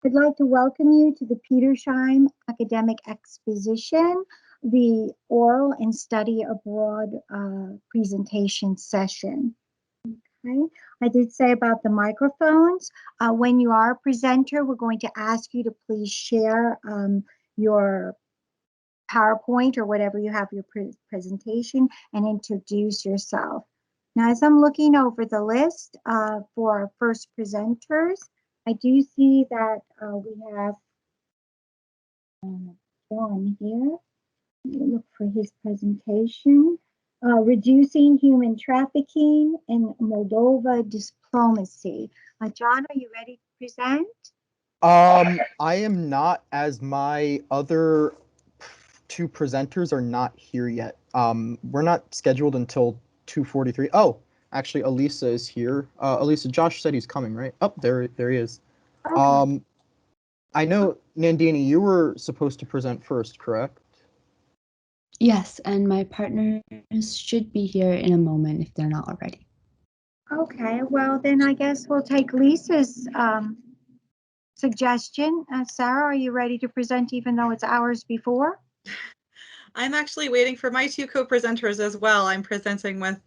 I'd like to welcome you to the Petersheim Academic Exposition, the oral and study abroad presentation session. Okay. I did say about the microphones. When you are a presenter, we're going to ask you to please share your PowerPoint or whatever you have your presentation and introduce yourself. Now, as I'm looking over the list for our first presenters, I do see that we have John here. Let me look for his presentation. Reducing Human Trafficking in Moldova Diplomacy. John, are you ready to present? I am not, as my other two presenters are not here yet. We're not scheduled until 2:43. Oh, actually, Elisa is here. Elisa, Josh said he's coming, right? Oh, there he is. Okay. I know, Nandini, you were supposed to present first, correct? Yes, and my partners should be here in a moment if they're not already. Okay, well, then I guess we'll take Lisa's suggestion. Sarah, are you ready to present even though it's hours before? I'm actually waiting for my two co-presenters as well. I'm presenting with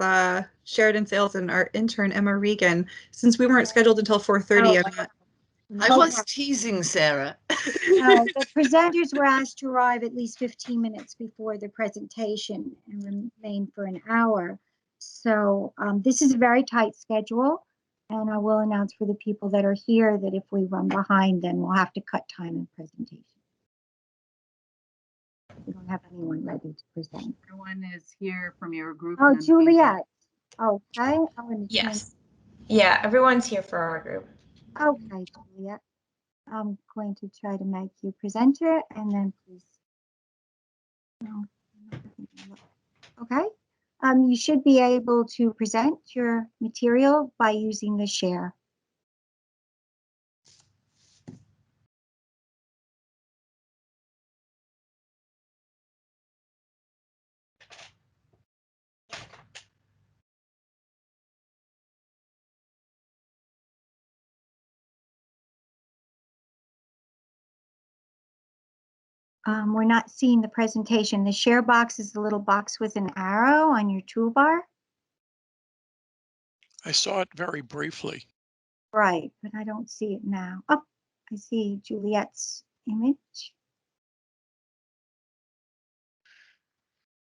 Sheridan Sales and our intern, Emma Regan. Since we weren't scheduled until 4:30, I was teasing Sarah. The presenters were asked to arrive at least 15 minutes before the presentation and remain for an hour. So this is a very tight schedule, and I will announce for the people that are here that if we run behind, then we'll have to cut time in presentation. We don't have anyone ready to present. Everyone is here from your group. Oh, Juliet. Okay. Yes. Yeah, everyone's here for our group. Okay, Juliet. I'm going to try to make you presenter and then please. No. Okay. You should be able to present your material by using the share. We're not seeing the presentation. The share box is the little box with an arrow on your toolbar. I saw it very briefly. Right, but I don't see it now. Oh, I see Juliet's image.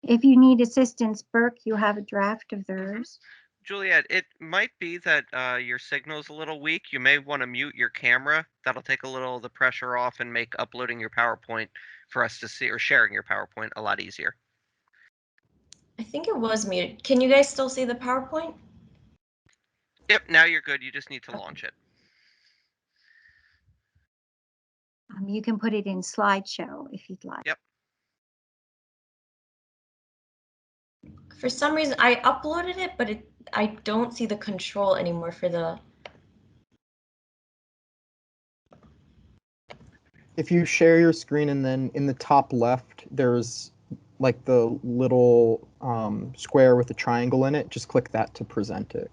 If you need assistance, Burke, you have a draft of theirs. Juliet, it might be that your signal's a little weak. You may want to mute your camera. That'll take a little of the pressure off and make uploading your PowerPoint for us to see, or sharing your PowerPoint, a lot easier. I think it was muted. Can you guys still see the PowerPoint? Yep, now you're good. You just need to launch it. You can put it in slideshow if you'd like. Yep. For some reason, I uploaded it, but I don't see the control anymore for the... If you share your screen and then in the top left, there's like the little square with a triangle in it, just click that to present it.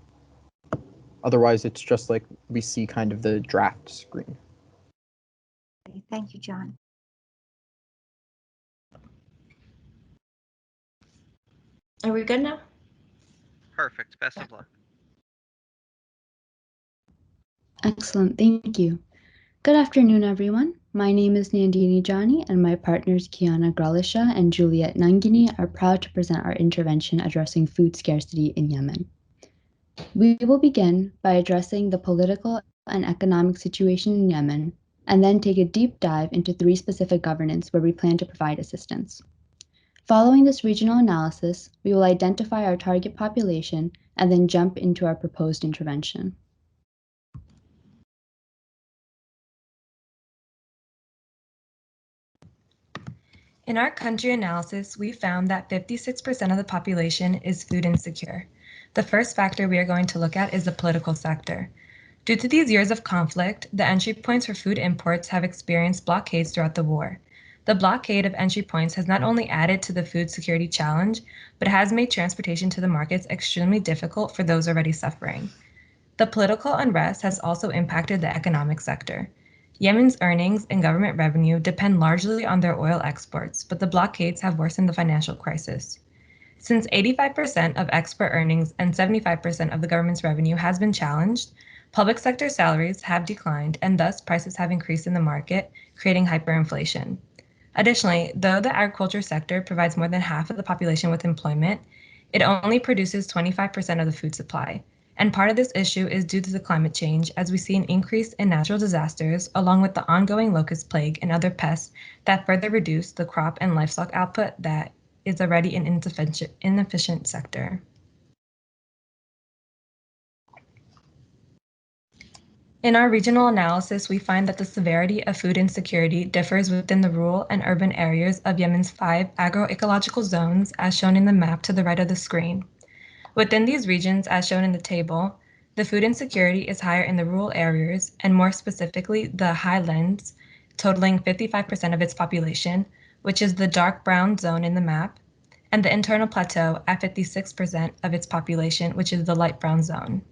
Otherwise, it's just like we see kind of the draft screen. Thank you, John. Are we good now? Perfect. Best of luck. Excellent, thank you. Good afternoon, everyone. My name is Nandini Jani, and my partners Kiana Gralisha and Juliet Nangini are proud to present our intervention addressing food scarcity in Yemen. We will begin by addressing the political and economic situation in Yemen, and then take a deep dive into 3 specific governance where we plan to provide assistance. Following this regional analysis, we will identify our target population and then jump into our proposed intervention. In our country analysis, we found that 56% of the population is food insecure. The first factor we are going to look at is the political sector. Due to these years of conflict, the entry points for food imports have experienced blockades throughout the war. The blockade of entry points has not only added to the food security challenge, but has made transportation to the markets extremely difficult for those already suffering. The political unrest has also impacted the economic sector. Yemen's earnings and government revenue depend largely on their oil exports, but the blockades have worsened the financial crisis. Since 85% of export earnings and 75% of the government's revenue has been challenged, public sector salaries have declined and thus prices have increased in the market, creating hyperinflation. Additionally, though the agriculture sector provides more than half of the population with employment, it only produces 25% of the food supply. And part of this issue is due to the climate change, as we see an increase in natural disasters, along with the ongoing locust plague and other pests that further reduce the crop and livestock output that is already an inefficient sector. In our regional analysis, we find that the severity of food insecurity differs within the rural and urban areas of Yemen's 5 agroecological zones, as shown in the map to the right of the screen. Within these regions, as shown in the table, the food insecurity is higher in the rural areas, and more specifically, the highlands, totaling 55% of its population, which is the dark brown zone in the map, and the internal plateau at 56% of its population, which is the light brown zone.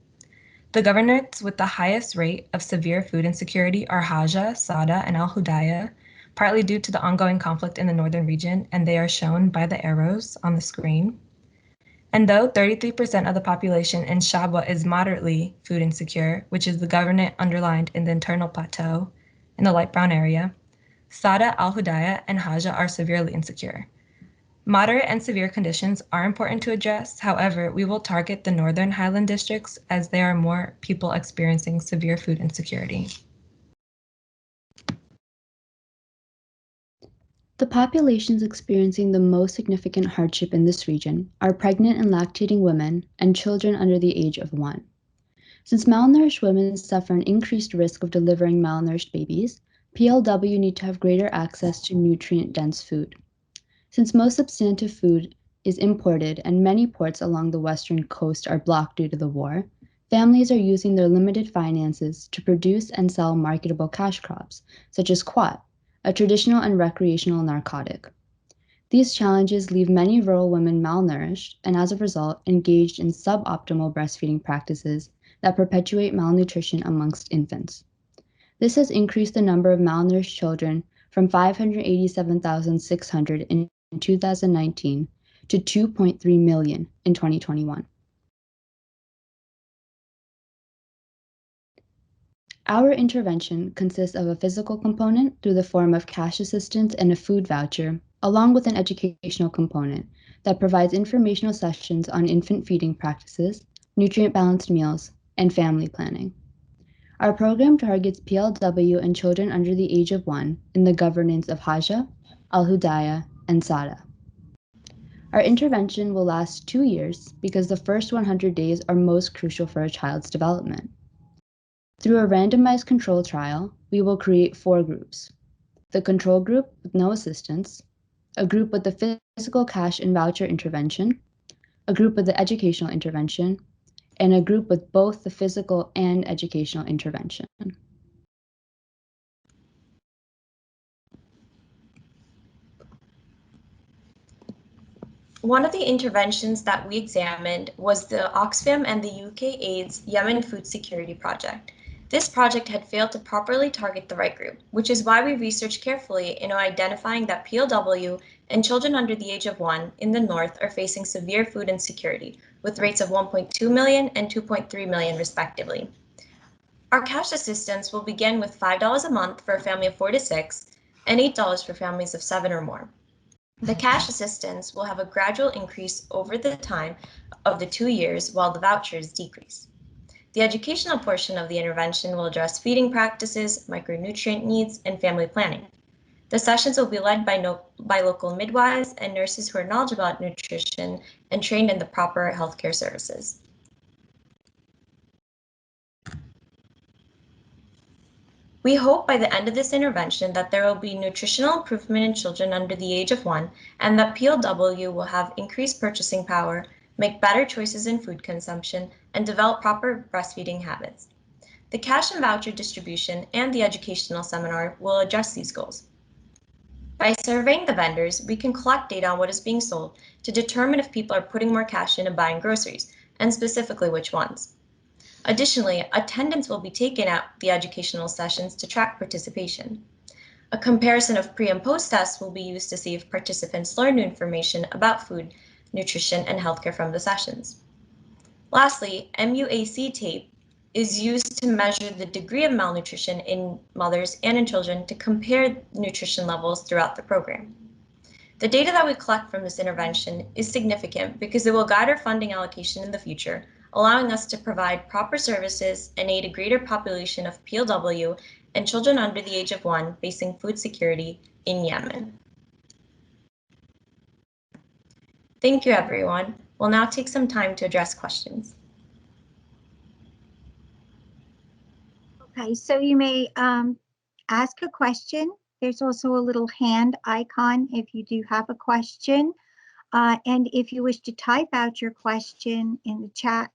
The governorates with the highest rate of severe food insecurity are Haja, Sada, and Al Hudaya, partly due to the ongoing conflict in the northern region, and they are shown by the arrows on the screen. And though 33% of the population in Shabwa is moderately food insecure, which is the governorate underlined in the internal plateau in the light brown area, Sada, Al Hudaya, and Haja are severely insecure. Moderate and severe conditions are important to address. However, we will target the northern highland districts as there are more people experiencing severe food insecurity. The populations experiencing the most significant hardship in this region are pregnant and lactating women and children under the age of 1. Since malnourished women suffer an increased risk of delivering malnourished babies, PLW need to have greater access to nutrient-dense food. Since most substantive food is imported and many ports along the western coast are blocked due to the war, families are using their limited finances to produce and sell marketable cash crops, such as quat, a traditional and recreational narcotic. These challenges leave many rural women malnourished and, as a result, engaged in suboptimal breastfeeding practices that perpetuate malnutrition amongst infants. This has increased the number of malnourished children from 587,600 in 2019 to 2.3 million in 2021. Our intervention consists of a physical component through the form of cash assistance and a food voucher, along with an educational component that provides informational sessions on infant feeding practices, nutrient-balanced meals, and family planning. Our program targets PLW and children under the age of 1 in the governance of Haja, Al Hudaya, and Sada. Our intervention will last 2 years because the first 100 days are most crucial for a child's development. Through a randomized control trial, we will create 4 groups: the control group with no assistance, a group with the physical cash and voucher intervention, a group with the educational intervention, and a group with both the physical and educational intervention. One of the interventions that we examined was the Oxfam and the UKAID's Yemen Food Security Project. This project had failed to properly target the right group, which is why we researched carefully in identifying that PLW and children under the age of 1 in the north are facing severe food insecurity, with rates of 1.2 million and 2.3 million respectively. Our cash assistance will begin with $5 a month for a family of 4 to 6 and $8 for families of 7 or more. The cash assistance will have a gradual increase over the time of the 2 years while the vouchers decrease. The educational portion of the intervention will address feeding practices, micronutrient needs, and family planning. The sessions will be led by local midwives and nurses who are knowledgeable about nutrition and trained in the proper healthcare services. We hope by the end of this intervention that there will be nutritional improvement in children under the age of 1 and that PLW will have increased purchasing power, make better choices in food consumption, and develop proper breastfeeding habits. The cash and voucher distribution and the educational seminar will address these goals. By surveying the vendors, we can collect data on what is being sold to determine if people are putting more cash into buying groceries, and specifically which ones. Additionally, attendance will be taken at the educational sessions to track participation. A comparison of pre and post tests will be used to see if participants learn new information about food, nutrition, and healthcare from the sessions. Lastly, MUAC tape is used to measure the degree of malnutrition in mothers and in children to compare nutrition levels throughout the program. The data that we collect from this intervention is significant because it will guide our funding allocation in the future, allowing us to provide proper services and aid a greater population of POW and children under the age of 1 facing food security in Yemen. Thank you, everyone. We'll now take some time to address questions. Okay, so you may ask a question. There's also a little hand icon if you do have a question. And if you wish to type out your question in the chat,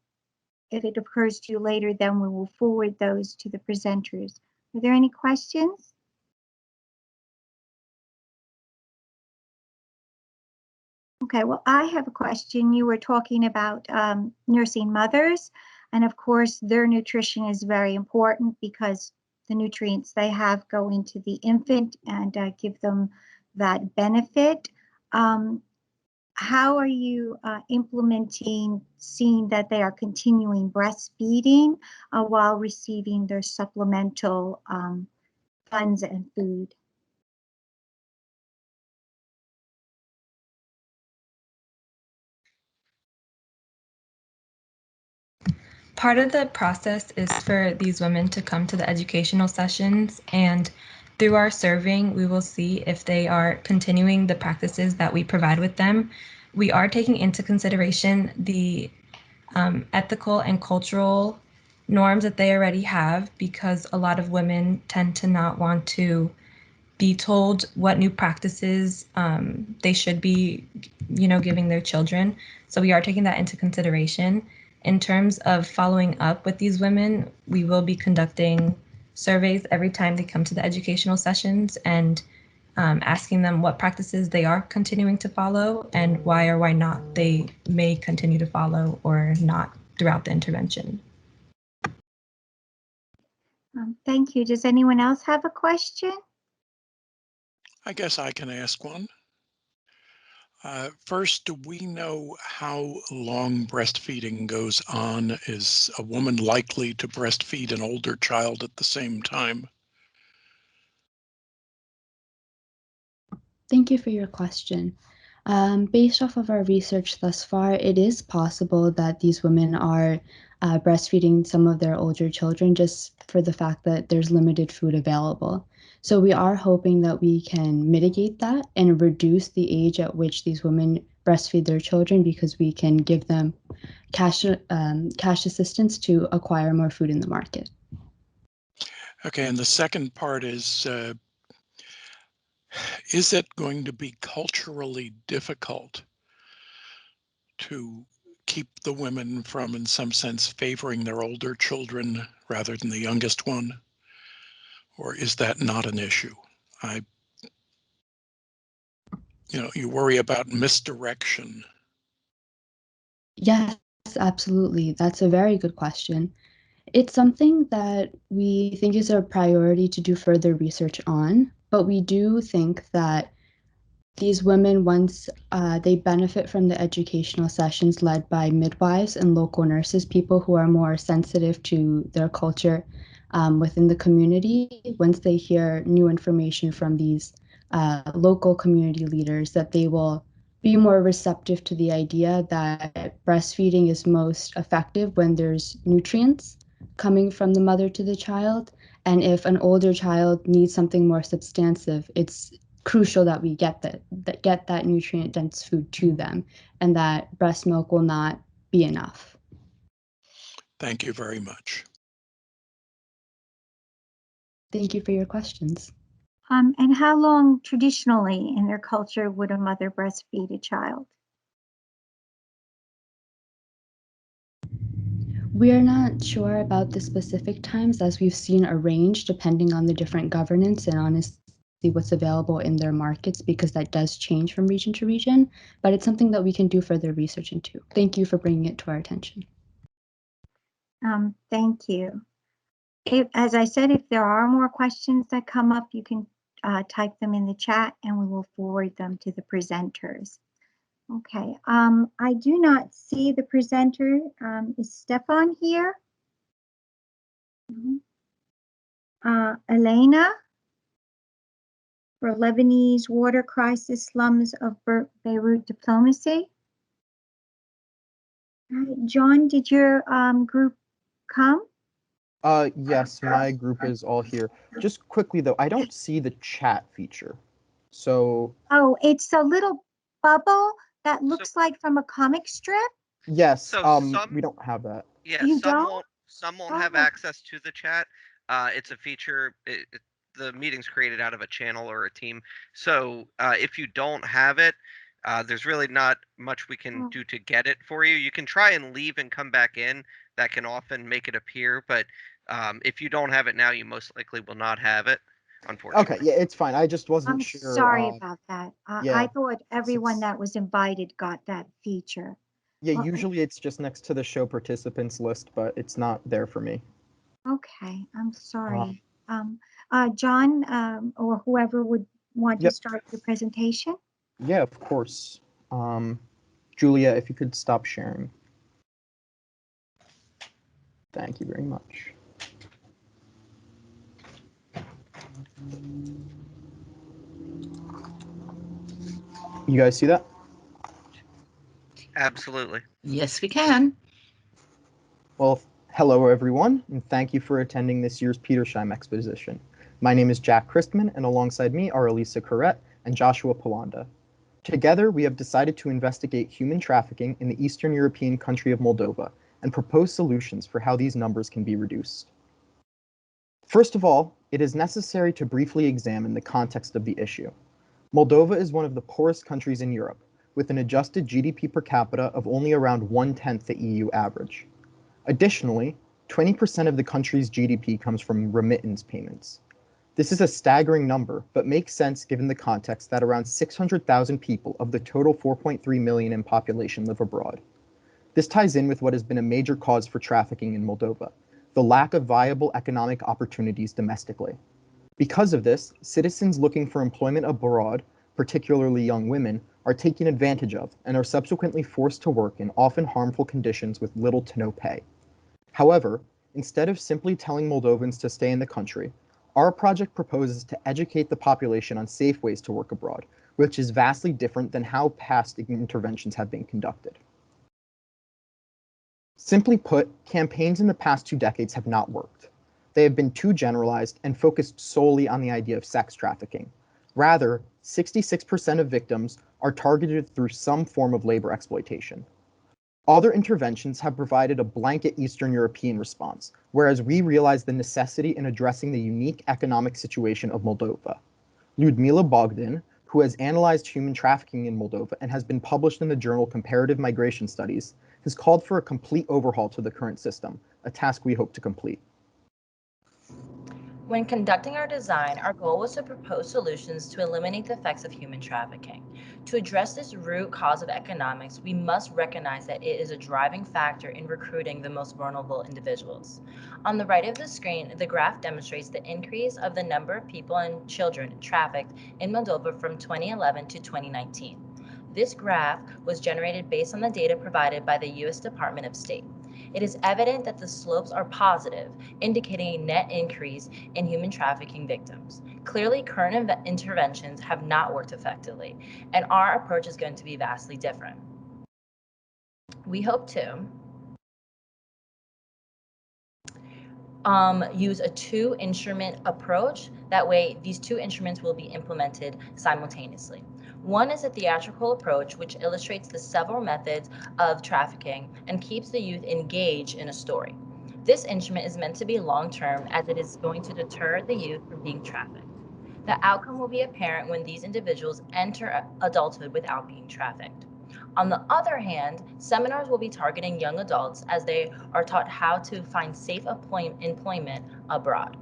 if it occurs to you later, then we will forward those to the presenters. Are there any questions? Okay, well, I have a question. You were talking about nursing mothers, and of course, their nutrition is very important because the nutrients they have go into the infant and give them that benefit. How are you implementing, seeing that they are continuing breastfeeding while receiving their supplemental funds and food? Part of the process is for these women to come to the educational sessions, and through our surveying, we will see if they are continuing the practices that we provide with them. We are taking into consideration the ethical and cultural norms that they already have, because a lot of women tend to not want to be told what new practices they should be, giving their children. So we are taking that into consideration. In terms of following up with these women, we will be conducting surveys every time they come to the educational sessions and asking them what practices they are continuing to follow and why or why not they may continue to follow or not throughout the intervention. Thank you. Does anyone else have a question? I guess I can ask one. First, do we know how long breastfeeding goes on? Is a woman likely to breastfeed an older child at the same time? Thank you for your question. Based off of our research thus far, it is possible that these women are breastfeeding some of their older children just for the fact that there's limited food available. So we are hoping that we can mitigate that and reduce the age at which these women breastfeed their children, because we can give them cash assistance to acquire more food in the market. Okay, and the second part is it going to be culturally difficult to keep the women from, in some sense, favoring their older children rather than the youngest one? Or is that not an issue? You worry about misdirection. Yes, absolutely. That's a very good question. It's something that we think is a priority to do further research on, but we do think that these women, once they benefit from the educational sessions led by midwives and local nurses, people who are more sensitive to their culture within the community, once they hear new information from these local community leaders, that they will be more receptive to the idea that breastfeeding is most effective when there's nutrients coming from the mother to the child. And if an older child needs something more substantive, it's crucial that we get that nutrient dense food to them, and that breast milk will not be enough. Thank you very much. Thank you for your questions. And how long traditionally in their culture would a mother breastfeed a child? We are not sure about the specific times, as we've seen a range depending on the different governance and honestly what's available in their markets, because that does change from region to region, but it's something that we can do further research into. Thank you for bringing it to our attention. Thank you. As I said, if there are more questions that come up, you can type them in the chat and we will forward them to the presenters. Okay, I do not see the presenter. Is Stefan here? Elena for Lebanese water crisis slums of Beirut diplomacy. John, did your group come? Yes, my group is all here. Just quickly though, I don't see the chat feature. So Oh, it's a little bubble that looks like from a comic strip. yes, So we don't have that. Yeah, You some don't? won't have Oh. access to the chat. It's a feature. The meeting's created out of a channel or a team. So if you don't have it, there's really not much we can do to get it for you. You can try and leave and come back in. That can often make it appear. But if you don't have it now, you most likely will not have it, unfortunately. Okay, yeah, it's fine. I just wasn't I'm sure. sorry about that. yeah, I thought everyone since- that was invited got that feature. Yeah, Well, usually it's just next to the show participants list, but it's not there for me. Okay, I'm sorry. John, or whoever would want to Yep. start the presentation. Yeah, of course. Julia, if you could stop sharing. Thank you very much. You guys see that? Absolutely. Yes, we can. Well, hello everyone, and thank you for attending this year's Petersheim exposition. My name is Jack Christman, and alongside me are Elisa Corrette and Joshua Pawanda. Together, we have decided to investigate human trafficking in the Eastern European country of Moldova and propose solutions for how these numbers can be reduced. First of all, it is necessary to briefly examine the context of the issue. Moldova is one of the poorest countries in Europe, with an adjusted GDP per capita of only around 1/10 the EU average. Additionally, 20% of the country's GDP comes from remittance payments. This is a staggering number, but makes sense given the context that around 600,000 people of the total 4.3 million in population live abroad. This ties in with what has been a major cause for trafficking in Moldova, the lack of viable economic opportunities domestically. Because of this, citizens looking for employment abroad, particularly young women, are taken advantage of and are subsequently forced to work in often harmful conditions with little to no pay. However, instead of simply telling Moldovans to stay in the country, our project proposes to educate the population on safe ways to work abroad, which is vastly different than how past interventions have been conducted. Simply put, campaigns in the past 2 decades have not worked. They have been too generalized and focused solely on the idea of sex trafficking. Rather, 66% of victims are targeted through some form of labor exploitation. Other interventions have provided a blanket Eastern European response, whereas we realize the necessity in addressing the unique economic situation of Moldova. Ludmila Bogdan, who has analyzed human trafficking in Moldova and has been published in the journal Comparative Migration Studies, has called for a complete overhaul to the current system, a task we hope to complete. When conducting our design, our goal was to propose solutions to eliminate the effects of human trafficking. To address this root cause of economics, we must recognize that it is a driving factor in recruiting the most vulnerable individuals. On the right of the screen, the graph demonstrates the increase of the number of people and children trafficked in Moldova from 2011 to 2019. This graph was generated based on the data provided by the U.S. Department of State. It is evident that the slopes are positive, indicating a net increase in human trafficking victims. Clearly, current interventions have not worked effectively, and our approach is going to be vastly different. We hope to use a 2-instrument approach. That way, these 2 instruments will be implemented simultaneously. One is a theatrical approach, which illustrates the several methods of trafficking and keeps the youth engaged in a story. This instrument is meant to be long-term, as it is going to deter the youth from being trafficked. The outcome will be apparent when these individuals enter adulthood without being trafficked. On the other hand, seminars will be targeting young adults as they are taught how to find safe employment abroad.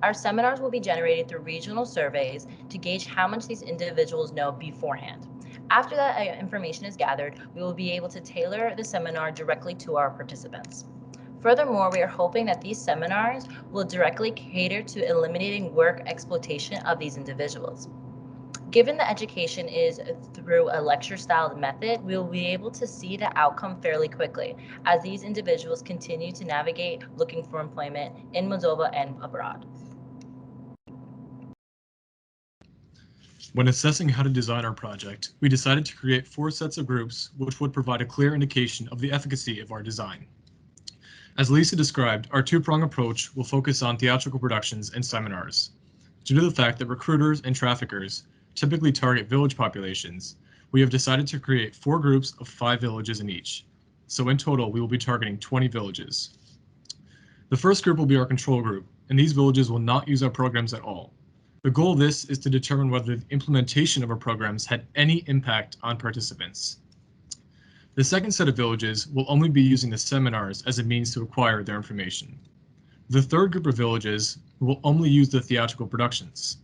Our seminars will be generated through regional surveys to gauge how much these individuals know beforehand. After that information is gathered, we will be able to tailor the seminar directly to our participants. Furthermore, we are hoping that these seminars will directly cater to eliminating work exploitation of these individuals. Given the education is through a lecture-style method, we will be able to see the outcome fairly quickly as these individuals continue to navigate looking for employment in Moldova and abroad. When assessing how to design our project, we decided to create 4 sets of groups which would provide a clear indication of the efficacy of our design. As Lisa described, our 2-prong approach will focus on theatrical productions and seminars. Due to the fact that recruiters and traffickers typically target village populations, we have decided to create 4 groups of 5 villages in each. So in total, we will be targeting 20 villages. The first group will be our control group, and these villages will not use our programs at all. The goal of this is to determine whether the implementation of our programs had any impact on participants. The second set of villages will only be using the seminars as a means to acquire their information. The third group of villages will only use the theatrical productions.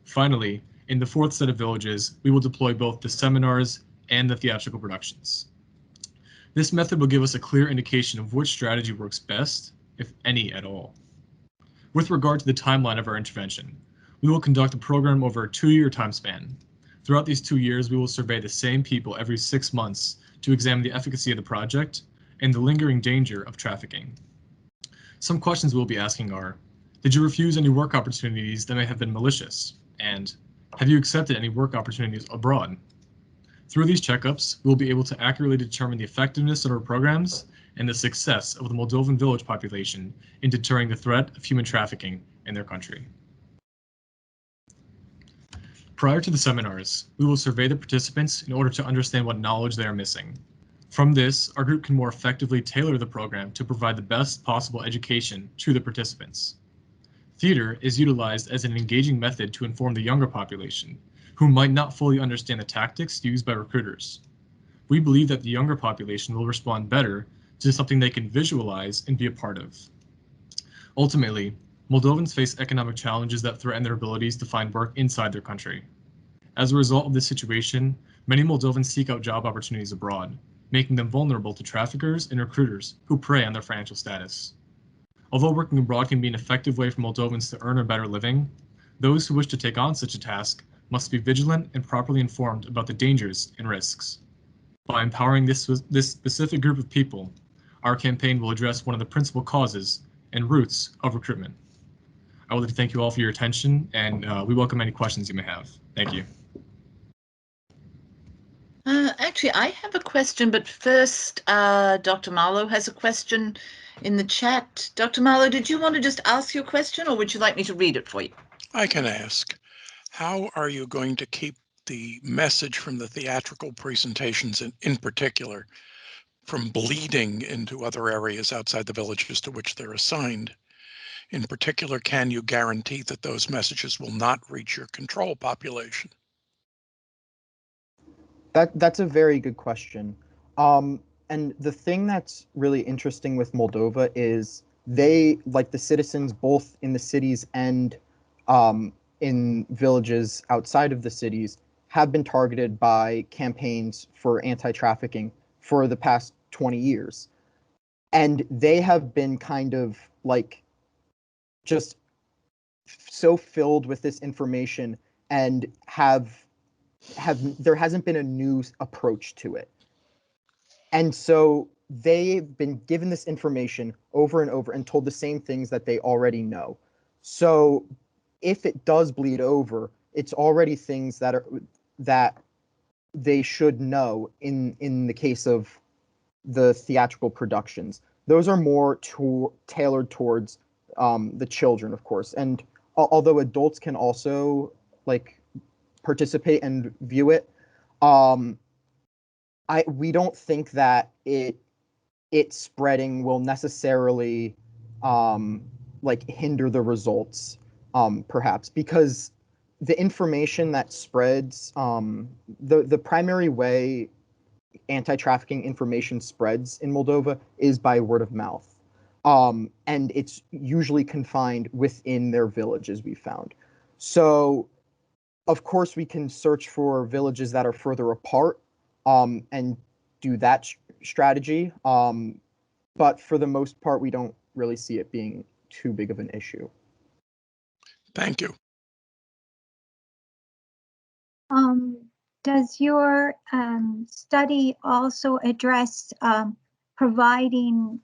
Finally, in the fourth set of villages, we will deploy both the seminars and the theatrical productions. This method will give us a clear indication of which strategy works best, if any at all. With regard to the timeline of our intervention, we will conduct the program over a 2-year time span. Throughout these 2 years, we will survey the same people every 6 months to examine the efficacy of the project and the lingering danger of trafficking. Some questions we'll be asking are, did you refuse any work opportunities that may have been malicious? And have you accepted any work opportunities abroad? Through these checkups, we'll be able to accurately determine the effectiveness of our programs and the success of the Moldovan village population in deterring the threat of human trafficking in their country. Prior to the seminars, we will survey the participants in order to understand what knowledge they are missing. From this, our group can more effectively tailor the program to provide the best possible education to the participants. Theater is utilized as an engaging method to inform the younger population, who might not fully understand the tactics used by recruiters. We believe that the younger population will respond better to something they can visualize and be a part of. Ultimately, Moldovans face economic challenges that threaten their abilities to find work inside their country. As a result of this situation, many Moldovans seek out job opportunities abroad, making them vulnerable to traffickers and recruiters who prey on their financial status. Although working abroad can be an effective way for Moldovans to earn a better living, those who wish to take on such a task must be vigilant and properly informed about the dangers and risks. By empowering this specific group of people, our campaign will address one of the principal causes and roots of recruitment. I would like to thank you all for your attention, and we welcome any questions you may have. Thank you. Actually, I have a question, but first, Dr. Marlowe has a question in the chat. Dr. Marlowe, did you want to just ask your question, or would you like me to read it for you? I can ask, how are you going to keep the message from the theatrical presentations in particular from bleeding into other areas outside the villages to which they're assigned? In particular, can you guarantee that those messages will not reach your control population? That's a very good question. And the thing that's really interesting with Moldova is they, like the citizens, both in the cities and in villages outside of the cities, have been targeted by campaigns for anti-trafficking for the past 20 years. And they have been kind of like just so filled with this information and have there hasn't been a new approach to it. And so they've been given this information over and over and told the same things that they already know. So if it does bleed over, it's already things that they should know in the case of the theatrical productions. Those are more tailored towards the children, of course. And although adults can also like participate and view it, we don't think that it spreading will necessarily like hinder the results, perhaps, because the information that spreads, the primary way anti-trafficking information spreads in Moldova is by word of mouth. And it's usually confined within their villages, we found. So of course, we can search for villages that are further apart and do that strategy. but for the most part, we don't really see it being too big of an issue. Thank you. Does your study also address providing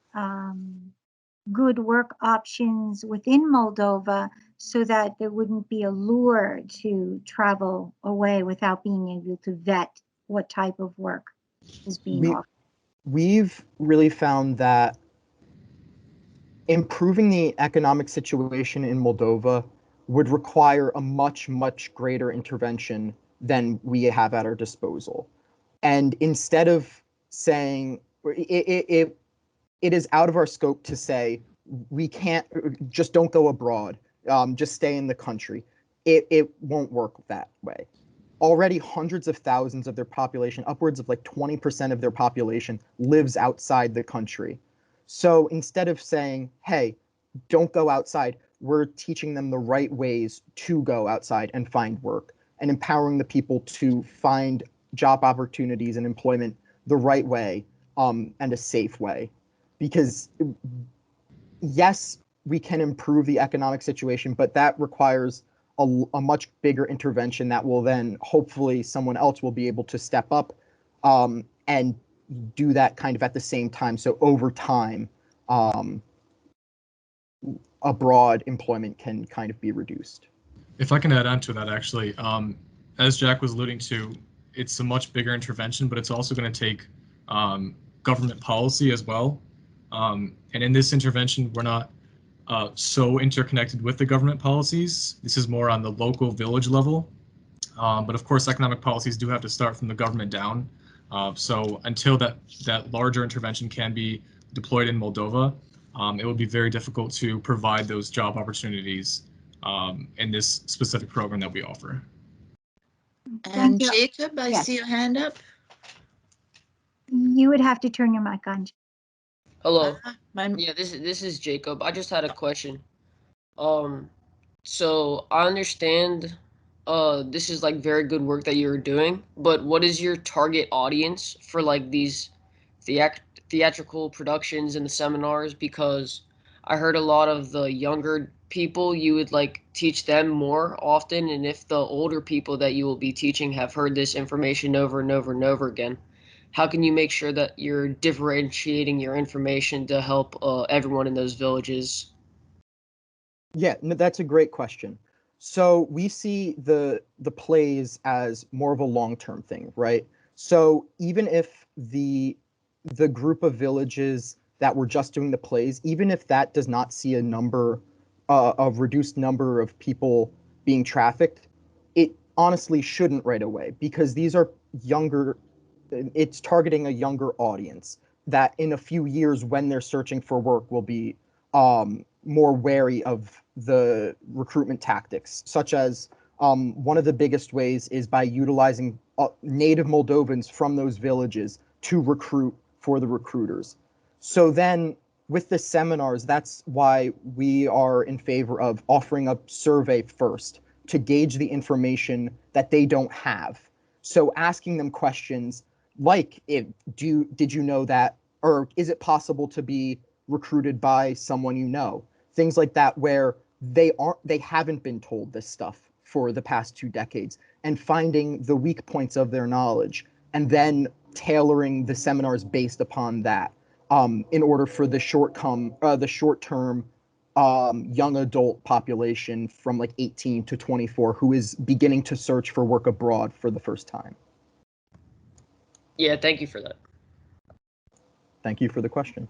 good work options within Moldova so that there wouldn't be a lure to travel away without being able to vet what type of work is being offered? We've really found that improving the economic situation in Moldova would require a much, much greater intervention than we have at our disposal. And instead of saying it is out of our scope to say we can't, just don't go abroad, just stay in the country. It won't work that way. Already hundreds of thousands of their population, upwards of like 20% of their population, lives outside the country. So instead of saying, hey, don't go outside, we're teaching them the right ways to go outside and find work, and empowering the people to find job opportunities and employment the right way, and a safe way. Because yes, we can improve the economic situation, but that requires a much bigger intervention that will then hopefully someone else will be able to step up and do that kind of at the same time. So over time, abroad employment can kind of be reduced. If I can add on to that, actually, as Jack was alluding to, it's a much bigger intervention, but it's also going to take government policy as well. And in this intervention, we're not so interconnected with the government policies. This is more on the local village level. But of course, economic policies do have to start from the government down. So until that larger intervention can be deployed in Moldova, it would be very difficult to provide those job opportunities in this specific program that we offer. And Jacob, I see your hand up. You would have to turn your mic on. Hello. Yeah, this is Jacob. I just had a question. So I understand this is like very good work that you're doing, but what is your target audience for like these theatrical productions and the seminars? Because I heard a lot of the younger people, you would like teach them more often, and if the older people that you will be teaching have heard this information over and over and over again, how can you make sure that you're differentiating your information to help everyone in those villages? Yeah, no, that's a great question. So we see the plays as more of a long-term thing, right? So even if the group of villages that were just doing the plays, even if that does not see a reduced number of people being trafficked, it honestly shouldn't right away, because these are younger, it's targeting a younger audience that in a few years when they're searching for work will be more wary of the recruitment tactics, such as one of the biggest ways is by utilizing native Moldovans from those villages to recruit for the recruiters. So then with the seminars, that's why we are in favor of offering a survey first to gauge the information that they don't have. So asking them questions like, did you know that, or is it possible to be recruited by someone you know? Things like that, where they haven't been told this stuff for the past 2 decades, and finding the weak points of their knowledge and then tailoring the seminars based upon that, in order for the short-term young adult population from like 18 to 24 who is beginning to search for work abroad for the first time. Yeah, thank you for that. Thank you for the question.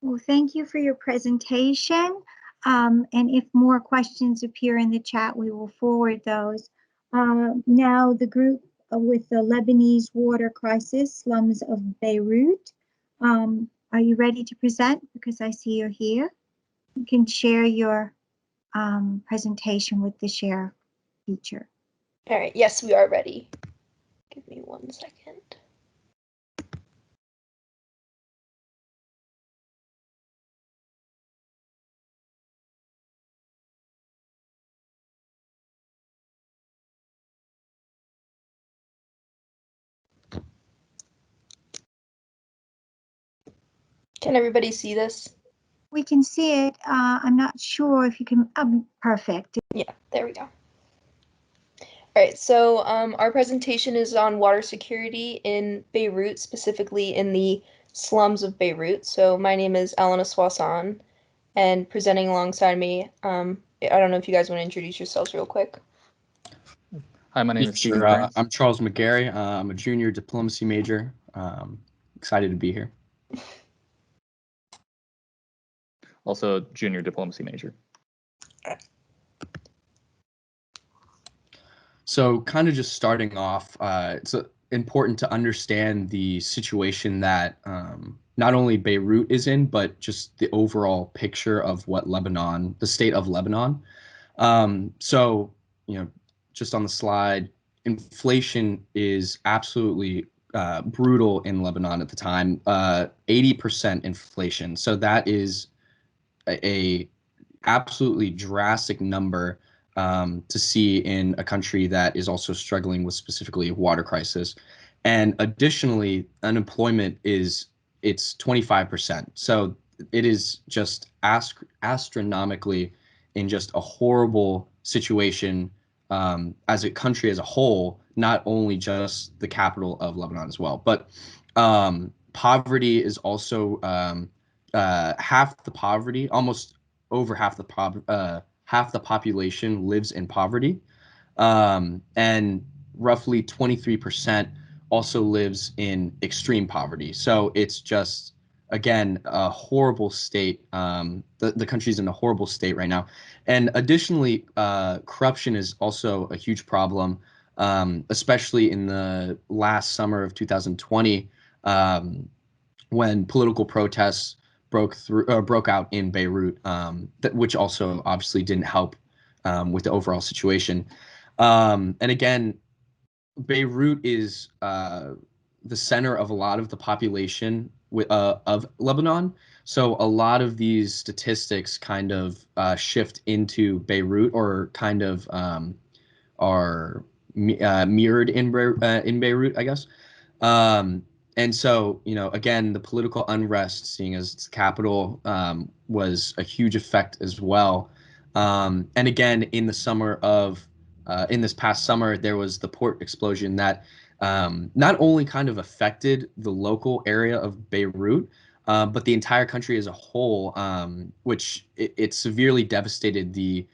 Well, thank you for your presentation. And if more questions appear in the chat, we will forward those. Now the group with the Lebanese water crisis, slums of Beirut. Are you ready to present? Because I see you're here. You can share your presentation with the share feature. All right, yes, we are ready. Give me 1 second. Can everybody see this? We can see it. I'm not sure if you can. Perfect. Yeah, there we go. All right, so our presentation is on water security in Beirut, specifically in the slums of Beirut. So my name is Elena Soisson, and presenting alongside me, I don't know if you guys want to introduce yourselves real quick. Hi, my name is Stephen Sure. Burns. I'm Charles McGarry. I'm a junior diplomacy major. Excited to be here. Also a junior diplomacy major. So kind of just starting off, it's important to understand the situation that not only Beirut is in, but just the overall picture of what Lebanon, the state of Lebanon. So, just on the slide, inflation is absolutely brutal in Lebanon at the time, 80% inflation. So that is a absolutely drastic number to see in a country that is also struggling with specifically a water crisis. And additionally, unemployment it's 25%. So it is just astronomically in just a horrible situation as a country as a whole, not only just the capital of Lebanon as well. But poverty is also half the poverty, almost over half the population lives in poverty, and roughly 23% also lives in extreme poverty. So it's just, again, a horrible state. The country's in a horrible state right now. And additionally, corruption is also a huge problem, especially in the last summer of 2020, when political protests broke out in Beirut, which also obviously didn't help with the overall situation. And again, Beirut is the center of a lot of the population of Lebanon. So a lot of these statistics kind of shift into Beirut, or kind of are mirrored in Beirut, I guess. And so, again, the political unrest, seeing as its capital, was a huge effect as well. And again, in this past summer, there was the port explosion that not only kind of affected the local area of Beirut, but the entire country as a whole, which it severely devastated the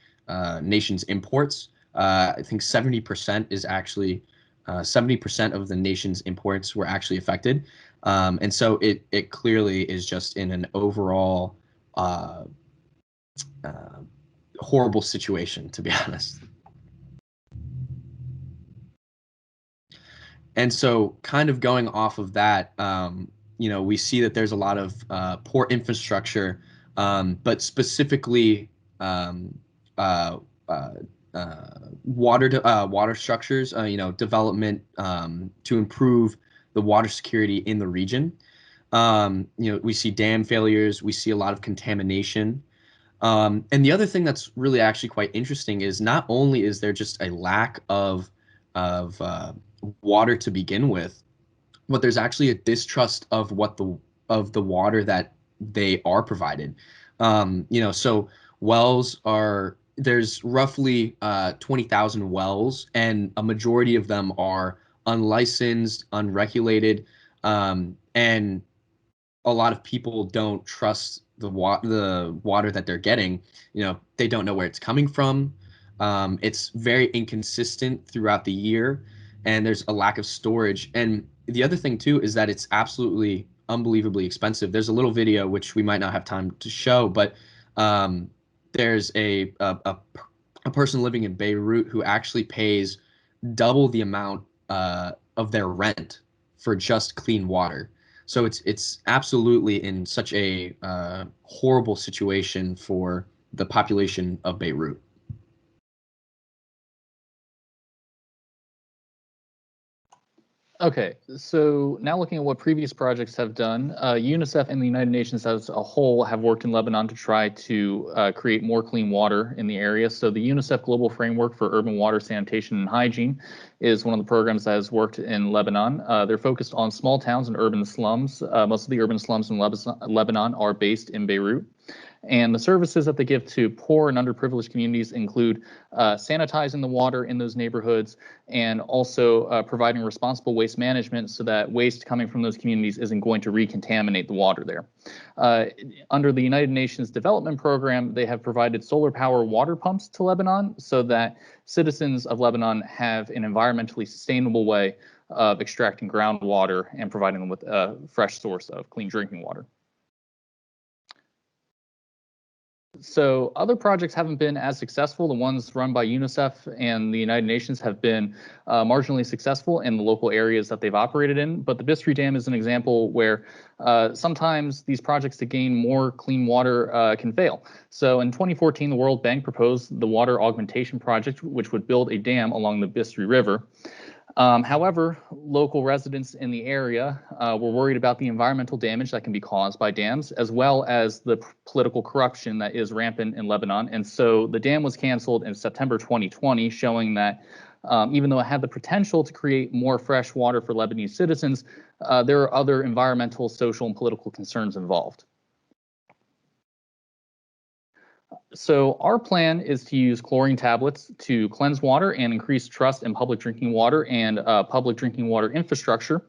nation's imports. I think 70% is actually 70% of the nation's imports were actually affected. And so it clearly is just in an overall horrible situation, to be honest. And so kind of going off of that, we see that there's a lot of poor infrastructure, but specifically water structures, development to improve the water security in the region. We see dam failures, we see a lot of contamination. And the other thing that's really actually quite interesting is not only is there just a lack of water to begin with, but there's actually a distrust of the water that they are provided. So there's roughly 20,000 wells, and a majority of them are unlicensed, unregulated, and a lot of people don't trust the water that they're getting. They don't know where it's coming from. It's very inconsistent throughout the year, and there's a lack of storage. And the other thing too is that it's absolutely unbelievably expensive. There's a little video which we might not have time to show, but there's a person living in Beirut who actually pays double the amount of their rent for just clean water. So it's absolutely in such a horrible situation for the population of Beirut. Okay, so now looking at what previous projects have done, UNICEF and the United Nations as a whole have worked in Lebanon to try to create more clean water in the area. So the UNICEF Global Framework for Urban Water Sanitation and Hygiene is one of the programs that has worked in Lebanon. They're focused on small towns and urban slums. Most of the urban slums in Lebanon are based in Beirut. And the services that they give to poor and underprivileged communities include sanitizing the water in those neighborhoods and also providing responsible waste management so that waste coming from those communities isn't going to recontaminate the water there. Under the United Nations Development Program, they have provided solar power water pumps to Lebanon so that citizens of Lebanon have an environmentally sustainable way of extracting groundwater and providing them with a fresh source of clean drinking water. So other projects haven't been as successful. The ones run by UNICEF and the United Nations have been marginally successful in the local areas that they've operated in. But the Bistri Dam is an example where sometimes these projects to gain more clean water can fail. So in 2014, the World Bank proposed the Water Augmentation Project, which would build a dam along the Bistri River. However, local residents in the area were worried about the environmental damage that can be caused by dams, as well as the political corruption that is rampant in Lebanon. And so the dam was canceled in September 2020, showing that even though it had the potential to create more fresh water for Lebanese citizens, there are other environmental, social, and political concerns involved. So our plan is to use chlorine tablets to cleanse water and increase trust in public drinking water and public drinking water infrastructure.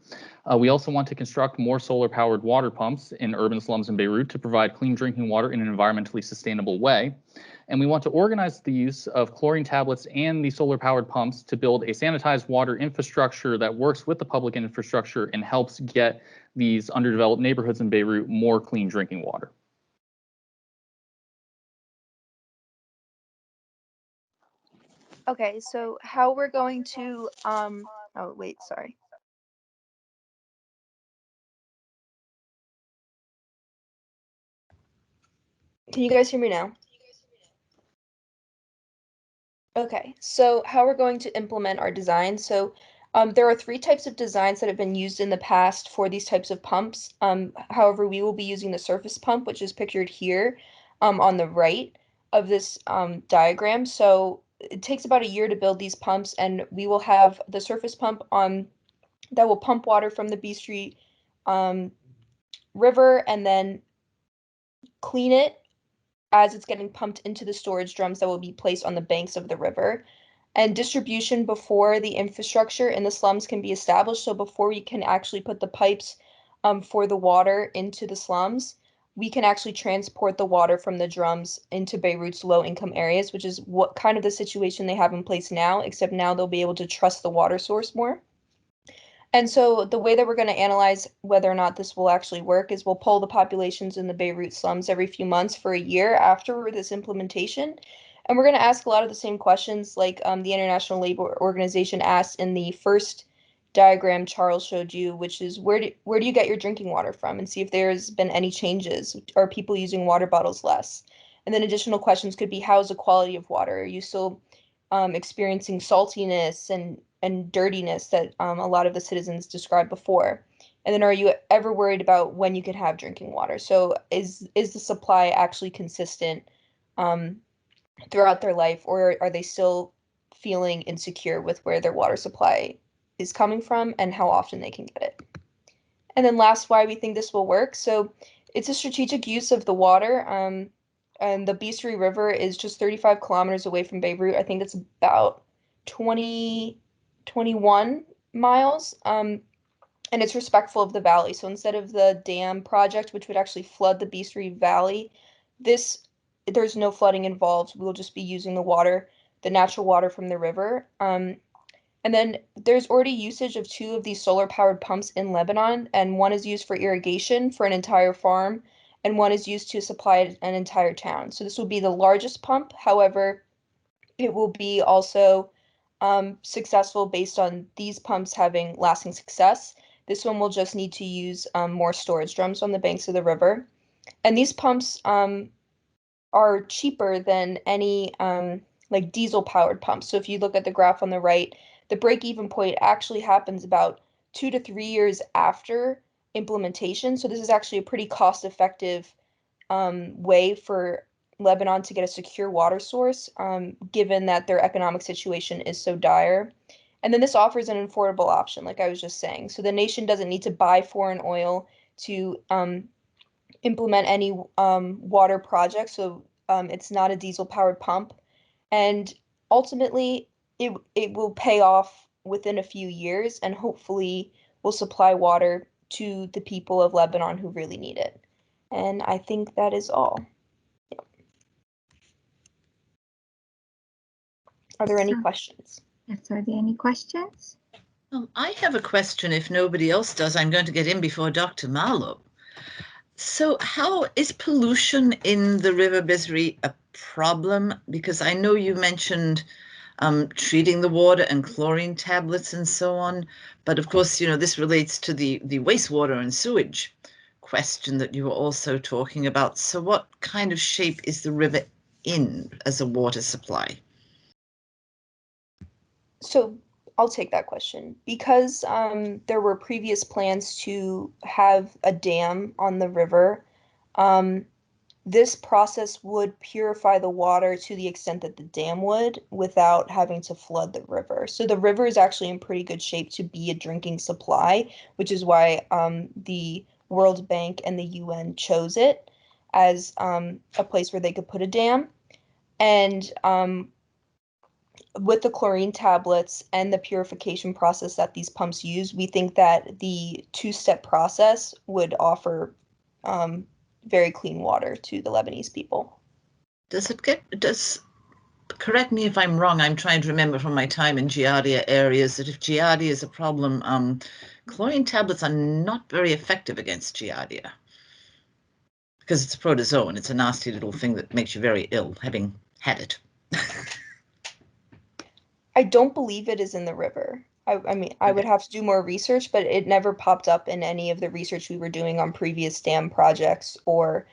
We also want to construct more solar-powered water pumps in urban slums in Beirut to provide clean drinking water in an environmentally sustainable way. And we want to organize the use of chlorine tablets and the solar-powered pumps to build a sanitized water infrastructure that works with the public infrastructure and helps get these underdeveloped neighborhoods in Beirut more clean drinking water. Okay, so how we're going to, oh wait, sorry. Can you guys hear me now? Okay, so how we're going to implement our design. So there are 3 types of designs that have been used in the past for these types of pumps. However, we will be using the surface pump, which is pictured here on the right of this diagram. So it takes about a year to build these pumps, and we will have the surface pump that will pump water from the Bistri River and then clean it as it's getting pumped into the storage drums that will be placed on the banks of the river. And distribution before the infrastructure in the slums can be established. So before we can actually put the pipes for the water into the slums, we can actually transport the water from the drums into Beirut's low-income areas, which is what kind of the situation they have in place now, except now they'll be able to trust the water source more. And so the way that we're going to analyze whether or not this will actually work is we'll poll the populations in the Beirut slums every few months for a year after this implementation. And we're going to ask a lot of the same questions like the International Labor Organization asked in the first diagram Charles showed you, which is where do you get your drinking water from, and see if there's been any changes. Are people using water bottles less? And then additional questions could be, how's the quality of water? Are you still experiencing saltiness and dirtiness that a lot of the citizens described before? And then are you ever worried about when you could have drinking water? So is the supply actually consistent throughout their life, or are they still feeling insecure with where their water supply is coming from and how often they can get it? And then last, why we think this will work. So it's a strategic use of the water. And the Bistri River is just 35 kilometers away from Beirut. I think it's about 21 miles. And it's respectful of the valley. So instead of the dam project, which would actually flood the Bistri Valley, there's no flooding involved. We'll just be using the water, the natural water from the river. And then there's already usage of 2 of these solar-powered pumps in Lebanon, and one is used for irrigation for an entire farm, and one is used to supply an entire town. So this will be the largest pump. However, it will be also successful based on these pumps having lasting success. This one will just need to use more storage drums on the banks of the river. And these pumps are cheaper than any like diesel-powered pumps. So if you look at the graph on the right, the break-even point actually happens about 2 to 3 years after implementation. So this is actually a pretty cost-effective way for Lebanon to get a secure water source, given that their economic situation is so dire. And then this offers an affordable option, like I was just saying. So the nation doesn't need to buy foreign oil to implement any water project. So it's not a diesel-powered pump. And ultimately, it will pay off within a few years and hopefully will supply water to the people of Lebanon who really need it. And I think that is all. Yep. Are there any questions? Yes, are there any questions? I have a question. If nobody else does, I'm going to get in before Dr. Marlowe. So how is pollution in the River Bezri a problem? Because I know you mentioned treating the water and chlorine tablets and so on. But of course, this relates to the wastewater and sewage question that you were also talking about. So what kind of shape is the river in as a water supply? So I'll take that question. Because there were previous plans to have a dam on the river, this process would purify the water to the extent that the dam would without having to flood the river. So the river is actually in pretty good shape to be a drinking supply, which is why the World Bank and the UN chose it as a place where they could put a dam. And with the chlorine tablets and the purification process that these pumps use, we think that the two-step process would offer very clean water to the Lebanese people. Correct me if I'm wrong, I'm trying to remember from my time in Giardia areas that if Giardia is a problem, chlorine tablets are not very effective against Giardia because it's a protozoan. It's a nasty little thing that makes you very ill, having had it. I don't believe it is in the river. I mean, I would have to do more research, but it never popped up in any of the research we were doing on previous dam projects or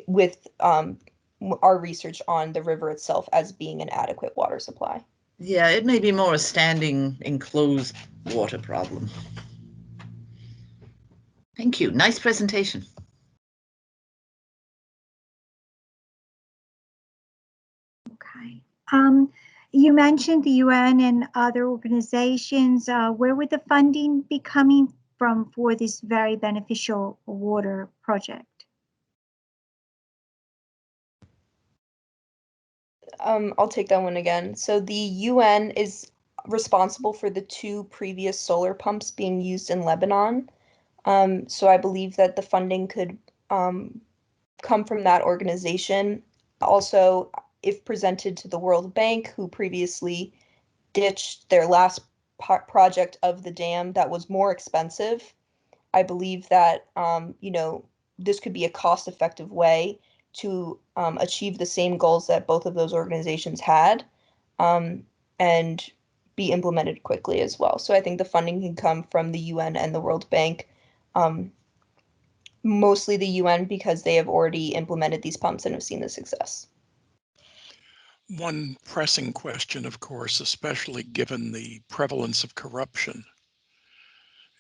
with our research on the river itself as being an adequate water supply. Yeah, it may be more a standing enclosed water problem. Thank you. Nice presentation. Okay. You mentioned the UN and other organizations. Where would the funding be coming from for this very beneficial water project? I'll take that one again. So the UN is responsible for the 2 previous solar pumps being used in Lebanon. So I believe that the funding could come from that organization. Also, if presented to the World Bank, who previously ditched their last project of the dam that was more expensive, I believe that this could be a cost-effective way to achieve the same goals that both of those organizations had, and be implemented quickly as well. So I think the funding can come from the UN and the World Bank, mostly the UN because they have already implemented these pumps and have seen the success. One pressing question, of course, especially given the prevalence of corruption,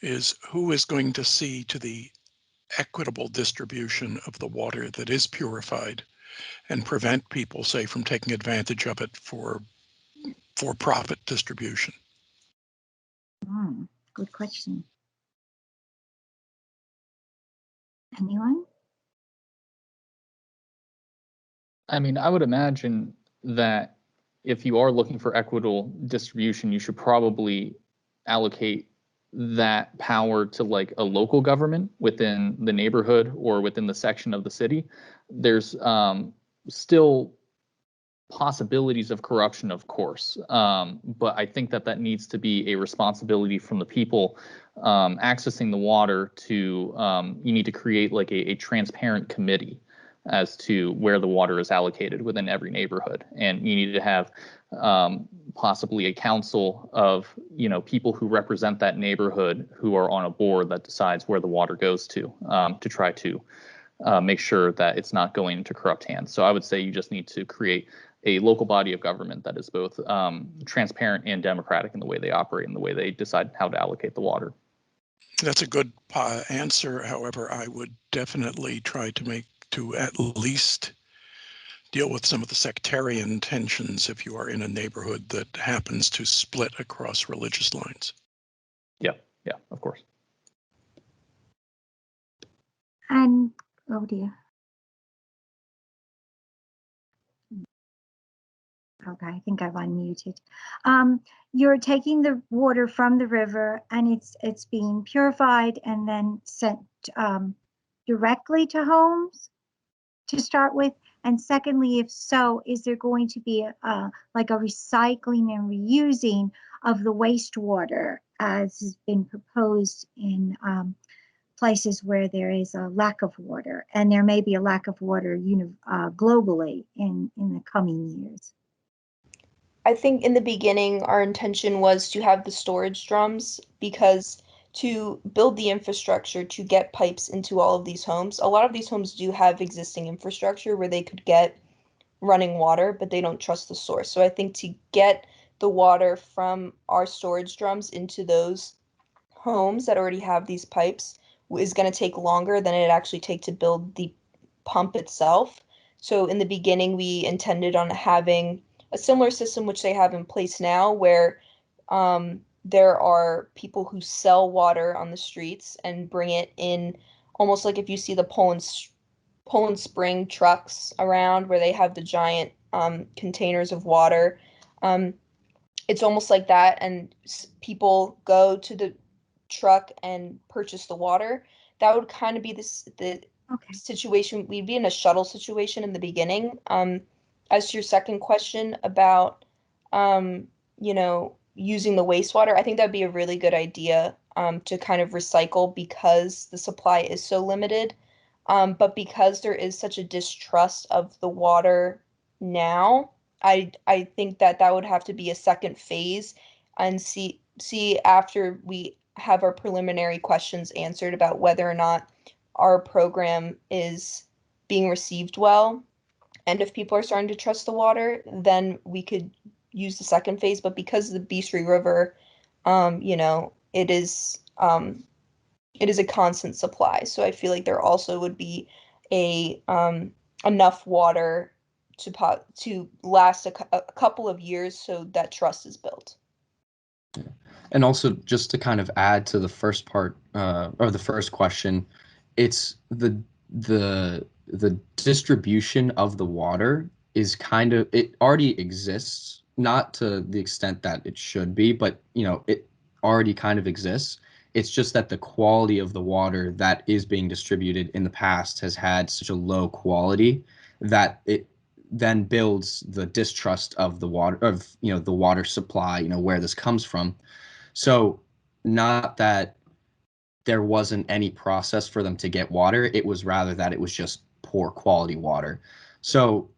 is who is going to see to the equitable distribution of the water that is purified and prevent people, say, from taking advantage of it for profit distribution? Good question. Anyone? I mean, I would imagine that if you are looking for equitable distribution, you should probably allocate that power to like a local government within the neighborhood or within the section of the city. There's still possibilities of corruption, of course, but I think that needs to be a responsibility from the people accessing the water to, you need to create like a transparent committee as to where the water is allocated within every neighborhood. And you need to have possibly a council of, people who represent that neighborhood who are on a board that decides where the water goes to try to make sure that it's not going into corrupt hands. So I would say you just need to create a local body of government that is both transparent and democratic in the way they operate and the way they decide how to allocate the water. That's a good answer. However, I would definitely try to at least deal with some of the sectarian tensions if you are in a neighborhood that happens to split across religious lines. Yeah, of course. And, oh dear. Okay, I think I've unmuted. You're taking the water from the river and it's being purified and then sent directly to homes to start with? And secondly, if so, is there going to be like a recycling and reusing of the wastewater as has been proposed in places where there is a lack of water, and there may be a lack of water globally in the coming years? I think in the beginning, our intention was to have the storage drums because to build the infrastructure to get pipes into all of these homes, a lot of these homes do have existing infrastructure where they could get running water, but they don't trust the source. So I think to get the water from our storage drums into those homes that already have these pipes is going to take longer than it actually take to build the pump itself. So in the beginning, we intended on having a similar system which they have in place now, where there are people who sell water on the streets and bring it in, almost like if you see the Poland Spring trucks around where they have the giant containers of water. It's almost like that, and people go to the truck and purchase the water. That would kind of be the situation. We'd be in a shuttle situation in the beginning. As to your second question about, using the wastewater, I think that'd be a really good idea to kind of recycle because the supply is so limited. But because there is such a distrust of the water now, I think that would have to be a second phase and see after we have our preliminary questions answered about whether or not our program is being received well. And if people are starting to trust the water, then we could use the second phase. But because the Beastry River, it is a constant supply. So I feel like there also would be a enough water to last a couple of years so that trust is built. And also, just to kind of add to the first part or the first question, it's the distribution of the water is kind of, it already exists, not to the extent that it should be, but it already kind of exists. It's just that the quality of the water that is being distributed in the past has had such a low quality that it then builds the distrust of the water, of the water supply, where this comes from. So not that there wasn't any process for them to get water, it was rather that it was just poor quality water. So,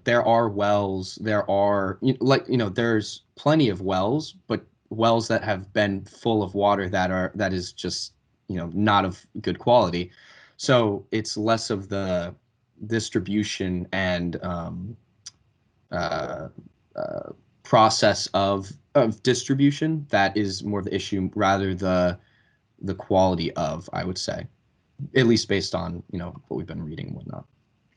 there are wells, there's plenty of wells, but wells that have been full of water that is just, not of good quality. So it's less of the distribution and process of distribution that is more the issue, rather the quality of, I would say, at least based on what we've been reading and whatnot.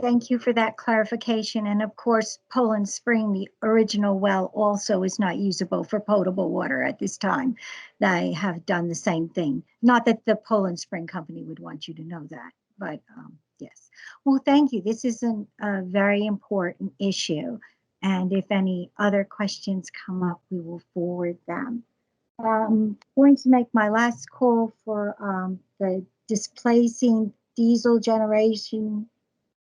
Thank you for that clarification. And of course, Poland Spring, the original well, also is not usable for potable water at this time. They have done the same thing. Not that the Poland Spring company would want you to know that, but yes. Well, thank you. This is a very important issue. And if any other questions come up, we will forward them. I'm going to make my last call for the displacing diesel generation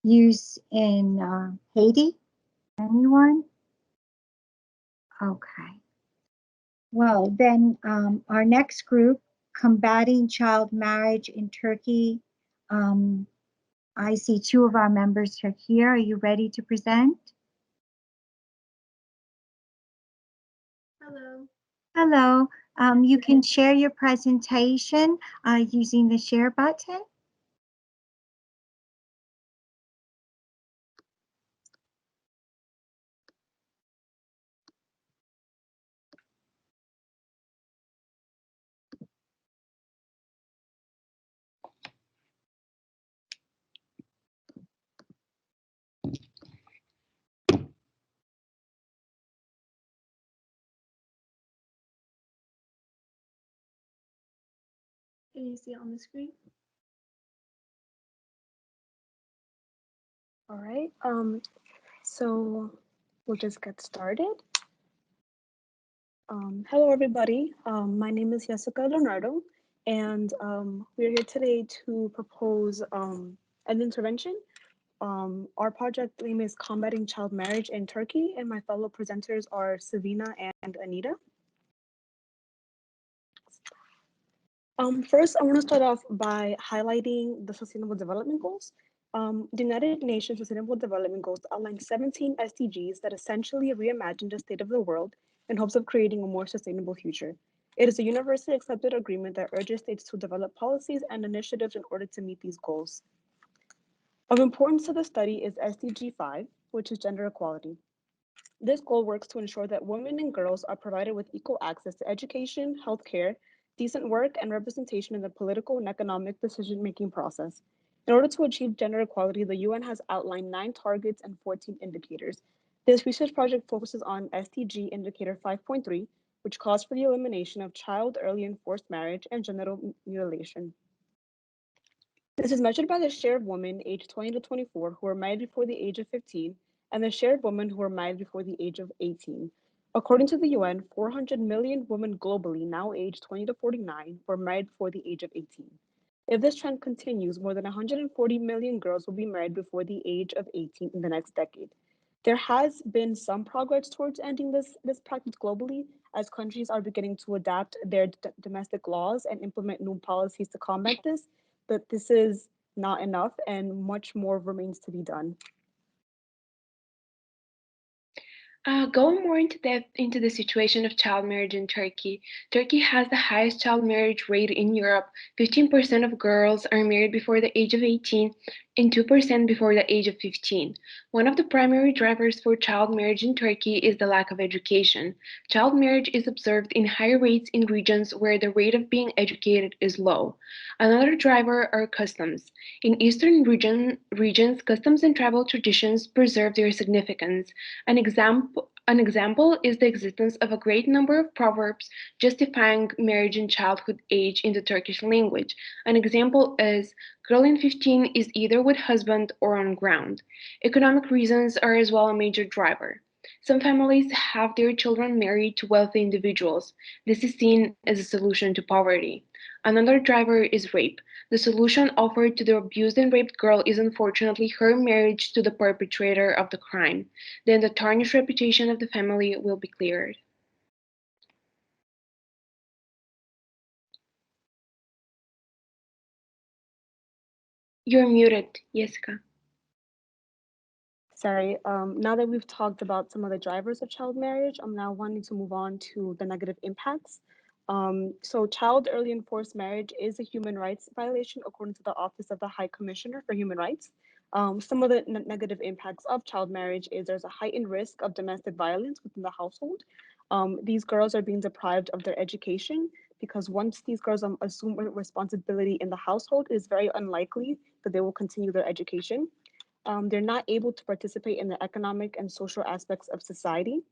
use in Haiti. Anyone? Okay. Well, then our next group, combating child marriage in Turkey. I see two of our members are here. Are you ready to present? Hello. Hello. You can share your presentation using the share button. Can you see it on the screen? All right, so we'll just get started. Hello, everybody. My name is Jessica Leonardo, and we're here today to propose an intervention. Our project name is Combating Child Marriage in Turkey, and my fellow presenters are Savina and Anita. First, I want to start off by highlighting the Sustainable Development Goals. The United Nations Sustainable Development Goals outline 17 SDGs that essentially reimagine the state of the world in hopes of creating a more sustainable future. It is a universally accepted agreement that urges states to develop policies and initiatives in order to meet these goals. Of importance to the study is SDG 5, which is gender equality. This goal works to ensure that women and girls are provided with equal access to education, healthcare, decent work, and representation in the political and economic decision-making process. In order to achieve gender equality, the UN has outlined 9 targets and 14 indicators. This research project focuses on SDG Indicator 5.3, which calls for the elimination of child, early, and forced marriage and genital mutilation. This is measured by the share of women aged 20 to 24 who are married before the age of 15 and the share of women who are married before the age of 18. According to the UN, 400 million women globally now aged 20 to 49 were married before the age of 18. If this trend continues, more than 140 million girls will be married before the age of 18 in the next decade. There has been some progress towards ending this practice globally as countries are beginning to adapt their domestic laws and implement new policies to combat this, but this is not enough and much more remains to be done. Going more into depth into the situation of child marriage in Turkey, Turkey has the highest child marriage rate in Europe. 15% of girls are married before the age of 18 and 2% before the age of 15. One of the primary drivers for child marriage in Turkey is the lack of education. Child marriage is observed in higher rates in regions where the rate of being educated is low. Another driver are customs. In eastern regions, customs and tribal traditions preserve their significance. An example is the existence of a great number of proverbs justifying marriage and childhood age in the Turkish language. An example is, girl in 15 is either with husband or on ground. Economic reasons are as well a major driver. Some families have their children married to wealthy individuals. This is seen as a solution to poverty. Another driver is rape. The solution offered to the abused and raped girl is unfortunately her marriage to the perpetrator of the crime. Then the tarnished reputation of the family will be cleared. You're muted, Jessica. Sorry, now that we've talked about some of the drivers of child marriage, I'm now wanting to move on to the negative impacts. So child early and forced marriage is a human rights violation according to the Office of the High Commissioner for Human Rights. Some of the negative impacts of child marriage is there's a heightened risk of domestic violence within the household. These girls are being deprived of their education because once these girls assume responsibility in the household, it is very unlikely that they will continue their education. They're not able to participate in the economic and social aspects of society.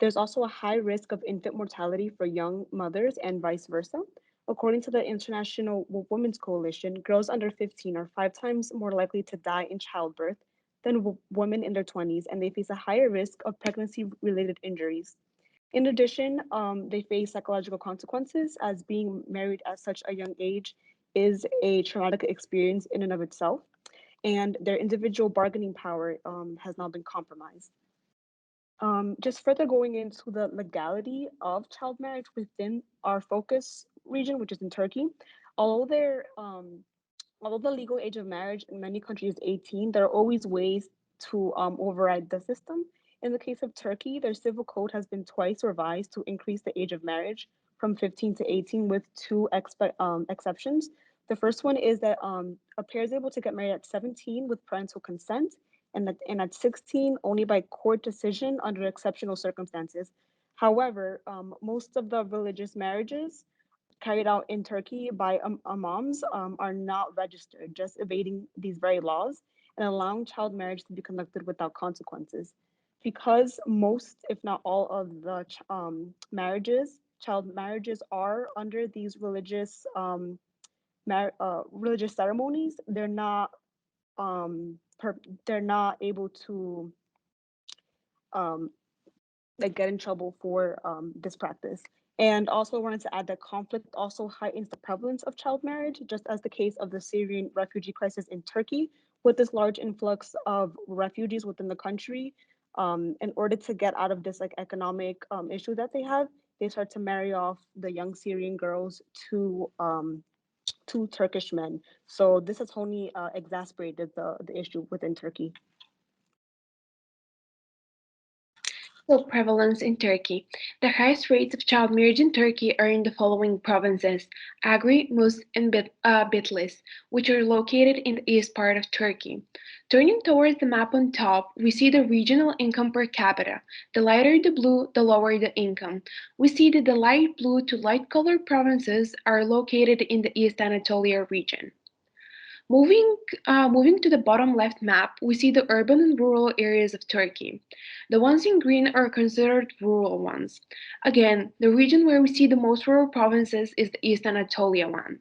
There's also a high risk of infant mortality for young mothers and vice versa. According to the International Women's Coalition, girls under 15 are 5 times more likely to die in childbirth than women in their 20s, and they face a higher risk of pregnancy-related injuries. In addition, they face psychological consequences as being married at such a young age is a traumatic experience in and of itself, and their individual bargaining power has now been compromised. Just further going into the legality of child marriage within our focus region, which is in Turkey, although there, although the legal age of marriage in many countries is 18, there are always ways to override the system. In the case of Turkey, their civil code has been twice revised to increase the age of marriage from 15 to 18 with 2 exceptions. The first one is that a pair is able to get married at 17 with parental consent, and at 16 only by court decision under exceptional circumstances. However, most of the religious marriages carried out in Turkey by imams are not registered, just evading these very laws and allowing child marriage to be conducted without consequences. Because most, if not all, of the child marriages are under these religious religious ceremonies, they're not able to like get in trouble for this practice. And also wanted to add that conflict also heightens the prevalence of child marriage, just as the case of the Syrian refugee crisis in Turkey. With this large influx of refugees within the country, in order to get out of this like economic issue that they have, they start to marry off the young Syrian girls to Turkish men. So this has only exacerbated the issue within Turkey. So prevalence in Turkey. The highest rates of child marriage in Turkey are in the following provinces: Agri, Mus, and Bitlis, which are located in the east part of Turkey. Turning towards the map on top, we see the regional income per capita. The lighter the blue, the lower the income. We see that the light blue to light colored provinces are located in the East Anatolia region. Moving to the bottom left map, we see the urban and rural areas of Turkey. The ones in green are considered rural ones. Again, the region where we see the most rural provinces is the East Anatolia one.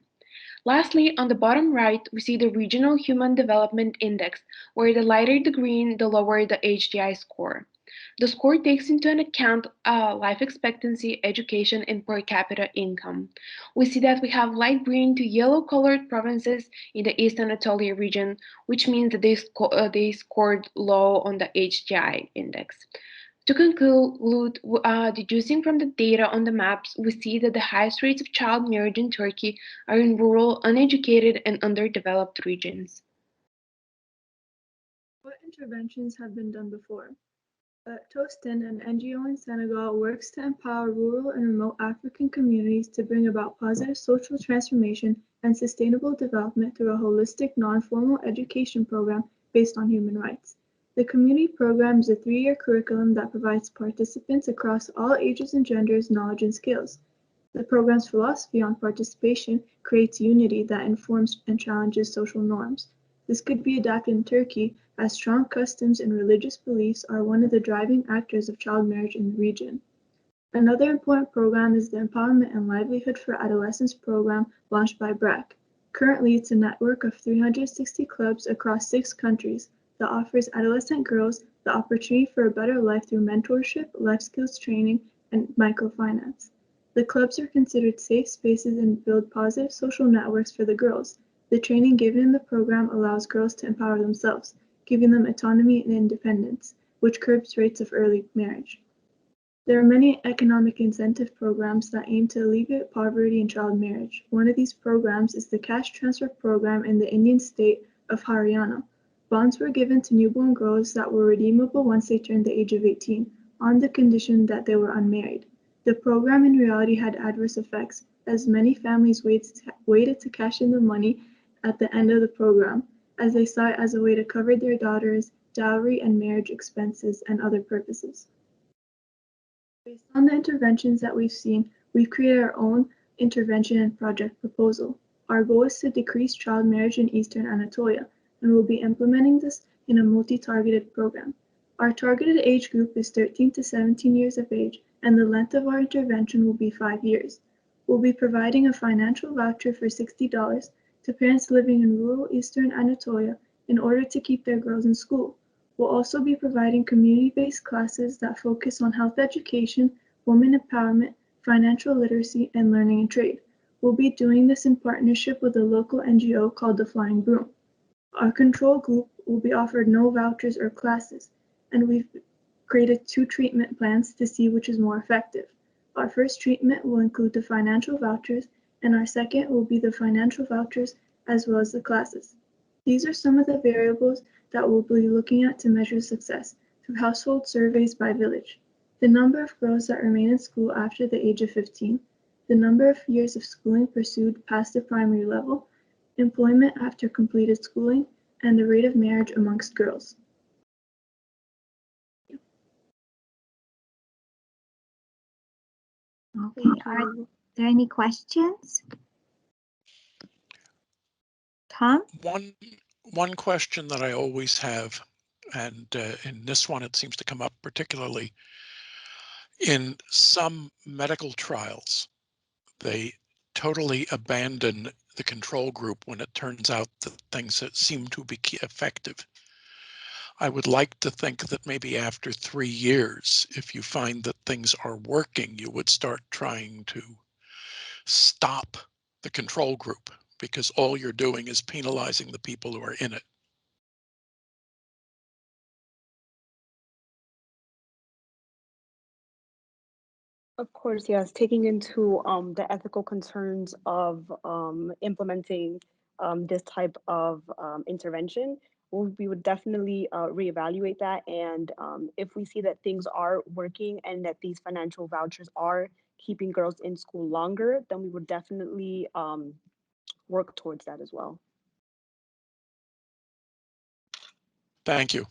Lastly, on the bottom right, we see the Regional Human Development Index, where the lighter the green, the lower the HDI score. The score takes into account life expectancy, education, and per capita income. We see that we have light green to yellow colored provinces in the East Anatolia region, which means that they scored low on the HDI index. To conclude, deducing from the data on the maps, we see that the highest rates of child marriage in Turkey are in rural, uneducated, and underdeveloped regions. What interventions have been done before? Tostin, an NGO in Senegal, works to empower rural and remote African communities to bring about positive social transformation and sustainable development through a holistic, non-formal education program based on human rights. The community program is a 3-year curriculum that provides participants across all ages and genders knowledge and skills. The program's philosophy on participation creates unity that informs and challenges social norms. This could be adapted in Turkey, as strong customs and religious beliefs are one of the driving actors of child marriage in the region. Another important program is the Empowerment and Livelihood for Adolescents program launched by BRAC. Currently, it's a network of 360 clubs across 6 countries that offers adolescent girls the opportunity for a better life through mentorship, life skills training, and microfinance. The clubs are considered safe spaces and build positive social networks for the girls. The training given in the program allows girls to empower themselves, giving them autonomy and independence, which curbs rates of early marriage. There are many economic incentive programs that aim to alleviate poverty and child marriage. One of these programs is the cash transfer program in the Indian state of Haryana. Bonds were given to newborn girls that were redeemable once they turned the age of 18, on the condition that they were unmarried. The program in reality had adverse effects, as many families waited to cash in the money at the end of the program, as they saw it as a way to cover their daughters' dowry and marriage expenses and other purposes. Based on the interventions that we've seen, we've created our own intervention and project proposal. Our goal is to decrease child marriage in Eastern Anatolia, and we'll be implementing this in a multi-targeted program. Our targeted age group is 13 to 17 years of age, and the length of our intervention will be 5 years. We'll be providing a financial voucher for $60 to parents living in rural Eastern Anatolia in order to keep their girls in school. We'll also be providing community-based classes that focus on health education, women empowerment, financial literacy, and learning and trade. We'll be doing this in partnership with a local NGO called the Flying Broom. Our control group will be offered no vouchers or classes, and we've created 2 treatment plans to see which is more effective. Our first treatment will include the financial vouchers, and our second will be the financial vouchers as well as the classes. These are some of the variables that we'll be looking at to measure success through household surveys by village. The number of girls that remain in school after the age of 15, the number of years of schooling pursued past the primary level, employment after completed schooling, and the rate of marriage amongst girls. Okay, are there any questions? Tom? One question that I always have, and in this one it seems to come up particularly, in some medical trials, they totally abandon the control group when it turns out that things that seem to be effective. I would like to think that maybe after 3 years, if you find that things are working, you would start trying to stop the control group, because all you're doing is penalizing the people who are in it. Of course, yes. Taking into the ethical concerns of implementing this type of intervention, we would definitely reevaluate that. And if we see that things are working and that these financial vouchers are keeping girls in school longer, then we would definitely work towards that as well. Thank you.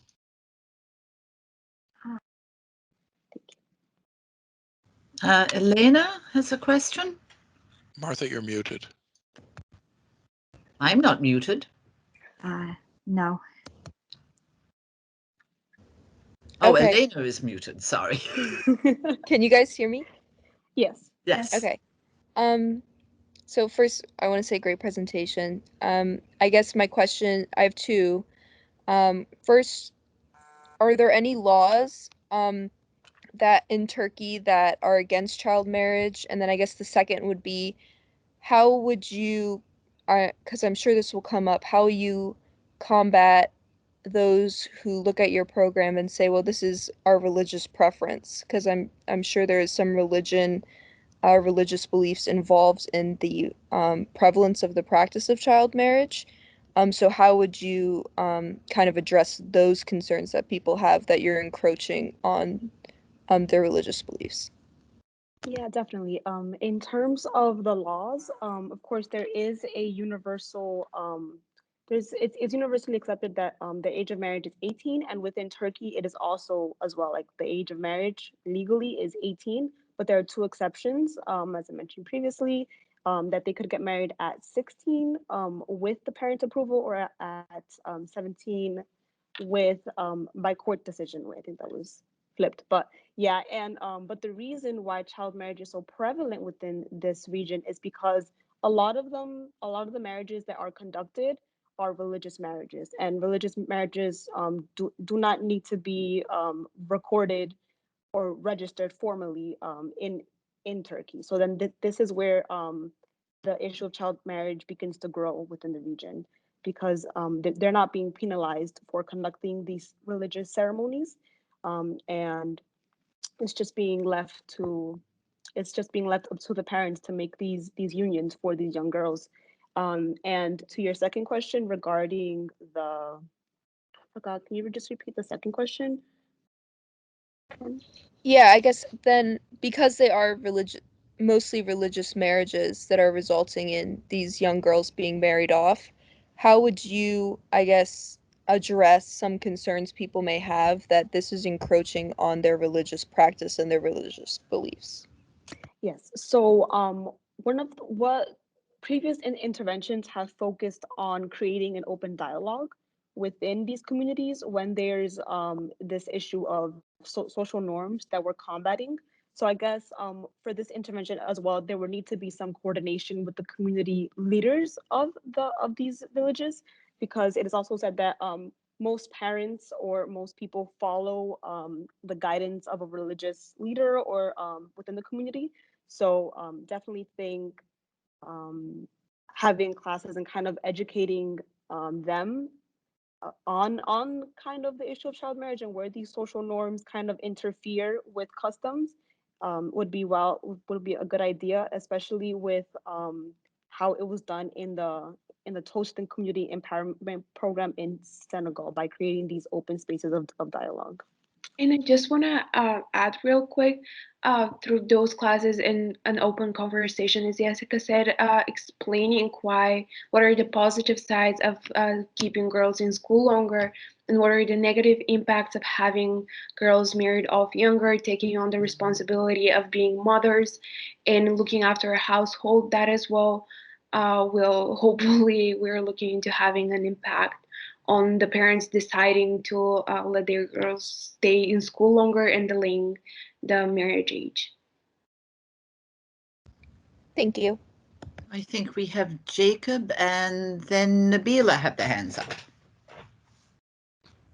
Elena has a question. Martha, you're muted. I'm not muted. No. Oh, Okay. Elena is muted. Sorry. Can you guys hear me? Yes. Yes. Okay. So first, I want to say great presentation. I guess my question, I have two. First, are there any laws that in Turkey that are against child marriage? And then I guess the second would be, how would you, because I'm sure this will come up, how you combat those who look at your program and say, well, this is our religious preference? Because I'm sure there is some religious beliefs involved in the prevalence of the practice of child marriage. So how would you kind of address those concerns that people have that you're encroaching on their religious beliefs? Yeah, definitely. In terms of the laws, of course, there is a universal, it's universally accepted that the age of marriage is 18, and within Turkey, it is also as well, like the age of marriage legally is 18, but there are two exceptions, as I mentioned previously, that they could get married at 16 with the parent approval, or at 17 with by court decision. I think that was flipped, but yeah. And but the reason why child marriage is so prevalent within this region is because a lot of the marriages that are conducted are religious marriages, and religious marriages do not need to be recorded or registered formally in Turkey. So then this is where the issue of child marriage begins to grow within the region, because they're not being penalized for conducting these religious ceremonies, and it's just being left up to the parents to make these unions for these young girls. And to your second question regarding the, I forgot, can you just repeat the second question? Yeah, I guess then because they are mostly religious marriages that are resulting in these young girls being married off, how would you, I guess, address some concerns people may have that this is encroaching on their religious practice and their religious beliefs? Yes. So one of what previous interventions have focused on creating an open dialogue within these communities when there's this issue of social norms that we're combating. So I guess for this intervention as well, there would need to be some coordination with the community leaders of these villages, because it is also said that most parents or most people follow the guidance of a religious leader or within the community. So definitely think having classes and kind of educating them on kind of the issue of child marriage and where these social norms kind of interfere with customs would be a good idea, especially with how it was done in the Tostan Community Empowerment Program in Senegal by creating these open spaces of dialogue. And I just want to add real quick, through those classes in an open conversation, as Jessica said, explaining what are the positive sides of keeping girls in school longer, and what are the negative impacts of having girls married off younger, taking on the responsibility of being mothers and looking after a household. That as well will hopefully, we're looking into having an impact on the parents deciding to let their girls stay in school longer and delaying the marriage age. Thank you. I think we have Jacob and then Nabila have their hands up.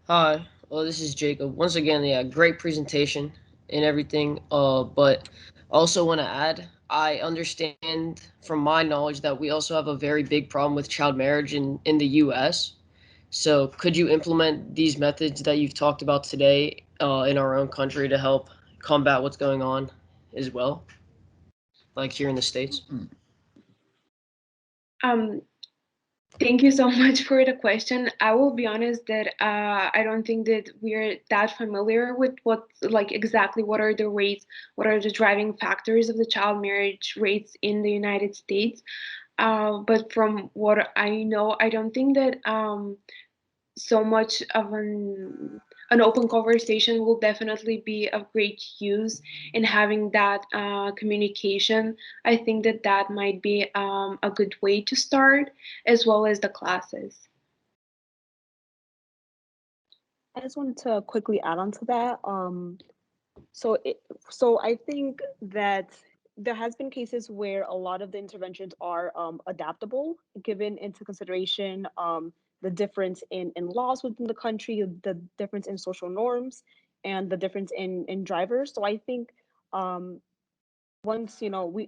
Hi, well, this is Jacob. Once again, yeah, great presentation and everything. But also want to add, I understand from my knowledge that we also have a very big problem with child marriage in the U.S. So could you implement these methods that you've talked about today in our own country to help combat what's going on as well, like here in the States? Thank you so much for the question. I will be honest that I don't think that we're that familiar with what, like, exactly what are the rates, what are the driving factors of the child marriage rates in the United States. But from what I know, I don't think that so much of an open conversation will definitely be of great use in having that communication. I think that that might be a good way to start, as well as the classes. I just wanted to quickly add on to that. So I think that there has been cases where a lot of the interventions are adaptable, given into consideration the difference in laws within the country, the difference in social norms, and the difference in drivers. So I think once,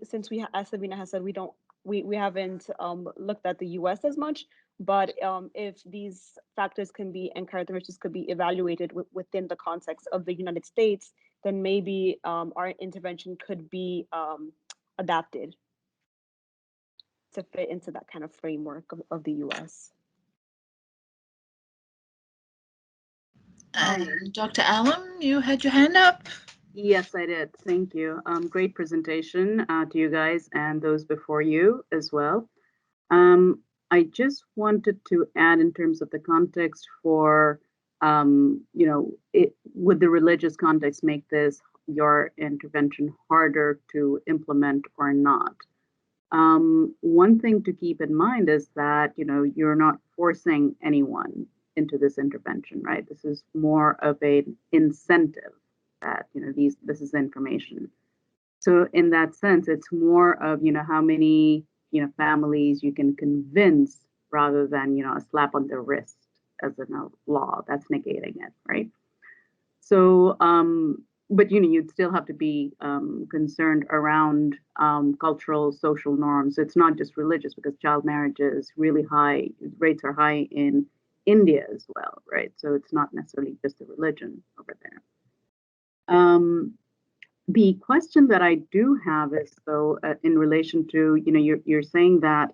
since we, as Sabina has said, we haven't looked at the US as much, but if these factors can be and characteristics could be evaluated within the context of the United States, then maybe our intervention could be adapted to fit into that kind of framework of the US. Dr. Allen, you had your hand up? Yes, I did. Thank you. Great presentation to you guys and those before you as well. I just wanted to add in terms of the context for, would the religious context make this your intervention harder to implement or not? One thing to keep in mind is that, you're not forcing anyone into this intervention, right? This is more of an incentive that, this is information. So in that sense, it's more of, how many, families you can convince rather than, a slap on the wrist as a law that's negating it, right? So, but, you'd still have to be concerned around cultural, social norms. It's not just religious, because child marriage is really high, rates are high in India as well, right? So it's not necessarily just a religion over there. The question that I do have is, though, in relation to, you're saying that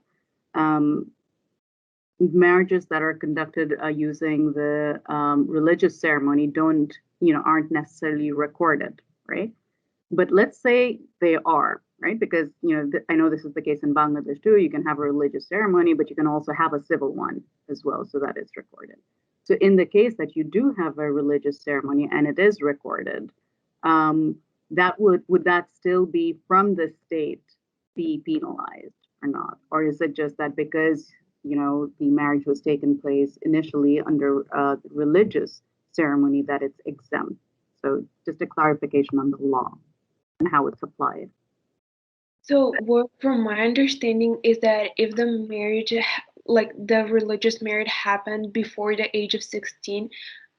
marriages that are conducted using the religious ceremony aren't necessarily recorded, right? But let's say they are, right? Because, I know this is the case in Bangladesh too. You can have a religious ceremony, but you can also have a civil one as well, so that it's recorded. So in the case that you do have a religious ceremony and it is recorded, that would that still be from the state be penalized or not? Or is it just that because, the marriage was taken place initially under the religious ceremony that it's exempt? So just a clarification on the law and how it's applied. So, from my understanding, is that if the marriage, like the religious marriage, happened before the age of 16,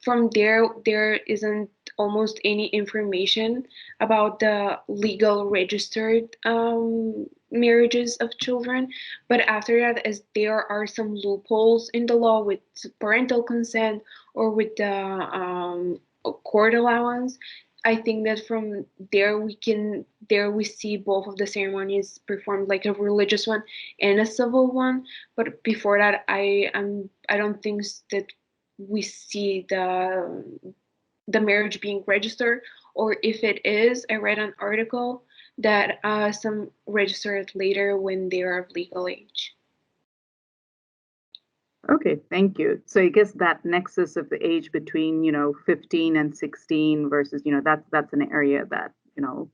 from there isn't almost any information about the legal registered marriages of children. But after that, as there are some loopholes in the law with parental consent or with the court allowance, I think that from there we see both of the ceremonies performed, like a religious one and a civil one. But before that, I don't think that we see the marriage being registered, or if it is, I read an article that some register it later when they are of legal age. Okay, thank you. So I guess that nexus of the age between, 15 and 16 versus, that's an area that,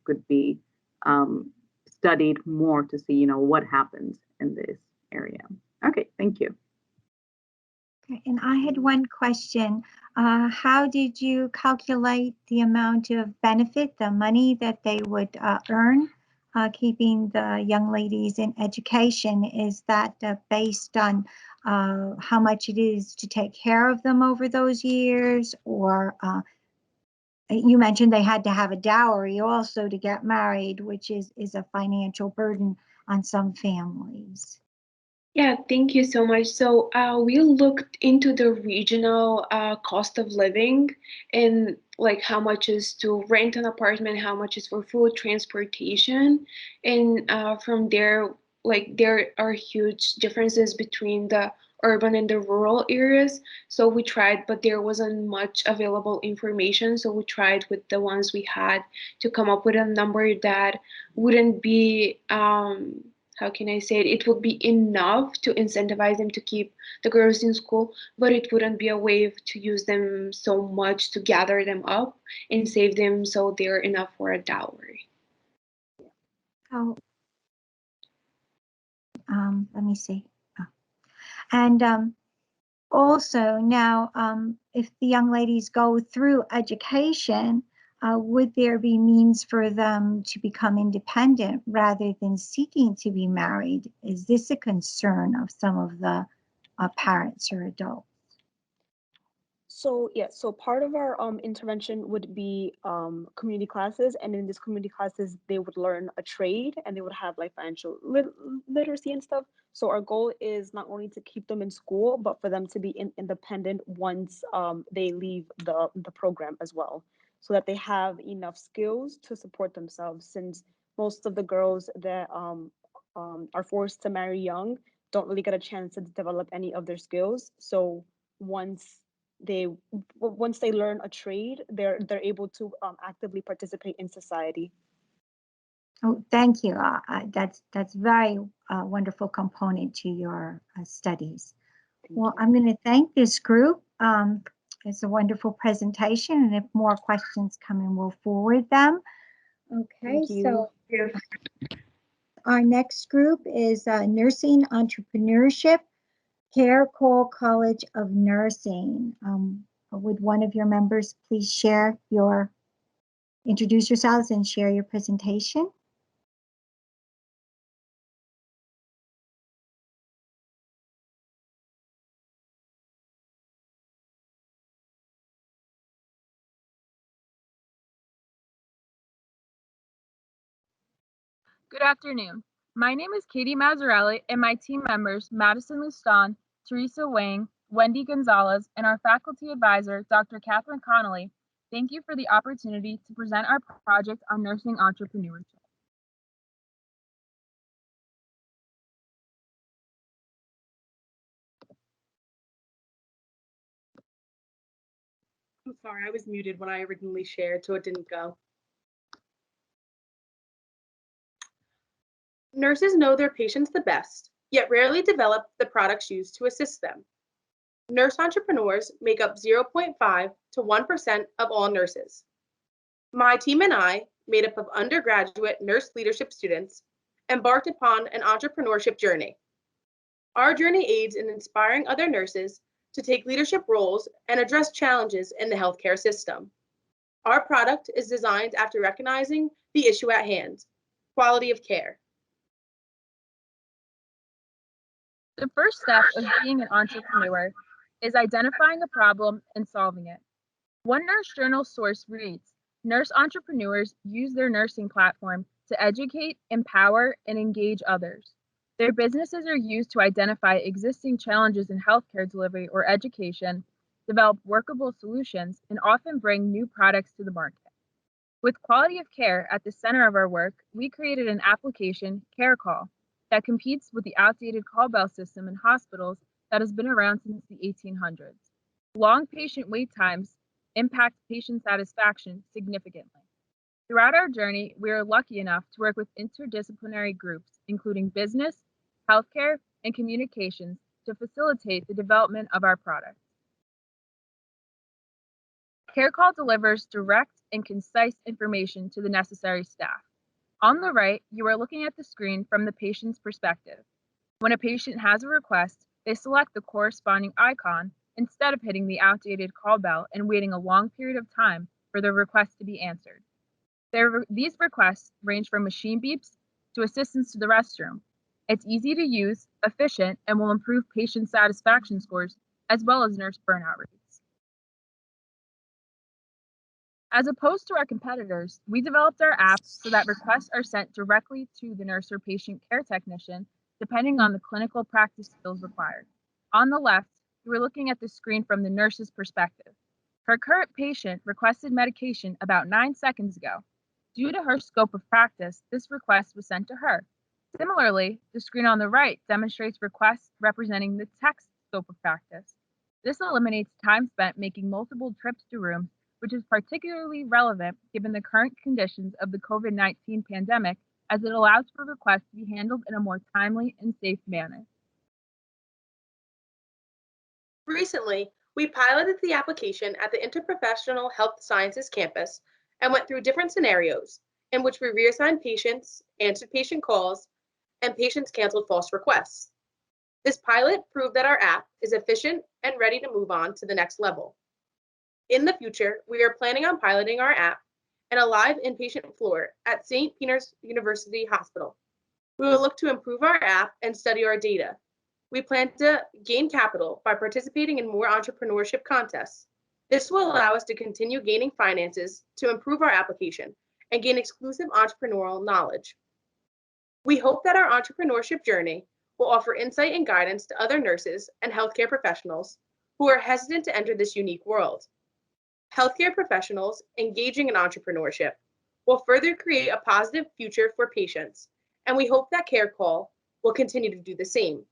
could be studied more to see, what happens in this area. Okay, thank you. Okay, and I had one question. How did you calculate the amount of benefit, the money that they would earn keeping the young ladies in education? Is that based on how much it is to take care of them over those years? Or you mentioned they had to have a dowry also to get married, which is a financial burden on some families. Yeah, thank you so much. So we looked into the regional cost of living and like how much is to rent an apartment, how much is for food, transportation, and from there, like there are huge differences between the urban and the rural areas. So we tried, but there wasn't much available information. So we tried with the ones we had to come up with a number that wouldn't be how can I say it? It would be enough to incentivize them to keep the girls in school, but it wouldn't be a way to use them so much to gather them up and save them so they're enough for a dowry. Oh, let me see. Oh. And also now, if the young ladies go through education, would there be means for them to become independent rather than seeking to be married? Is this a concern of some of the parents or adults? So yeah, so part of our intervention would be community classes, and in these community classes, they would learn a trade and they would have like financial literacy and stuff. So our goal is not only to keep them in school, but for them to be independent once they leave the program as well, so that they have enough skills to support themselves. Since most of the girls that are forced to marry young don't really get a chance to develop any of their skills. So once they learn a trade, they're able to actively participate in society. Oh, thank you. That's very wonderful component to your studies. Well, I'm going to thank this group. It's a wonderful presentation, and if more questions come in, we'll forward them. Okay, so our next group is Nursing Entrepreneurship, Care Cole College of Nursing. Would one of your members please introduce yourselves and share your presentation? Good afternoon. My name is Katie Mazzarelli, and my team members, Madison Luston, Teresa Wang, Wendy Gonzalez, and our faculty advisor, Dr. Catherine Connolly, thank you for the opportunity to present our project on nursing entrepreneurship. I'm sorry, I was muted when I originally shared, so it didn't go. Nurses know their patients the best, yet rarely develop the products used to assist them. Nurse entrepreneurs make up 0.5 to 1% of all nurses. My team and I, made up of undergraduate nurse leadership students, embarked upon an entrepreneurship journey. Our journey aids in inspiring other nurses to take leadership roles and address challenges in the healthcare system. Our product is designed after recognizing the issue at hand, quality of care. The first step of being an entrepreneur is identifying a problem and solving it. One Nurse Journal source reads, nurse entrepreneurs use their nursing platform to educate, empower, and engage others. Their businesses are used to identify existing challenges in healthcare delivery or education, develop workable solutions, and often bring new products to the market. With quality of care at the center of our work, we created an application, Care Call, that competes with the outdated call bell system in hospitals that has been around since the 1800s. Long patient wait times impact patient satisfaction significantly. Throughout our journey, we are lucky enough to work with interdisciplinary groups, including business, healthcare, and communications, to facilitate the development of our product. CareCall delivers direct and concise information to the necessary staff. On the right, you are looking at the screen from the patient's perspective. When a patient has a request, they select the corresponding icon instead of hitting the outdated call bell and waiting a long period of time for their request to be answered. These requests range from machine beeps to assistance to the restroom. It's easy to use, efficient, and will improve patient satisfaction scores as well as nurse burnout rates. As opposed to our competitors, we developed our app so that requests are sent directly to the nurse or patient care technician, depending on the clinical practice skills required. On the left, we're looking at the screen from the nurse's perspective. Her current patient requested medication about 9 seconds ago. Due to her scope of practice, this request was sent to her. Similarly, the screen on the right demonstrates requests representing the text scope of practice. This eliminates time spent making multiple trips to rooms, which is particularly relevant given the current conditions of the COVID-19 pandemic, as it allows for requests to be handled in a more timely and safe manner. Recently, we piloted the application at the Interprofessional Health Sciences campus and went through different scenarios in which we reassigned patients, answered patient calls, and patients canceled false requests. This pilot proved that our app is efficient and ready to move on to the next level. In the future, we are planning on piloting our app in a live inpatient floor at St. Peter's University Hospital. We will look to improve our app and study our data. We plan to gain capital by participating in more entrepreneurship contests. This will allow us to continue gaining finances to improve our application and gain exclusive entrepreneurial knowledge. We hope that our entrepreneurship journey will offer insight and guidance to other nurses and healthcare professionals who are hesitant to enter this unique world. Healthcare professionals engaging in entrepreneurship will further create a positive future for patients, and we hope that CareCall will continue to do the same.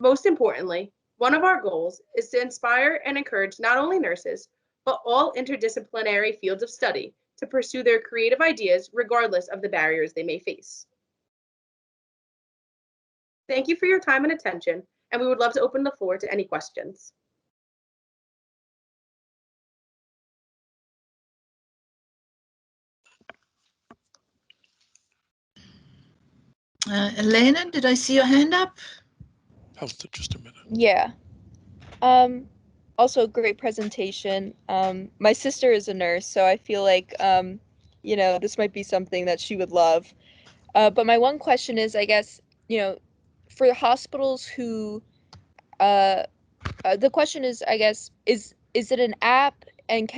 Most importantly, one of our goals is to inspire and encourage not only nurses, but all interdisciplinary fields of study to pursue their creative ideas regardless of the barriers they may face. Thank you for your time and attention, and we would love to open the floor to any questions. Elena, did I see your hand up? Hold it just a minute. Yeah. Also great presentation. My sister is a nurse, so I feel like, this might be something that she would love. But my one question is, I guess, for hospitals who, the question is, I guess, is it an app, and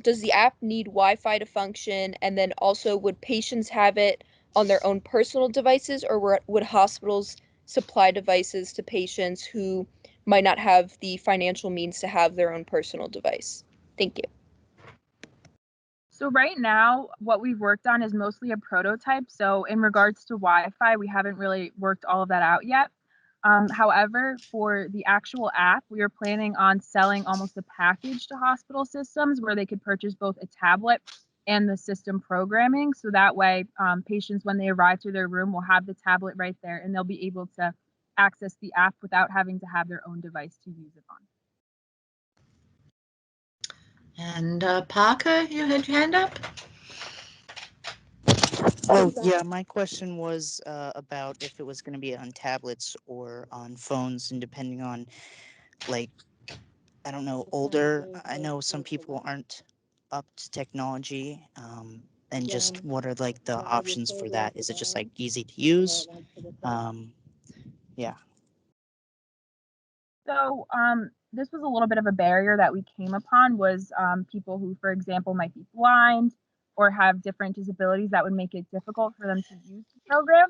does the app need Wi-Fi to function? And then also, would patients have it on their own personal devices, or would hospitals supply devices to patients who might not have the financial means to have their own personal device? Thank you. So right now, what we've worked on is mostly a prototype. So in regards to Wi-Fi, we haven't really worked all of that out yet. However, for the actual app, we are planning on selling almost a package to hospital systems where they could purchase both a tablet and the system programming. So that way, patients, when they arrive to their room, will have the tablet right there, and they'll be able to access the app without having to have their own device to use it on. And Parker, you had your hand up? Oh, yeah, my question was about if it was going to be on tablets or on phones, and depending on, like, I don't know, older. I know some people aren't up to technology, and just what are, like, the options for that? Is it just, like, easy to use? Yeah. So this was a little bit of a barrier that we came upon was people who, for example, might be blind or have different disabilities that would make it difficult for them to use the program.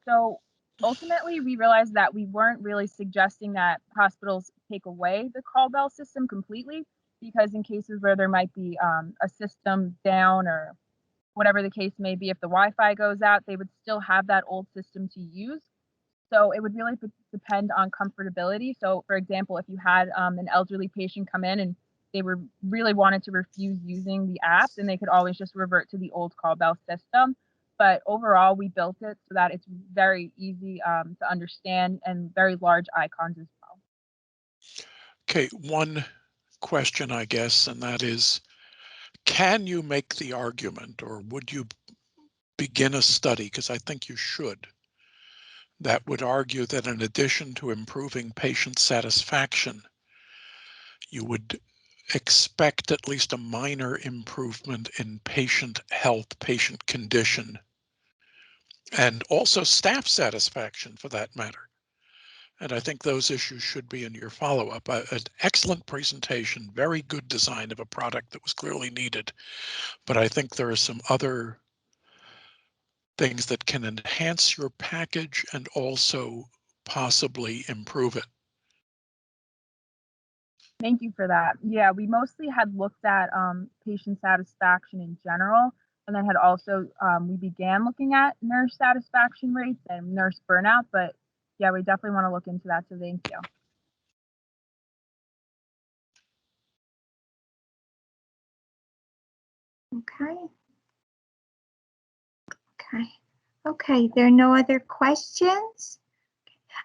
So ultimately, we realized that we weren't really suggesting that hospitals take away the call bell system completely, because in cases where there might be a system down or whatever the case may be, if the Wi-Fi goes out, they would still have that old system to use. So it would really depend on comfortability. So for example, if you had an elderly patient come in and they were really wanted to refuse using the app, then they could always just revert to the old call bell system. But overall, we built it so that it's very easy to understand and very large icons as well. Okay, one question, I guess, and that is, can you make the argument, or would you begin a study, because I think you should, that would argue that in addition to improving patient satisfaction, you would expect at least a minor improvement in patient health, patient condition and also staff satisfaction for that matter. And I think those issues should be in your follow-up. An excellent presentation, very good design of a product that was clearly needed. But I think there are some other things that can enhance your package and also possibly improve it. Thank you for that. Yeah, we mostly had looked at patient satisfaction in general, and then had also, we began looking at nurse satisfaction rates and nurse burnout, but yeah, we definitely want to look into that, so thank you. Okay. Okay, there are no other questions?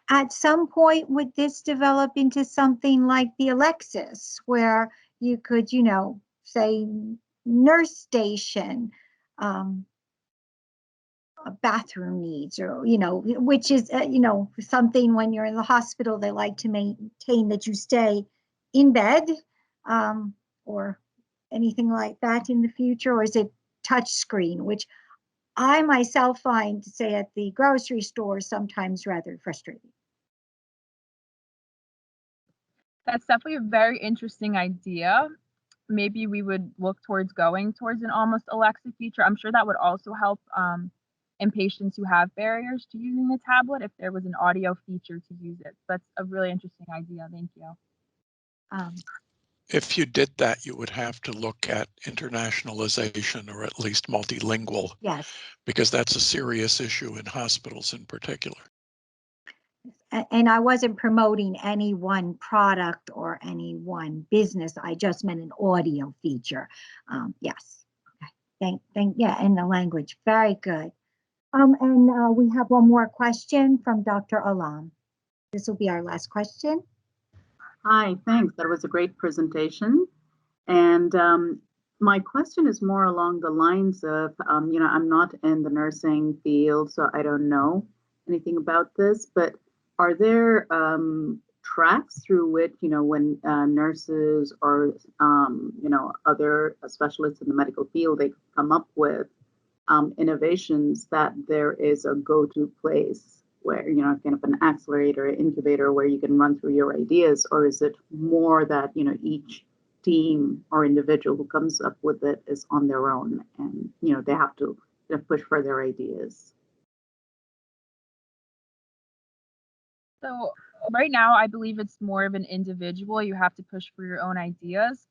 At some point, would this develop into something like the Alexis, where you could, you know, say nurse station, bathroom needs, or, you know, which is, you know, something when you're in the hospital, they like to maintain that you stay in bed, or anything like that in the future? Or is it touch screen, which I myself find, say, at the grocery store, sometimes rather frustrating? That's definitely a very interesting idea. Maybe we would look towards going towards an almost Alexa feature. I'm sure that would also help in patients who have barriers to using the tablet if there was an audio feature to use it. That's a really interesting idea. Thank you. If you did that, you would have to look at internationalization, or at least multilingual. Yes. Because that's a serious issue in hospitals in particular. And I wasn't promoting any one product or any one business. I just meant an audio feature. Yes. Okay. Yeah, and the language. Very good. And we have one more question from Dr. Alam. This will be our last question. Hi, thanks. That was a great presentation. And my question is more along the lines of, you know, I'm not in the nursing field, so I don't know anything about this, but are there tracks through which, you know, when nurses or, you know, other specialists in the medical field, they come up with innovations, that there is a go-to place where, you know, kind of an accelerator, incubator where you can run through your ideas? Or is it more that, you know, each team or individual who comes up with it is on their own, and, you know, they have to, you know, push for their ideas? So right now, I believe it's more of an individual. You have to push for your own ideas.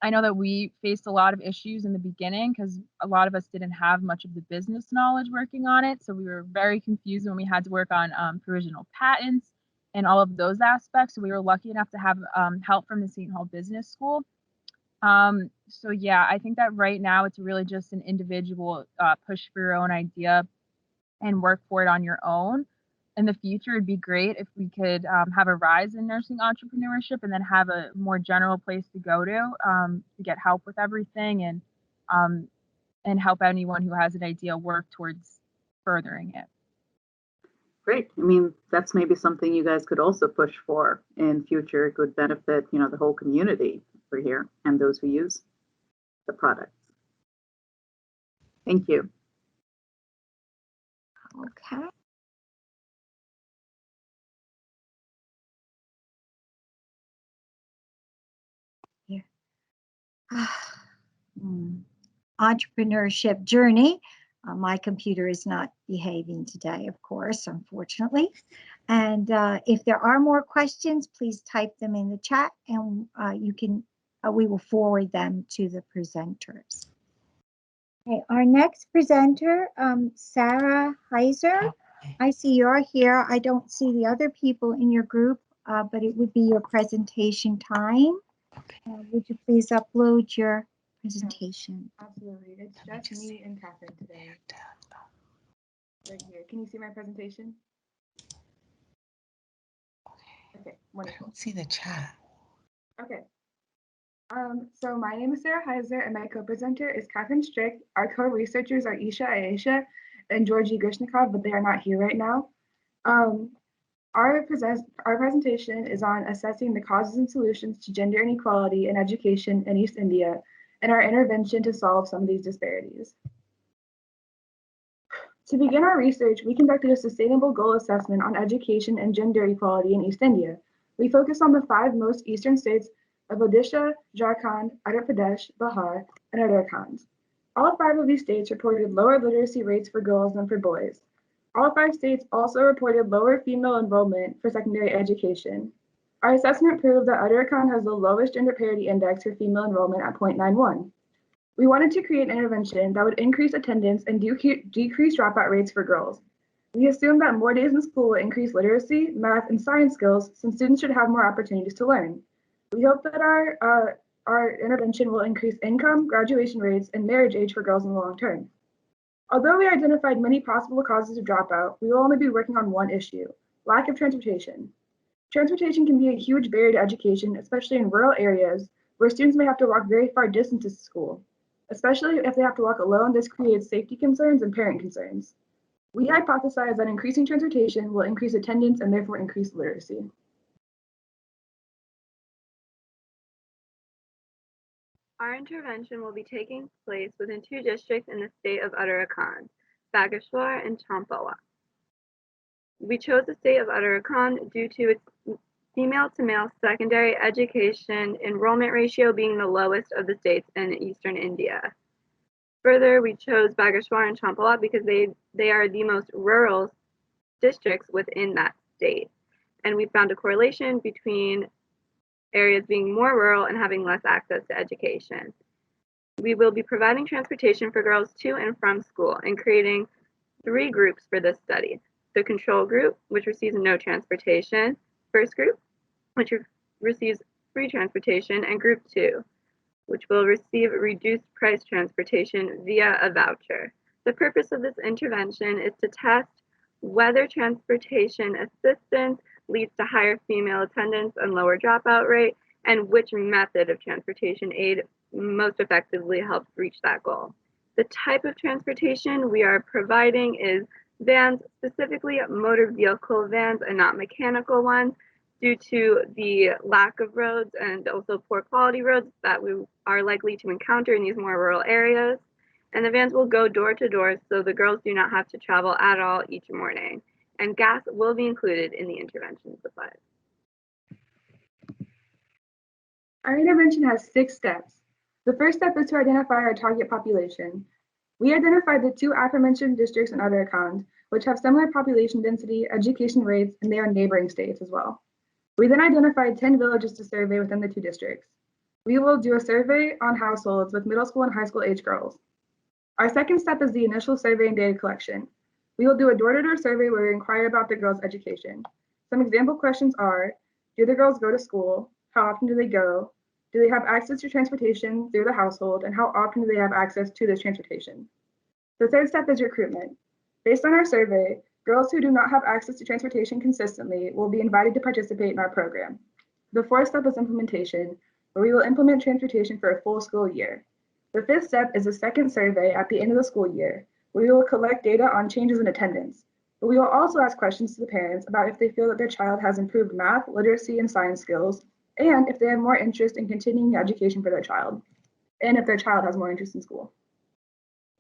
I know that we faced a lot of issues in the beginning because a lot of us didn't have much of the business knowledge working on it. So we were very confused when we had to work on provisional patents and all of those aspects. So we were lucky enough to have help from the St. Paul Business School. So yeah, I think that right now it's really just an individual push for your own idea and work for it on your own. In the future, it'd be great if we could have a rise in nursing entrepreneurship, and then have a more general place to go to get help with everything, and help anyone who has an idea work towards furthering it. Great. I mean, that's maybe something you guys could also push for in future. It would benefit, you know, the whole community over here and those who use the products. Thank you. Okay. Here. Entrepreneurship journey. My computer is not behaving today, of course, unfortunately. And if there are more questions, please type them in the chat, and we will forward them to the presenters. Okay, our next presenter, Sarah Heiser. I see you're here. I don't see the other people in your group, but it would be your presentation time. Would you please upload your presentation? Absolutely. It's just me and Catherine today. Right here. Can you see my presentation? Okay, wonderful. I don't see the chat. Okay. So my name is Sarah Heiser, and my co-presenter is Catherine Strick. Our co-researchers are Isha Aisha and Georgie Grishnikov, but they are not here right now. Our presentation is on assessing the causes and solutions to gender inequality in education in East India, and our intervention to solve some of these disparities. To begin our research, we conducted a sustainable goal assessment on education and gender equality in East India. We focused on the 5 most eastern states of Odisha, Jharkhand, Uttar Pradesh, Bihar, and Uttarakhand. All 5 of these states reported lower literacy rates for girls than for boys. All 5 states also reported lower female enrollment for secondary education. Our assessment proved that Uttarakhand has the lowest gender parity index for female enrollment at 0.91. We wanted to create an intervention that would increase attendance and decrease dropout rates for girls. We assumed that more days in school will increase literacy, math, and science skills, since students should have more opportunities to learn. We hope that our intervention will increase income, graduation rates, and marriage age for girls in the long term. Although we identified many possible causes of dropout, we will only be working on one issue: lack of transportation. Transportation can be a huge barrier to education, especially in rural areas where students may have to walk very far distances to school. Especially if they have to walk alone, this creates safety concerns and parent concerns. We hypothesize that increasing transportation will increase attendance and therefore increase literacy. Our intervention will be taking place within 2 districts in the state of Uttarakhand, Bageshwar and Champawat. We chose the state of Uttarakhand due to its female-to-male secondary education enrollment ratio being the lowest of the states in eastern India. Further, we chose Bageshwar and Champawat because they are the most rural districts within that state. And we found a correlation between areas being more rural and having less access to education. We will be providing transportation for girls to and from school and creating 3 groups for this study. The control group, which receives no transportation, first group, which receives free transportation, and group 2, which will receive reduced price transportation via a voucher. The purpose of this intervention is to test whether transportation assistance leads to higher female attendance and lower dropout rate, and which method of transportation aid most effectively helps reach that goal. The type of transportation we are providing is vans, specifically motor vehicle vans and not mechanical ones, due to the lack of roads and also poor quality roads that we are likely to encounter in these more rural areas. And the vans will go door to door so the girls do not have to travel at all each morning. And gas will be included in the intervention supplies. Our intervention has 6 steps. The first step is to identify our target population. We identified the 2 aforementioned districts in Uttarakhand, which have similar population density, education rates, and they are neighboring states as well. We then identified 10 villages to survey within the 2 districts. We will do a survey on households with middle school and high school age girls. Our second step is the initial survey and data collection. We will do a door-to-door survey where we inquire about the girls' education. Some example questions are: do the girls go to school? How often do they go? Do they have access to transportation through the household? And how often do they have access to this transportation? The third step is recruitment. Based on our survey, girls who do not have access to transportation consistently will be invited to participate in our program. The fourth step is implementation, where we will implement transportation for a full school year. The fifth step is a second survey at the end of the school year, where we will collect data on changes in attendance. But we will also ask questions to the parents about if they feel that their child has improved math, literacy, and science skills, and if they have more interest in continuing education for their child, and if their child has more interest in school.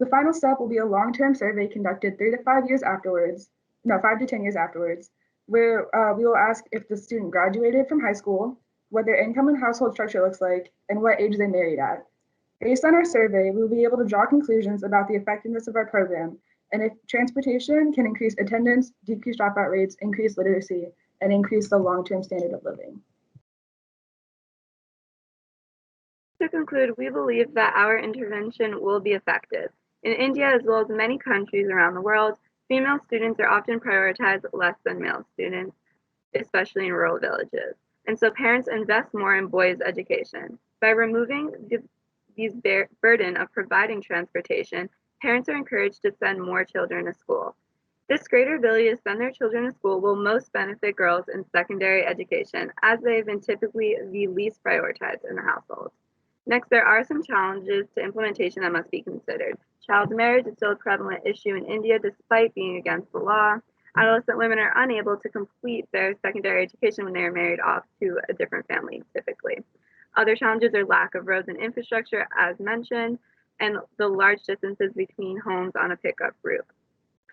The final step will be a long-term survey conducted 5 to 10 years afterwards, where we will ask if the student graduated from high school, what their income and household structure looks like, and what age they married at. Based on our survey, we will be able to draw conclusions about the effectiveness of our program, and if transportation can increase attendance, decrease dropout rates, increase literacy, and increase the long-term standard of living. To conclude, we believe that our intervention will be effective. In India, as well as many countries around the world, female students are often prioritized less than male students, especially in rural villages. And so parents invest more in boys' education. By removing these burden of providing transportation, parents are encouraged to send more children to school. This greater ability to send their children to school will most benefit girls in secondary education, as they have been typically the least prioritized in the household. Next, there are some challenges to implementation that must be considered. Child marriage is still a prevalent issue in India despite being against the law. Adolescent women are unable to complete their secondary education when they are married off to a different family, typically. Other challenges are lack of roads and infrastructure, as mentioned, and the large distances between homes on a pickup route.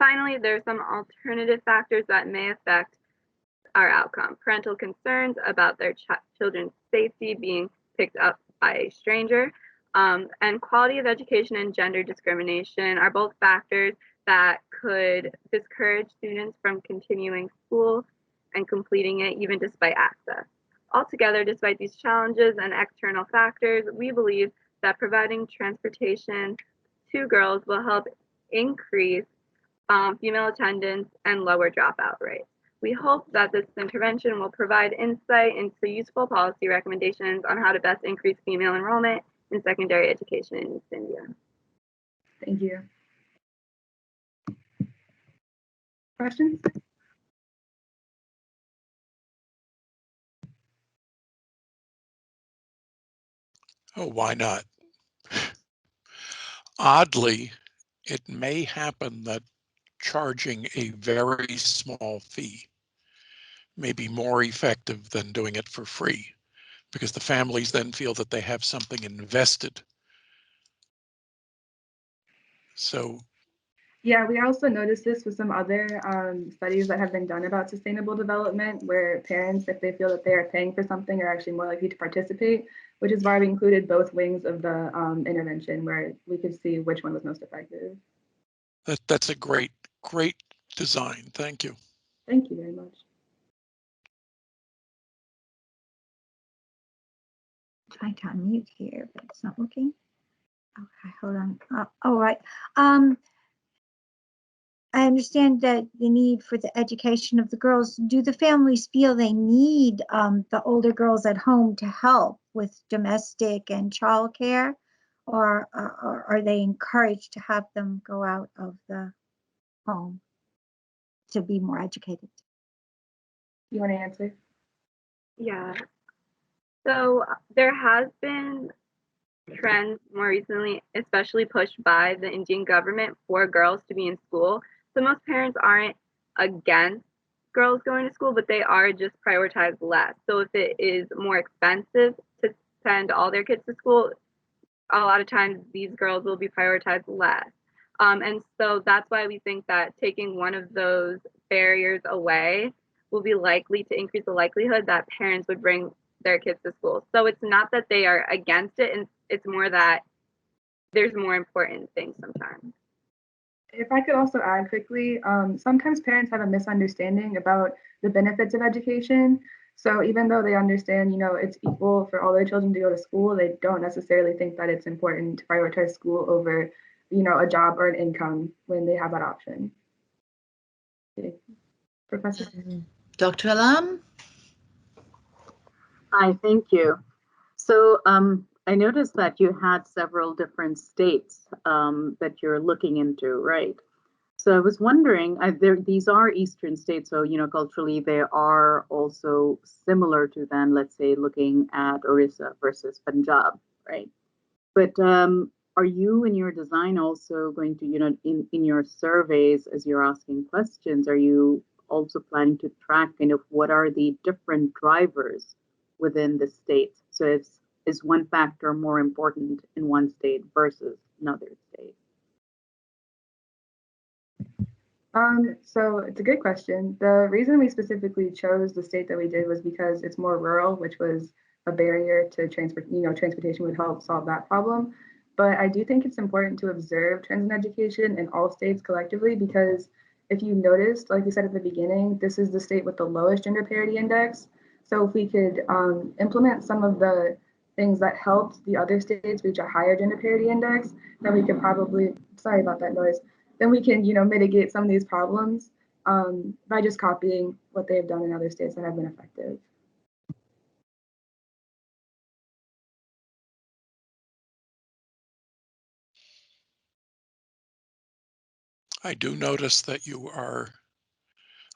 Finally, there are some alternative factors that may affect our outcome. Parental concerns about their children's safety being picked up by a stranger, and quality of education and gender discrimination are both factors that could discourage students from continuing school and completing it even despite access. Altogether, despite these challenges and external factors, we believe that providing transportation to girls will help increase female attendance and lower dropout rates. We hope that this intervention will provide insight into useful policy recommendations on how to best increase female enrollment in secondary education in East India. Thank you. Questions? Oh, why not? Oddly, it may happen that charging a very small fee may be more effective than doing it for free, because the families then feel that they have something invested. So Yeah, we also noticed this with some other studies that have been done about sustainable development, where parents, if they feel that they are paying for something, are actually more likely to participate, which is why we included both wings of the intervention, where we could see which one was most effective. that's a great design. Thank you. Thank you very much. Trying to unmute here, but it's not working. Okay, hold on. All right. I understand that the need for the education of the girls. Do the families feel they need the older girls at home to help with domestic and childcare, or are they encouraged to have them go out of the home to be more educated? You want to answer? Yeah. So there has been trends more recently, especially pushed by the Indian government for girls to be in school. So most parents aren't against girls going to school, but they are just prioritized less. So if it is more expensive to send all their kids to school, a lot of times these girls will be prioritized less. And so that's why we think that taking one of those barriers away will be likely to increase the likelihood that parents would bring their kids to school. So it's not that they are against it, and it's more that there's more important things sometimes. If I could also add quickly, sometimes parents have a misunderstanding about the benefits of education. So even though they understand, it's equal for all their children to go to school, they don't necessarily think that it's important to prioritize school over, a job or an income when they have that option. Okay. Professor? Dr. Alam? Hi, thank you. So I noticed that you had several different states that you're looking into, right? So I was wondering, these are Eastern states, so culturally they are also similar to then, let's say, looking at Orissa versus Punjab, right? But are you in your design also going to, in your surveys as you're asking questions, are you also planning to track kind of what are the different drivers within the states? So is one factor more important in one state versus another state? So it's a good question. The reason we specifically chose the state that we did was because it's more rural, which was a barrier to transportation would help solve that problem. But I do think it's important to observe trends in education in all states collectively, because if you noticed, like we said at the beginning, this is the state with the lowest gender parity index. So if we could implement some of the things that helped the other states reach a higher gender parity index, then we could probably, sorry about that noise, then we can, mitigate some of these problems by just copying what they've done in other states that have been effective. I do notice that you are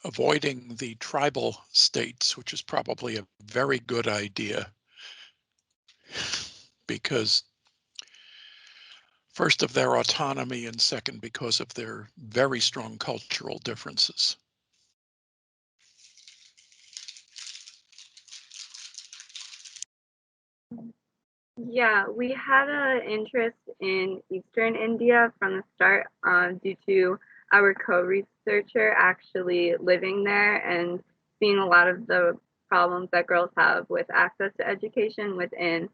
avoiding the tribal states, which is probably a very good idea, because first of their autonomy, and second because of their very strong cultural differences. Yeah, we had an interest in Eastern India from the start due to our co-researcher actually living there and seeing a lot of the problems that girls have with access to education within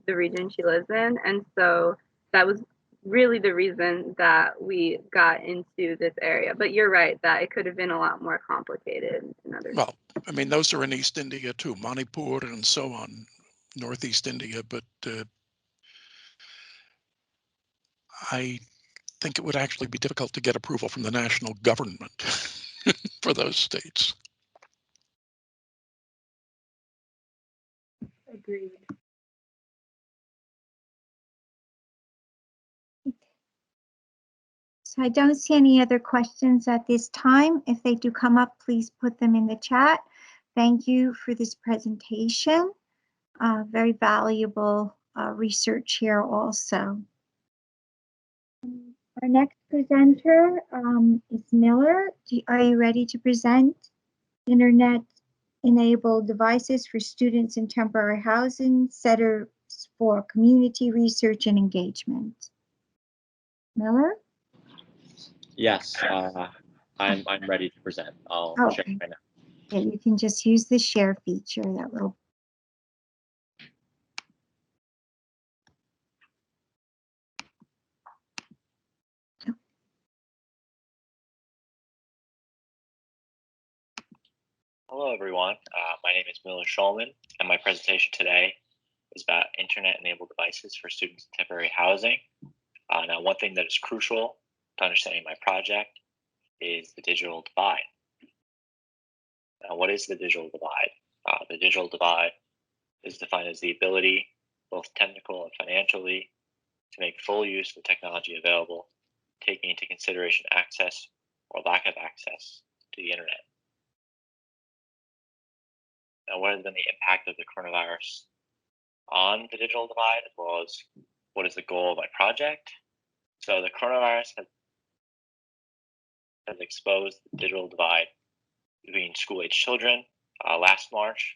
the region she lives in. And so that was really the reason that we got into this area. But you're right that it could have been a lot more complicated in other. Well, I mean, those are in East India too, Manipur and so on, Northeast India. But I think it would actually be difficult to get approval from the national government for those states. Agreed. So I don't see any other questions at this time. If they do come up, please put them in the chat. Thank you for this presentation. Very valuable research here also. Our next presenter is Miller. Are you ready to present Internet-enabled devices for students in temporary housing, centers for community research and engagement? Miller? Yes, I'm ready to present. I'll share Okay. right now. Yeah, you can just use the share feature, that little. Hello, everyone. My name is Miller Schulman, and my presentation today is about internet-enabled devices for students in temporary housing. Now, one thing that is crucial to understanding my project is the digital divide. Now, what is the digital divide? The digital divide is defined as the ability, both technical and financially, to make full use of the technology available, taking into consideration access or lack of access to the internet. Now, what has been the impact of the coronavirus on the digital divide, as well as what is the goal of my project? So the coronavirus has exposed the digital divide between school-age children. Last March,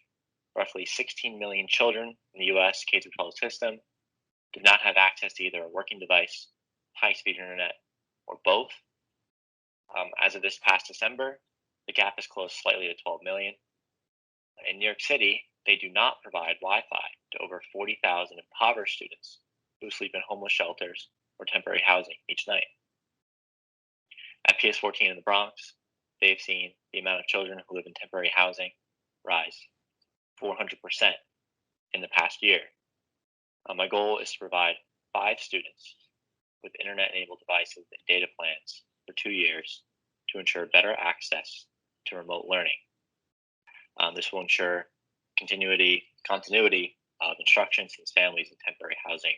roughly 16 million children in the U.S. K-12 system did not have access to either a working device, high-speed internet, or both. As of this past December, the gap has closed slightly to 12 million. In New York City, they do not provide Wi-Fi to over 40,000 impoverished students who sleep in homeless shelters or temporary housing each night. At PS14 in the Bronx, they've seen the amount of children who live in temporary housing rise 400% in the past year. My goal is to provide 5 students with internet-enabled devices and data plans for 2 years to ensure better access to remote learning. This will ensure continuity of instruction since families in temporary housing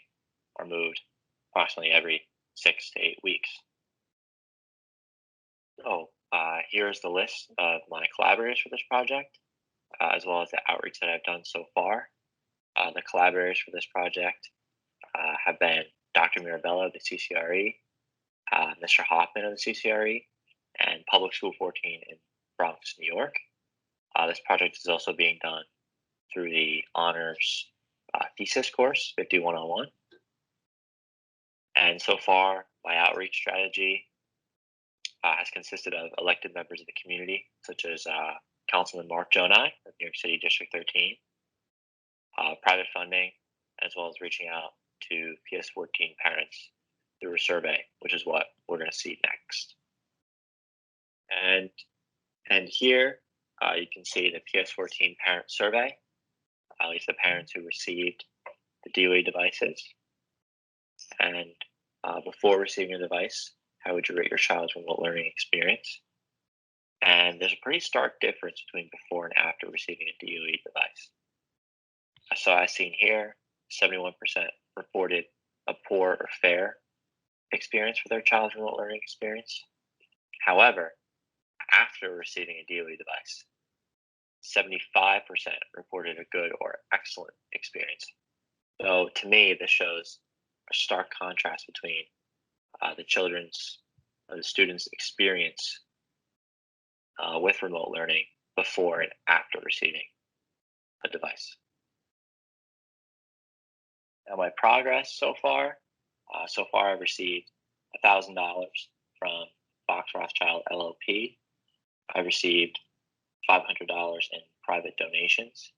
are moved approximately every 6 to 8 weeks. So here's the list of my collaborators for this project, as well as the outreach that I've done so far. The collaborators for this project have been Dr. Mirabella of the CCRE, Mr. Hoffman of the CCRE, and Public School 14 in Bronx, New York. This project is also being done through the honors thesis course, 5101. And so far, my outreach strategy has consisted of elected members of the community, such as Councilman Mark Jonai of New York City District 13, private funding, as well as reaching out to PS14 parents through a survey, which is what we're going to see next. And here you can see the PS14 parent survey, at least the parents who received the DOE devices. And before receiving a device, how would you rate your child's remote learning experience? And there's a pretty stark difference between before and after receiving a DOE device. So as seen here, 71% reported a poor or fair experience for their child's remote learning experience. However, after receiving a DOE device, 75% reported a good or excellent experience. So to me, this shows a stark contrast between the students' experience with remote learning before and after receiving a device. Now, my progress so far I've received $1,000 from Fox Rothschild LLP. I received $500 in private donations.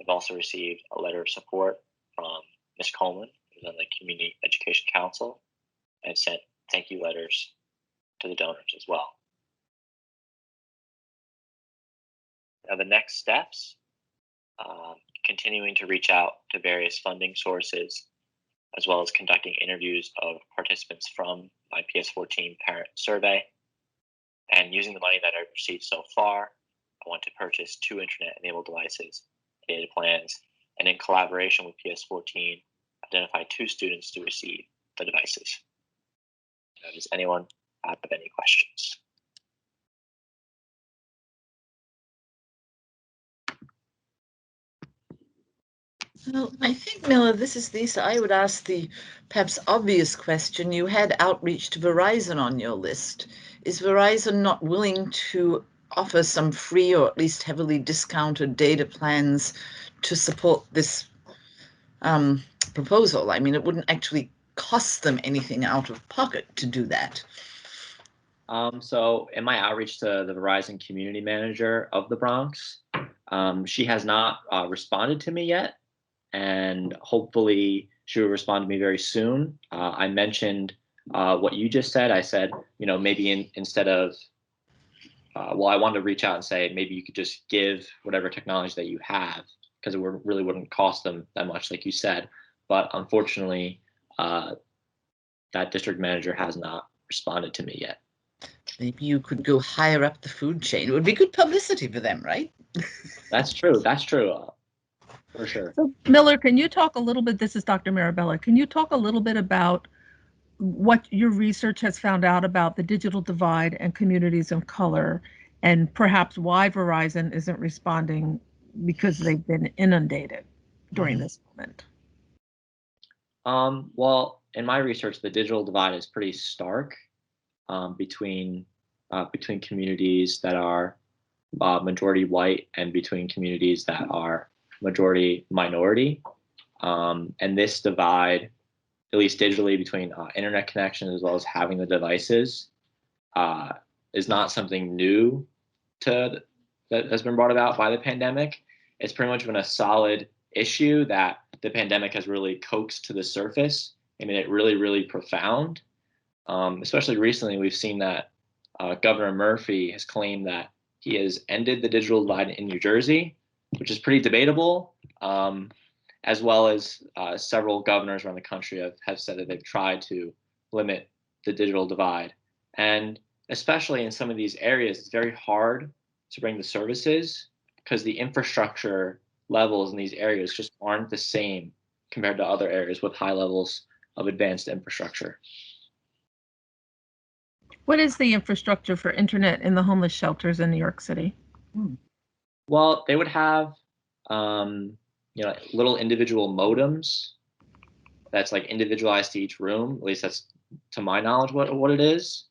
I've also received a letter of support from Ms. Coleman, who's on the Community Education Council, and sent thank you letters to the donors as well. Now the next steps, continuing to reach out to various funding sources, as well as conducting interviews of participants from my PS14 parent survey. And using the money that I've received so far, I want to purchase 2 internet-enabled devices, data plans, and in collaboration with PS14, identify 2 students to receive the devices. Does anyone have any questions? Well, I think, Miller, this is Lisa. I would ask the perhaps obvious question. You had outreach to Verizon on your list. Is Verizon not willing to offer some free or at least heavily discounted data plans to support this proposal? I mean, it wouldn't actually cost them anything out of pocket to do that. So in my outreach to the Verizon community manager of the Bronx, she has not responded to me yet. And hopefully she will respond to me very soon. I mentioned what you just said. I said, maybe instead of, I wanted to reach out and say, maybe you could just give whatever technology that you have, because it really wouldn't cost them that much, like you said. But unfortunately, that district manager has not responded to me yet. Maybe you could go higher up the food chain. It would be good publicity for them, right? That's true. That's true. For sure. So Miller, can you talk a little bit, this is Dr. Marabella, can you talk a little bit about what your research has found out about the digital divide and communities of color, and perhaps why Verizon isn't responding because they've been inundated during this moment? Well, in my research, the digital divide is pretty stark between communities that are majority white and between communities that are majority minority. And this divide, at least digitally, between internet connections as well as having the devices, is not something new that has been brought about by the pandemic. It's pretty much been a solid issue that the pandemic has really coaxed to the surface and made it really, really profound. Especially recently, we've seen that Governor Murphy has claimed that he has ended the digital divide in New Jersey, which is pretty debatable, as well as several governors around the country have said that they've tried to limit the digital divide. And especially in some of these areas, it's very hard to bring the services because the infrastructure levels in these areas just aren't the same compared to other areas with high levels of advanced infrastructure. What is the infrastructure for internet in the homeless shelters in New York City? Well, they would have, little individual modems that's like individualized to each room. At least that's, to my knowledge, what it is.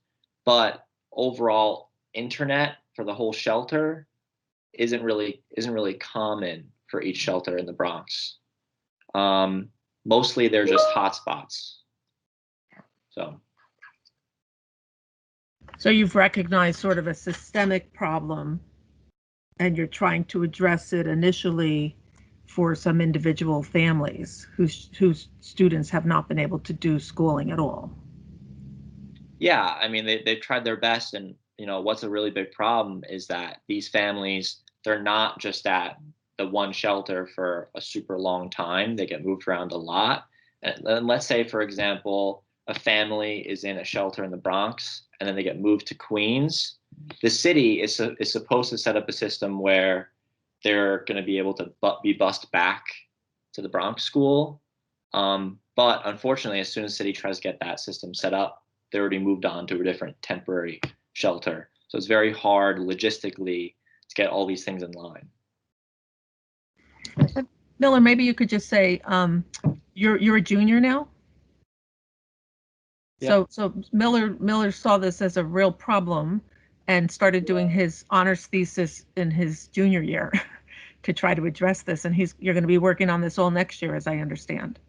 But overall, internet for the whole shelter isn't really common for each shelter in the Bronx. Mostly they're just hotspots. So you've recognized sort of a systemic problem, and you're trying to address it initially for some individual families whose students have not been able to do schooling at all. Yeah, I mean, they've tried their best, and what's a really big problem is that these families, they're not just at the one shelter for a super long time. They get moved around a lot. And let's say, for example, a family is in a shelter in the Bronx, and then they get moved to Queens. The city is supposed to set up a system where they're going to be able to be bused back to the Bronx school. But unfortunately, as soon as the city tries to get that system set up, they already moved on to a different temporary shelter. So it's very hard logistically to get all these things in line. Miller, maybe you could just say you're a junior now. Yeah. So Miller saw this as a real problem and started doing his honors thesis in his junior year to try to address this. And you're going to be working on this all next year, as I understand.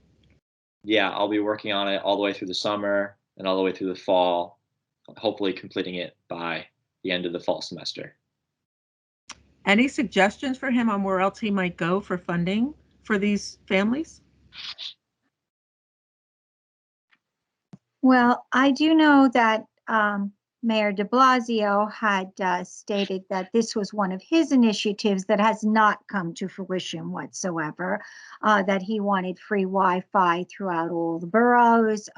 Yeah, I'll be working on it all the way through the summer and all the way through the fall. hopefully completing it by the end of the fall semester. Any suggestions for him on where else he might go for funding for these families? Well, I do know that Mayor de Blasio had stated that this was one of his initiatives that has not come to fruition whatsoever, that he wanted free Wi-Fi throughout all the boroughs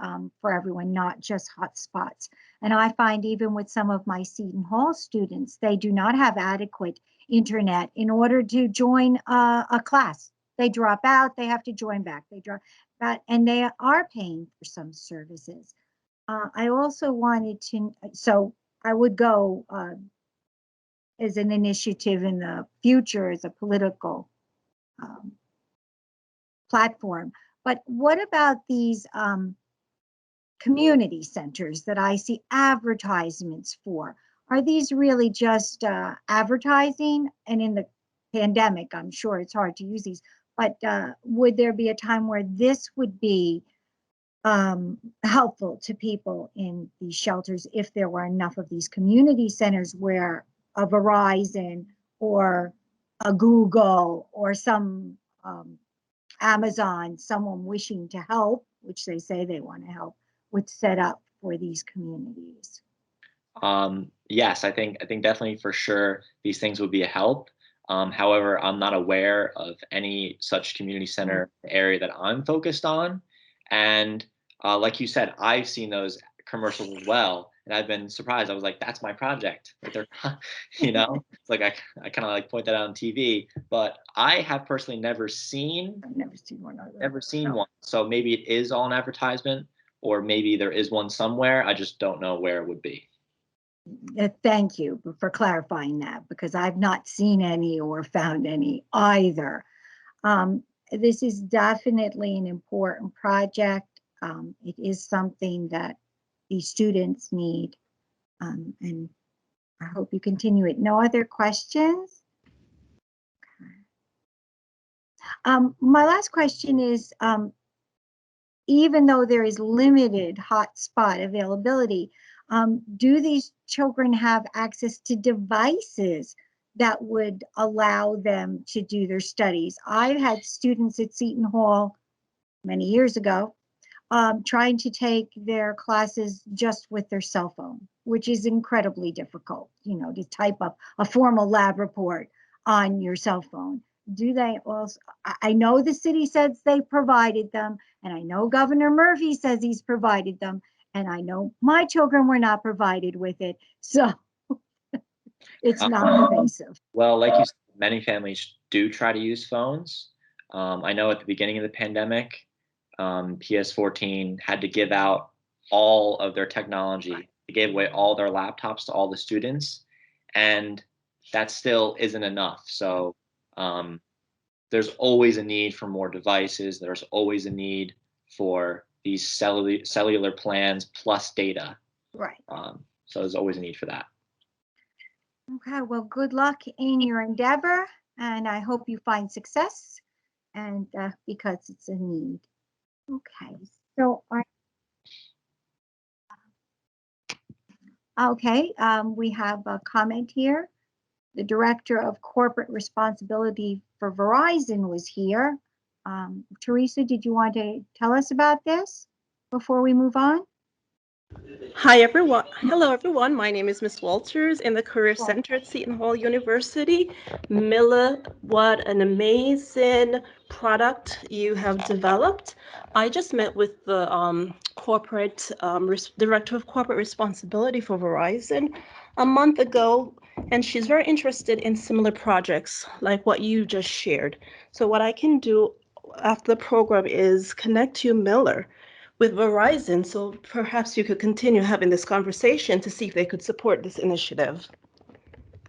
for everyone, not just hotspots. And I find even with some of my Seton Hall students, they do not have adequate internet in order to join a class. They drop out, they have to join back, they drop out, and they are paying for some services. I also wanted to, so I would go as an initiative in the future as a political platform. But what about these community centers that I see advertisements for? Are these really just advertising? And in the pandemic, I'm sure it's hard to use these, but would there be a time where this would be helpful to people in these shelters if there were enough of these community centers where a Verizon or a Google or some Amazon, someone wishing to help, which they say they want to help, would set up for these communities? Yes, I think definitely for sure these things would be a help. However, I'm not aware of any such community center area that I'm focused on. And like you said, I've seen those commercials as well, and I've been surprised. I was like, "That's my project." Like they're, it's like I kind of like point that out on TV, but I have personally never seen. I've never seen one either. Never seen one. So maybe it is all an advertisement, or maybe there is one somewhere. I just don't know where it would be. Thank you for clarifying that, because I've not seen any or found any either. This is definitely an important project. It is something that these students need, and I hope you continue it. No other questions? My last question is, even though there is limited hotspot availability, do these children have access to devices that would allow them to do their studies? I've had students at Seton Hall many years ago trying to take their classes just with their cell phone, which is incredibly difficult, to type up a formal lab report on your cell phone. Do they also, I know the city says they provided them, and I know Governor Murphy says he's provided them, and I know my children were not provided with it, so it's not pervasive. Well, like you said, many families do try to use phones. I know at the beginning of the pandemic, PS14 had to give out all of their technology. They gave away all their laptops to all the students, and that still isn't enough. So there's always a need for more devices. There's always a need for these cellular plans plus data. Right. So there's always a need for that. Okay, well, good luck in your endeavor, and I hope you find success, and because it's a need. Okay, so we have a comment here. The Director of Corporate Responsibility for Verizon was here. Teresa, did you want to tell us about this before we move on? Hi, everyone. Hello, everyone. My name is Ms. Walters in the Career Center at Seton Hall University. Mila, what an amazing product you have developed. I just met with the Director of Corporate Responsibility for Verizon a month ago, and she's very interested in similar projects like what you just shared. So what I can do after the program is connect you, Miller, with Verizon, so perhaps you could continue having this conversation to see if they could support this initiative.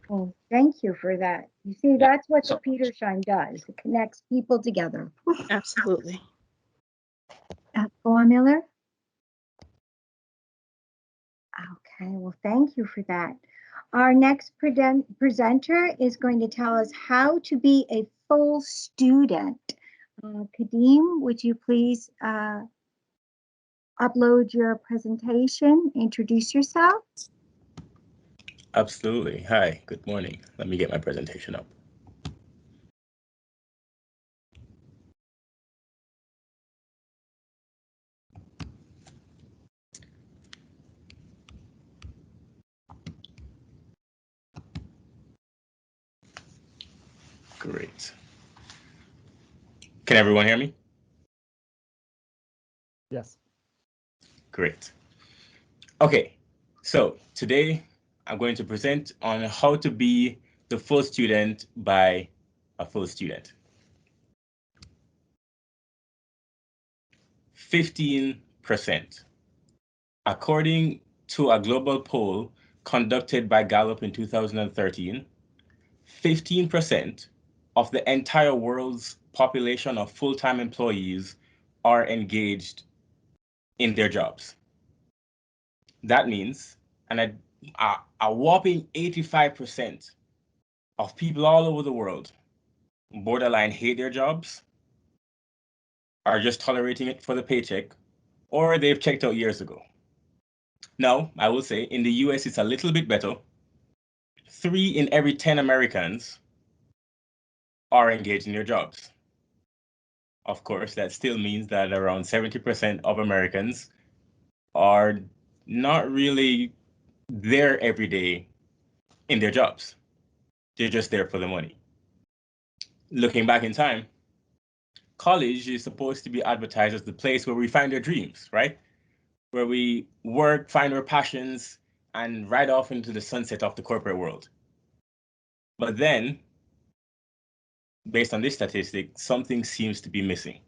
Oh, thank you for that. You see, that's what the Petersheim does. It connects people together. Absolutely. Go on, Miller. Okay, well, thank you for that. Our next presenter is going to tell us how to be a full student. Kadeem, would you please upload your presentation, introduce yourself. Absolutely. Hi, good morning. Let me get my presentation up. Great. Can everyone hear me? Yes. Great. Okay, so today I'm going to present on how to be the full student by a full student. 15%. According to a global poll conducted by Gallup in 2013, 15% of the entire world's population of full-time employees are engaged in their jobs. That means a whopping 85% of people all over the world borderline hate their jobs, are just tolerating it for the paycheck, or they've checked out years ago. Now, I will say in the US, it's a little bit better. 3 in every 10 Americans are engaged in their jobs. Of course, that still means that around 70% of Americans are not really there every day in their jobs. They're just there for the money. Looking back in time, college is supposed to be advertised as the place where we find our dreams, right? Where we work, find our passions, and ride off into the sunset of the corporate world. But then, based on this statistic, something seems to be missing.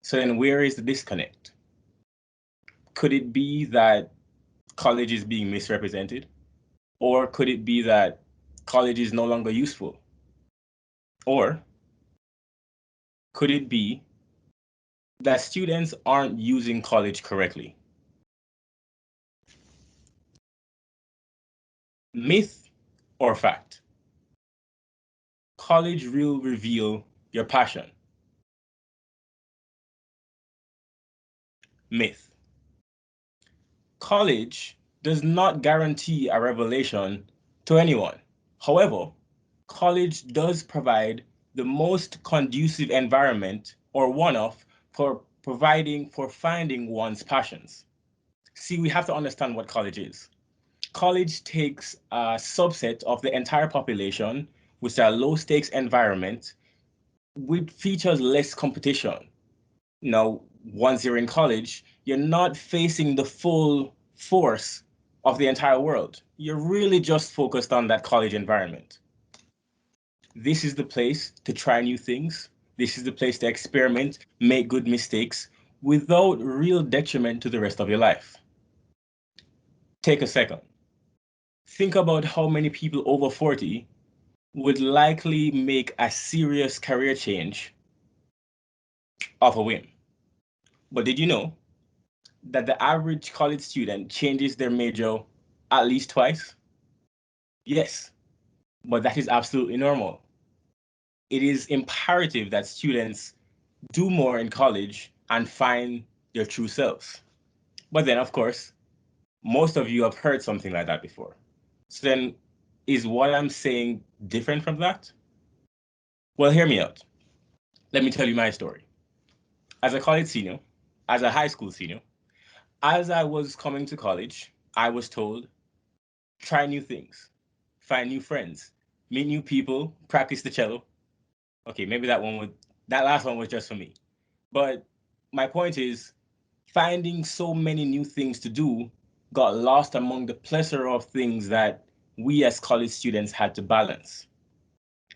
So then where is the disconnect? Could it be that college is being misrepresented? Or could it be that college is no longer useful? Or could it be that students aren't using college correctly? Myth or fact? College will reveal your passion. Myth. College does not guarantee a revelation to anyone. However, college does provide the most conducive environment, or one of, for finding one's passions. See, we have to understand what college is. College takes a subset of the entire population, which are low stakes environment, which features less competition. Now, once you're in college, you're not facing the full force of the entire world. You're really just focused on that college environment. This is the place to try new things. This is the place to experiment, make good mistakes without real detriment to the rest of your life. Take a second. Think about how many people over 40 would likely make a serious career change off a whim. But did you know that the average college student changes their major at least twice? Yes, but that is absolutely normal. It is imperative that students do more in college and find their true selves. But then, of course, most of you have heard something like that before. So then, is what I'm saying different from that? Well, hear me out. Let me tell you my story. As a college senior, as a high school senior, as I was coming to college, I was told, try new things, find new friends, meet new people, practice the cello. Okay, maybe that last one was just for me. But my point is, finding so many new things to do got lost among the plethora of things that we as college students had to balance.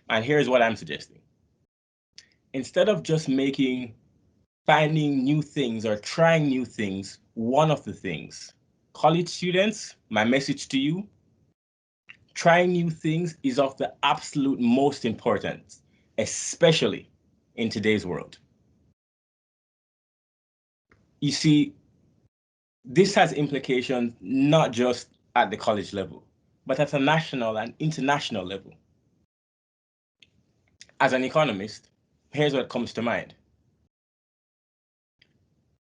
And here's what I'm suggesting. Instead of just making finding new things or trying new things one of the things, college students, my message to you, trying new things is of the absolute most important, especially in today's world. You see, this has implications not just at the college level, but at a national and international level. As an economist, here's what comes to mind.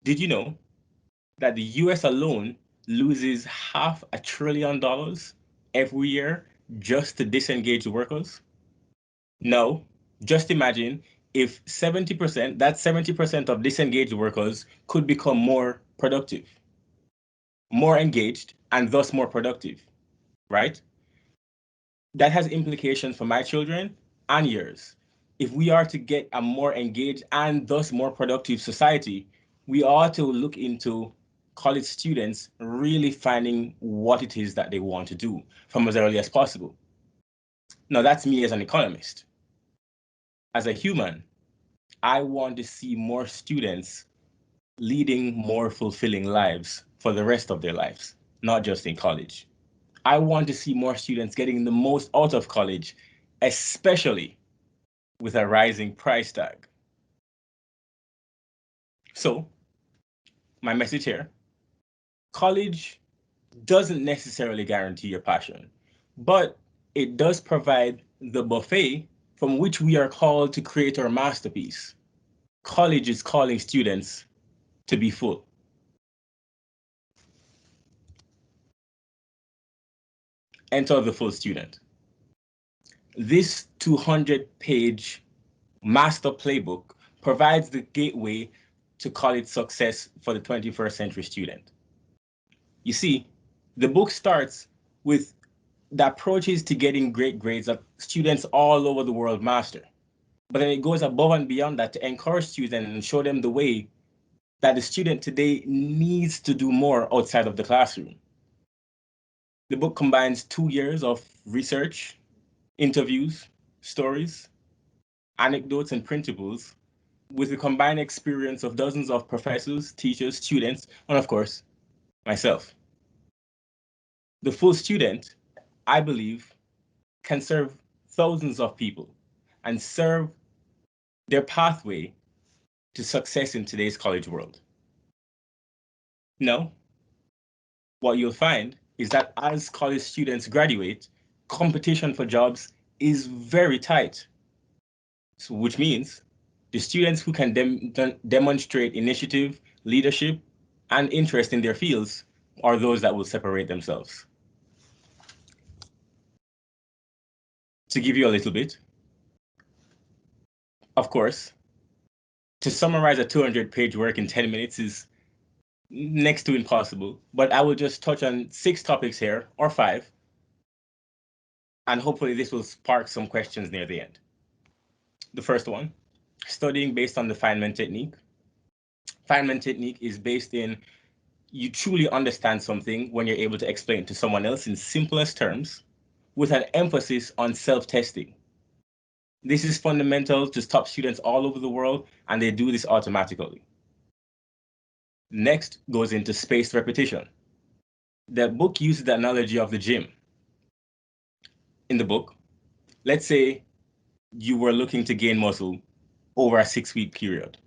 Did you know that the US alone loses $500 billion every year just to disengage workers? No, just imagine if 70%, that 70% of disengaged workers could become more productive, more engaged, and thus more productive, right? That has implications for my children and yours. If we are to get a more engaged and thus more productive society, we ought to look into college students really finding what it is that they want to do from as early as possible. Now, that's me as an economist. As a human, I want to see more students leading more fulfilling lives for the rest of their lives, not just in college. I want to see more students getting the most out of college, especially with a rising price tag. So, my message here, college doesn't necessarily guarantee your passion, but it does provide the buffet from which we are called to create our masterpiece. College is calling students to be full. Enter the full student. This 200-page master playbook provides the gateway to college success for the 21st century student. You see, the book starts with the approaches to getting great grades that students all over the world master. But then it goes above and beyond that to encourage students and show them the way that the student today needs to do more outside of the classroom. The book combines 2 years of research, interviews, stories, anecdotes, and printables with the combined experience of dozens of professors, teachers, students, and of course, myself. The full student, I believe, can serve thousands of people and serve their pathway to success in today's college world. No, what you'll find is that as college students graduate, competition for jobs is very tight. So, which means the students who can demonstrate initiative, leadership, and interest in their fields are those that will separate themselves. To give you a little bit, of course, to summarize a 200-page work in 10 minutes is next to impossible, but I will just touch on 6 topics here, or 5, and hopefully this will spark some questions near the end. The first one, studying based on the Feynman technique. Feynman technique is based in you truly understand something when you're able to explain it to someone else in simplest terms with an emphasis on self-testing. This is fundamental to top students all over the world, and they do this automatically. Next goes into spaced repetition. The book uses the analogy of the gym. In the book, let's say you were looking to gain muscle over a 6-week period.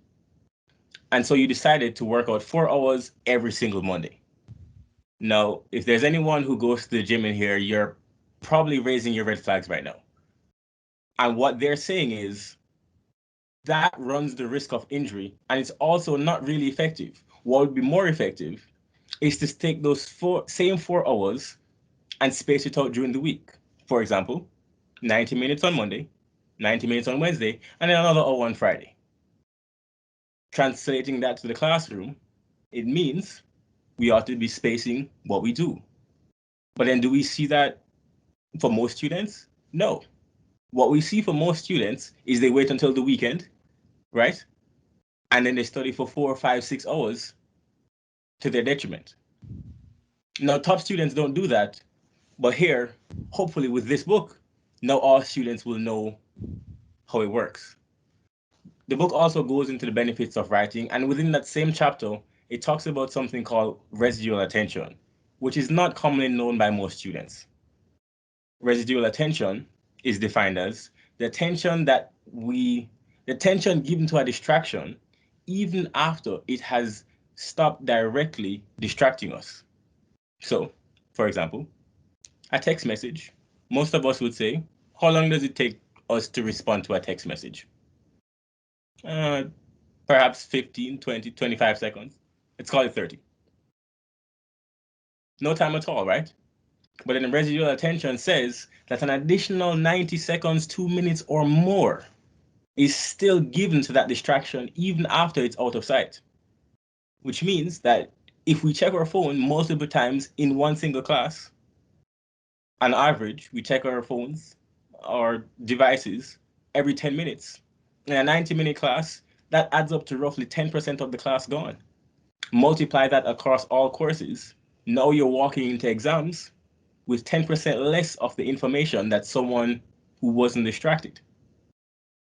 And so you decided to work out 4 hours every single Monday. Now, if there's anyone who goes to the gym in here, you're probably raising your red flags right now. And what they're saying is that runs the risk of injury, and it's also not really effective. What would be more effective is to take those same 4 hours and space it out during the week. For example, 90 minutes on Monday, 90 minutes on Wednesday, and then another hour on Friday. Translating that to the classroom, it means we ought to be spacing what we do. But then do we see that for most students? No. What we see for most students is they wait until the weekend, right? And then they study for 4, 5, 6 hours to their detriment. Now, top students don't do that, but here, hopefully with this book, now all students will know how it works. The book also goes into the benefits of writing, and within that same chapter, it talks about something called residual attention, which is not commonly known by most students. Residual attention is defined as the attention given to a distraction even after it has stopped directly distracting us. So, for example, a text message, most of us would say, how long does it take us to respond to a text message? Perhaps 15, 20, 25 seconds. Let's call it 30. No time at all, right? But then the residual attention says that an additional 90 seconds, 2 minutes or more is still given to that distraction even after it's out of sight. Which means that if we check our phone multiple times in one single class, on average, we check our phones or devices every 10 minutes. In a 90-minute class, that adds up to roughly 10% of the class gone. Multiply that across all courses. Now you're walking into exams with 10% less of the information that someone who wasn't distracted.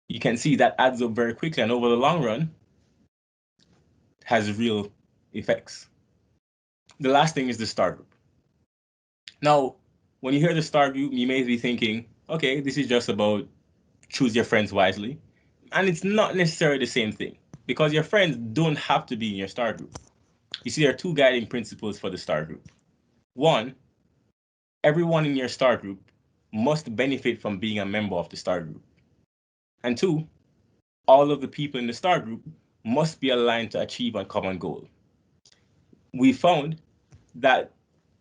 You can see that adds up very quickly, and over the long run, has real effects. The last thing is the star group. Now, when you hear the star group, you may be thinking, okay, this is just about choose your friends wisely. And it's not necessarily the same thing, because your friends don't have to be in your star group. You see, there are two guiding principles for the star group. One, everyone in your star group must benefit from being a member of the star group. And two, all of the people in the star group must be aligned to achieve a common goal. We found that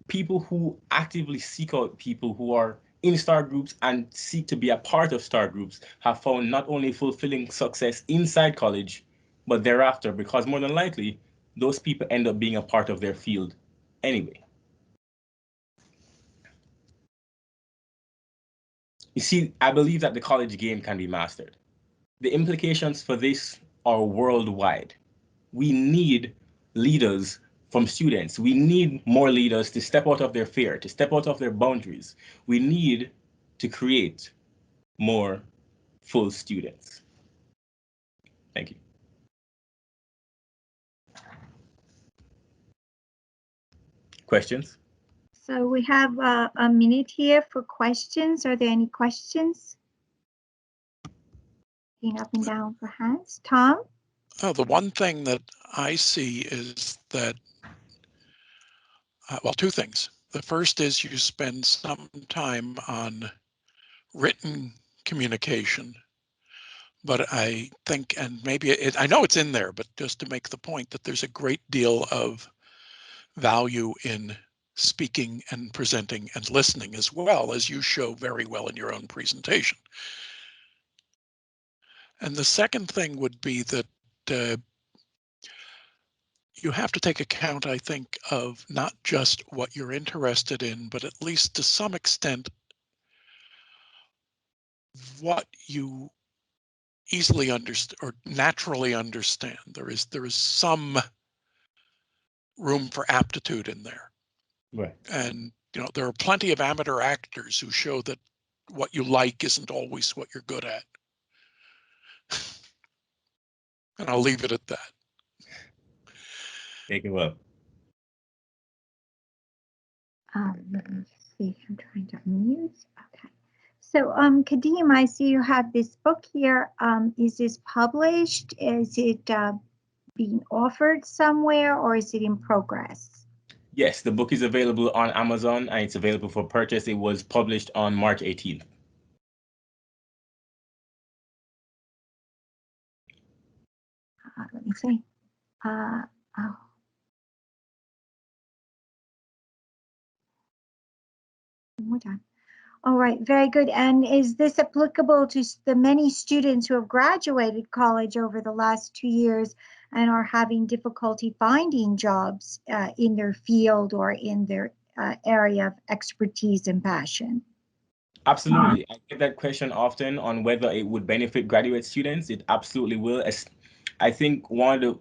people who actively seek out people who are in star groups and seek to be a part of star groups have found not only fulfilling success inside college, but thereafter, because more than likely, those people end up being a part of their field anyway. You see, I believe that the college game can be mastered. The implications for this are worldwide. We need leaders from students. We need more leaders to step out of their fear, to step out of their boundaries. We need to create more full students. Thank you. Questions? So we have a minute here for questions. Are there any questions? Looking up and down for hands. Tom? The one thing that I see is that, well, two things. The first is you spend some time on written communication, but I think, and maybe I know it's in there, but just to make the point that there's a great deal of value in speaking and presenting and listening, as well as you show very well in your own presentation. And the second thing would be that you have to take account, I think, of not just what you're interested in, but at least to some extent, what you easily understand or naturally understand. There is some room for aptitude in there. Right. And there are plenty of amateur actors who show that what you like isn't always what you're good at. And I'll leave it at that. Take it well. Let me see. I'm trying to unmute. Okay. So, Kadeem, I see you have this book here. Is this published? Is it being offered somewhere, or is it in progress? Yes, the book is available on Amazon and it's available for purchase. It was published on March 18th. Let me see. Oh. One more time. All right, very good. And is this applicable to the many students who have graduated college over the last 2 years and are having difficulty finding jobs in their field or in their area of expertise and passion? Absolutely. I get that question often on whether it would benefit graduate students. It absolutely will. I think one of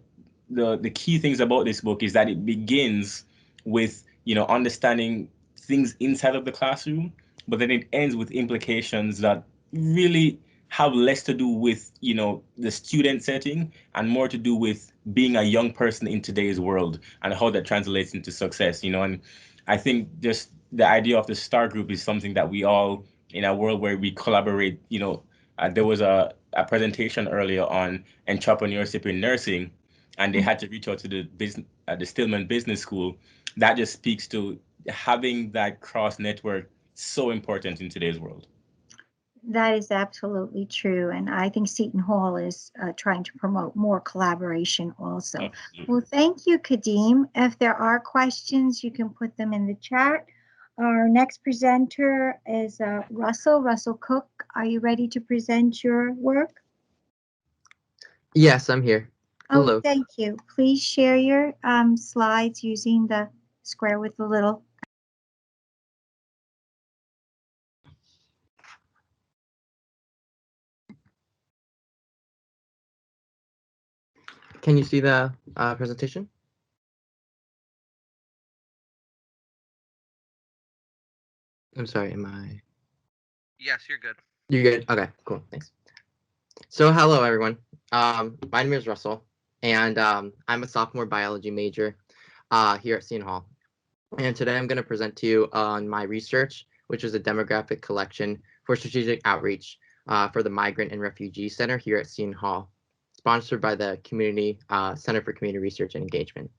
the key things about this book is that it begins with, understanding things inside of the classroom, but then it ends with implications that really have less to do with, the student setting and more to do with being a young person in today's world and how that translates into success, and I think just the idea of the STAR group is something that we all, in a world where we collaborate, there was a presentation earlier on entrepreneurship in nursing, and they had to reach out to the Stillman Business School. That just speaks to having that cross network so important in today's world. That is absolutely true. And I think Seton Hall is trying to promote more collaboration also. Well, thank you, Kadeem. If there are questions, you can put them in the chat. Our next presenter is Russell Cook. Are you ready to present your work? Yes, I'm here. Hello. Oh, thank you. Please share your slides using the square with the little. Can you see the presentation? I'm sorry, am I? Yes, you're good. You're good? Okay, cool, thanks. So hello, everyone. My name is Russell, and I'm a sophomore biology major here at Seton Hall. And today I'm going to present to you on my research, which is a demographic collection for strategic outreach for the Migrant and Refugee Center here at Seton Hall, sponsored by the Community Center for Community Research and Engagement.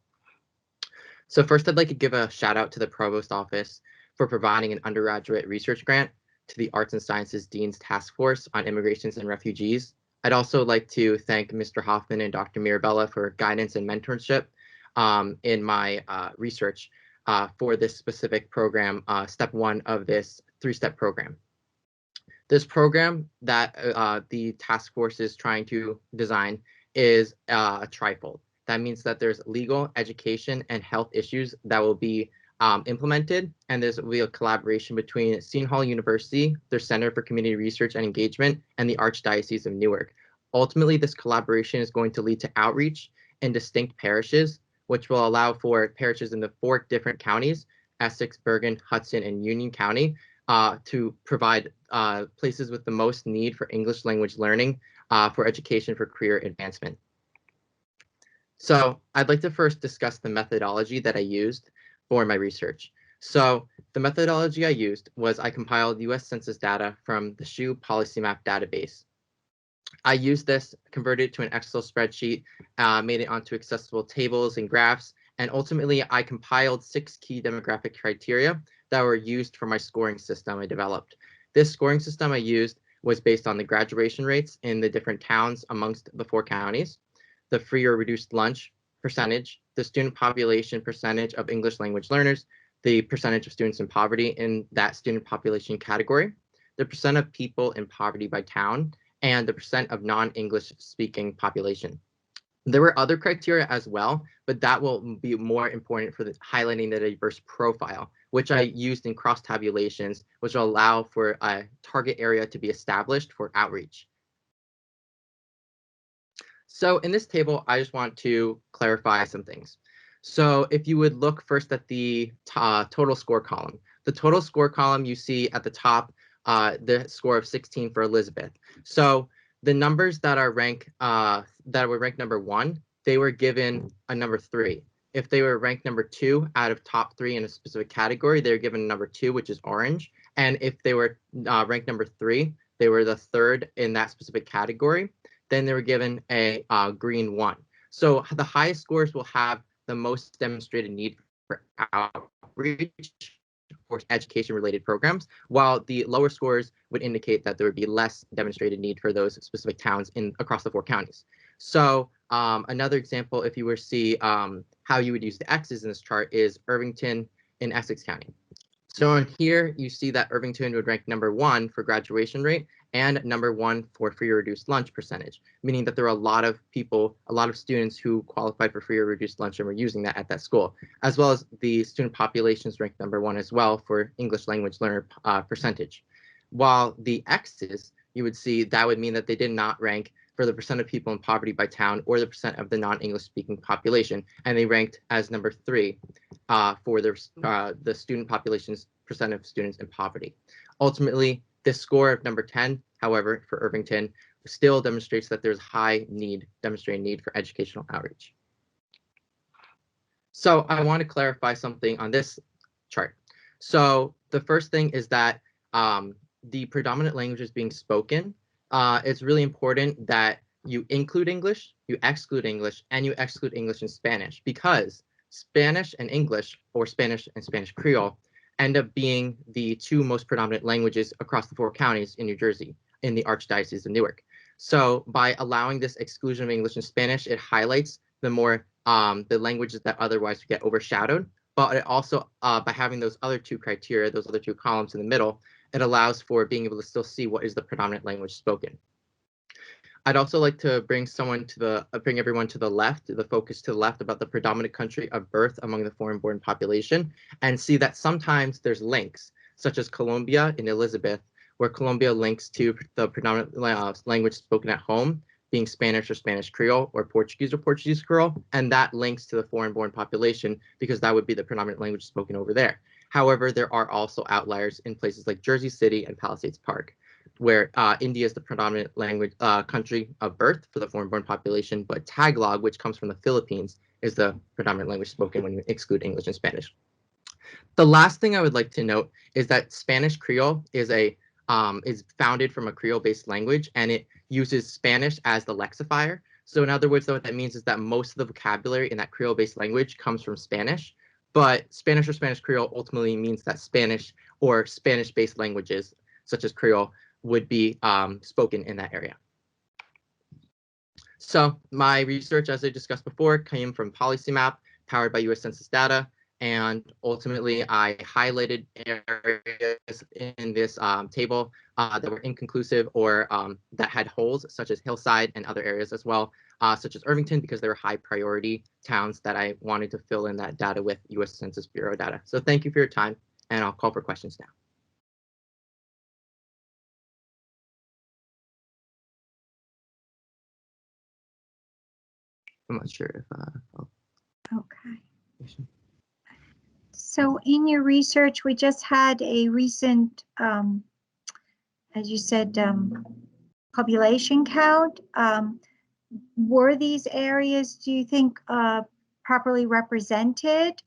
So first, I'd like to give a shout out to the Provost Office for providing an undergraduate research grant to the Arts and Sciences Dean's Task Force on Immigrations and Refugees. I'd also like to thank Mr. Hoffman and Dr. Mirabella for guidance and mentorship in my research for this specific program, step one of this three-step program. This program that the task force is trying to design is a trifold. That means that there's legal, education, and health issues that will be implemented, and there's will be a collaboration between Seton Hall University, their Center for Community Research and Engagement, and the Archdiocese of Newark. Ultimately, this collaboration is going to lead to outreach in distinct parishes, which will allow for parishes in the 4 different counties, Essex, Bergen, Hudson, and Union County, to provide places with the most need for English language learning for education for career advancement. So I'd like to first discuss the methodology that I used for my research. So the methodology I used was I compiled US Census data from the SHU Policy Map database. I used this, converted it to an Excel spreadsheet, made it onto accessible tables and graphs, and ultimately I compiled 6 key demographic criteria that were used for my scoring system I developed. This scoring system I used was based on the graduation rates in the different towns amongst the 4 counties, the free or reduced lunch percentage, the student population percentage of English language learners, the percentage of students in poverty in that student population category, the percent of people in poverty by town, and the percent of non-English speaking population. There were other criteria as well, but that will be more important for highlighting the diverse profile, which I used in cross tabulations, which will allow for a target area to be established for outreach. So in this table, I just want to clarify some things. So if you would look first at the total score column, the total score column you see at the top, the score of 16 for Elizabeth. So the numbers that are ranked that were ranked number 1, they were given a number 3. If they were ranked number 2 out of top 3 in a specific category, they were given a number 2, which is orange. And if they were ranked number 3, they were the 3rd in that specific category. Then they were given a green 1. So the highest scores will have the most demonstrated need for outreach for education-related programs, while the lower scores would indicate that there would be less demonstrated need for those specific towns across the 4 counties. So another example, if you were to see how you would use the X's in this chart, is Irvington in Essex County. So in here, you see that Irvington would rank number 1 for graduation rate and number 1 for free or reduced lunch percentage, meaning that there are a lot of people, a lot of students who qualified for free or reduced lunch and were using that at that school, as well as the student populations ranked number 1 as well for English language learner percentage. While the X's, you would see that would mean that they did not rank for the percent of people in poverty by town or the percent of the non-English speaking population, and they ranked as number 3 for the student population's percent of students in poverty. Ultimately, this score of number 10, however, for Irvington, still demonstrates that there's demonstrated need for educational outreach. So I want to clarify something on this chart. So the first thing is that the predominant languages being spoken, it's really important that you include English, you exclude English, and you exclude English and Spanish, because Spanish and English, or Spanish and Spanish Creole, end up being the two most predominant languages across the 4 counties in New Jersey, in the Archdiocese of Newark. So by allowing this exclusion of English and Spanish, it highlights the more the languages that otherwise get overshadowed. But it also, by having those other 2 criteria, those other 2 columns in the middle, it allows for being able to still see what is the predominant language spoken. I'd also like to bring everyone to the left, the focus to the left about the predominant country of birth among the foreign-born population, and see that sometimes there's links, such as Colombia in Elizabeth, where Colombia links to the predominant language spoken at home, being Spanish or Spanish Creole or Portuguese Creole, and that links to the foreign-born population because that would be the predominant language spoken over there. However, there are also outliers in places like Jersey City and Palisades Park, where India is the predominant language country of birth for the foreign-born population, but Tagalog, which comes from the Philippines, is the predominant language spoken when you exclude English and Spanish. The last thing I would like to note is that Spanish Creole is founded from a Creole-based language, and it uses Spanish as the lexifier. So in other words, what that means is that most of the vocabulary in that Creole-based language comes from Spanish, but Spanish or Spanish Creole ultimately means that Spanish or Spanish-based languages, such as Creole, would be spoken in that area. So my research, as I discussed before, came from PolicyMap, powered by US Census data, and ultimately I highlighted areas in this table that were inconclusive or that had holes, such as Hillside and other areas as well, such as Irvington, because they were high priority towns that I wanted to fill in that data with US Census Bureau data. So thank you for your time, and I'll call for questions now. I'm not sure if Okay. So in your research, we just had a recent, as you said, population count. Were these areas, do you think, properly represented,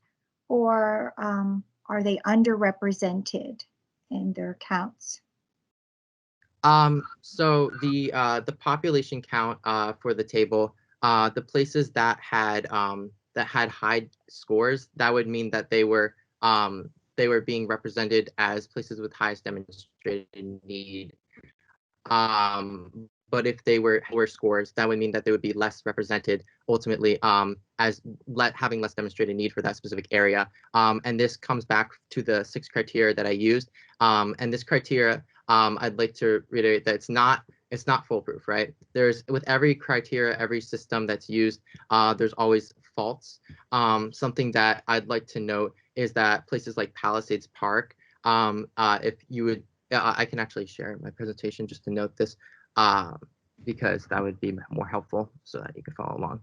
or are they underrepresented in their counts? So the population count for the table, the places that had high scores, that would mean that they were being represented as places with highest demonstrated need. But if they were lower scores, that would mean that they would be less represented ultimately as having less demonstrated need for that specific area. And this comes back to the 6 criteria that I used. And this criteria, I'd like to reiterate that it's not foolproof, right? With every criteria, every system that's used, there's always faults. Something that I'd like to note is that places like Palisades Park, if you would, I can actually share my presentation just to note this, because that would be more helpful so that you can follow along.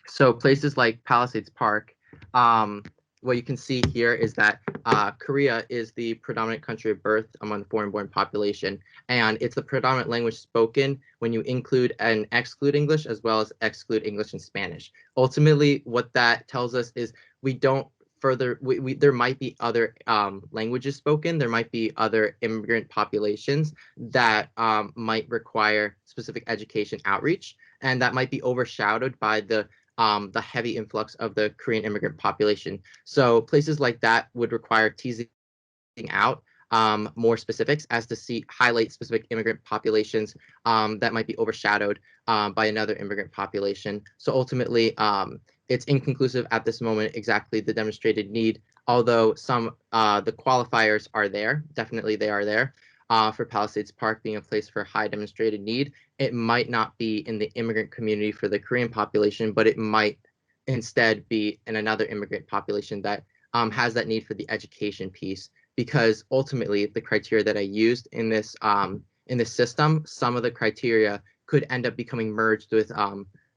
So places like Palisades Park, what you can see here is that Korea is the predominant country of birth among the foreign-born population, and it's the predominant language spoken when you include and exclude English, as well as exclude English and Spanish. Ultimately, what that tells us is we don't there might be other languages spoken, there might be other immigrant populations that might require specific education outreach, and that might be overshadowed by the heavy influx of the Korean immigrant population. So places like that would require teasing out more specifics as to highlight specific immigrant populations that might be overshadowed by another immigrant population. So ultimately, it's inconclusive at this moment exactly the demonstrated need, although the qualifiers are there. Definitely they are there. For Palisades Park being a place for high demonstrated need, it might not be in the immigrant community for the Korean population, but it might instead be in another immigrant population that has that need for the education piece. Because ultimately, the criteria that I used in this system, some of the criteria could end up becoming merged with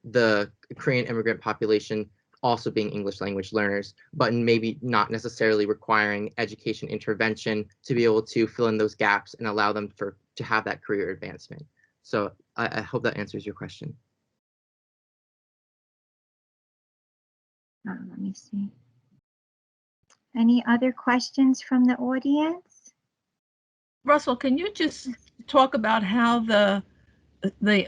the Korean immigrant population also being English language learners, but maybe not necessarily requiring education intervention to be able to fill in those gaps and allow them to have that career advancement. So I hope that answers your question. Let me see. Any other questions from the audience? Russell, can you just talk about how the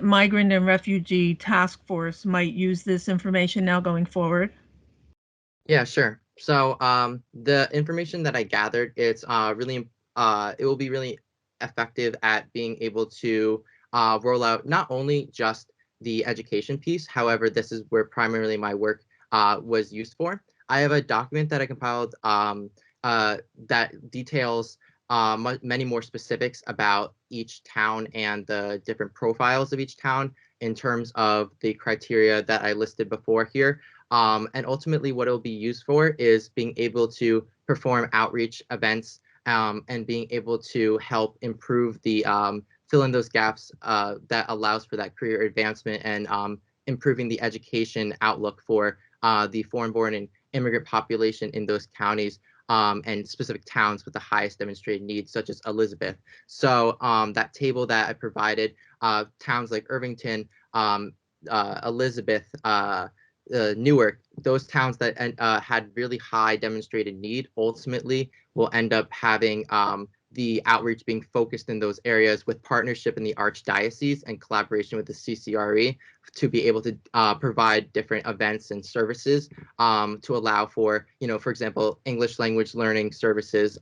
Migrant and Refugee Task Force might use this information now going forward? Yeah, sure. So the information that I gathered, it's really it will be really effective at being able to roll out not only just the education piece. However, this is where primarily my work was used for. I have a document that I compiled that details many more specifics about each town and the different profiles of each town in terms of the criteria that I listed before here. And ultimately what it'll be used for is being able to perform outreach events and being able to help improve the fill in those gaps that allows for that career advancement and improving the education outlook for the foreign-born and immigrant population in those counties and specific towns with the highest demonstrated needs, such as Elizabeth. So that table that I provided, towns like Irvington, Elizabeth, Newark, those towns that had really high demonstrated need ultimately will end up having the outreach being focused in those areas with partnership in the Archdiocese and collaboration with the CCRE to be able to provide different events and services to allow for, for example, English language learning services,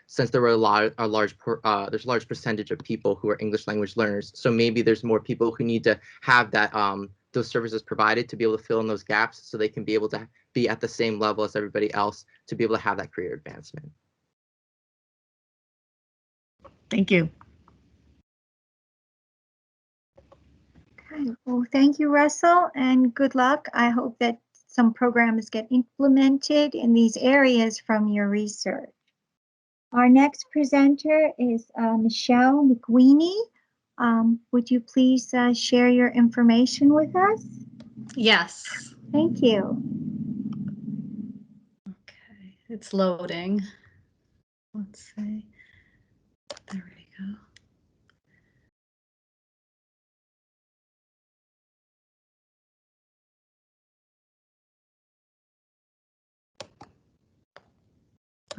since there were there's a large percentage of people who are English language learners. So maybe there's more people who need to have that those services provided to be able to fill in those gaps so they can be able to be at the same level as everybody else to be able to have that career advancement. Thank you. Okay, well, thank you, Russell, and good luck. I hope that some programs get implemented in these areas from your research. Our next presenter is Michelle McQueenie. Would you please share your information with us? Yes. Thank you. Okay, it's loading. Let's see. There we go.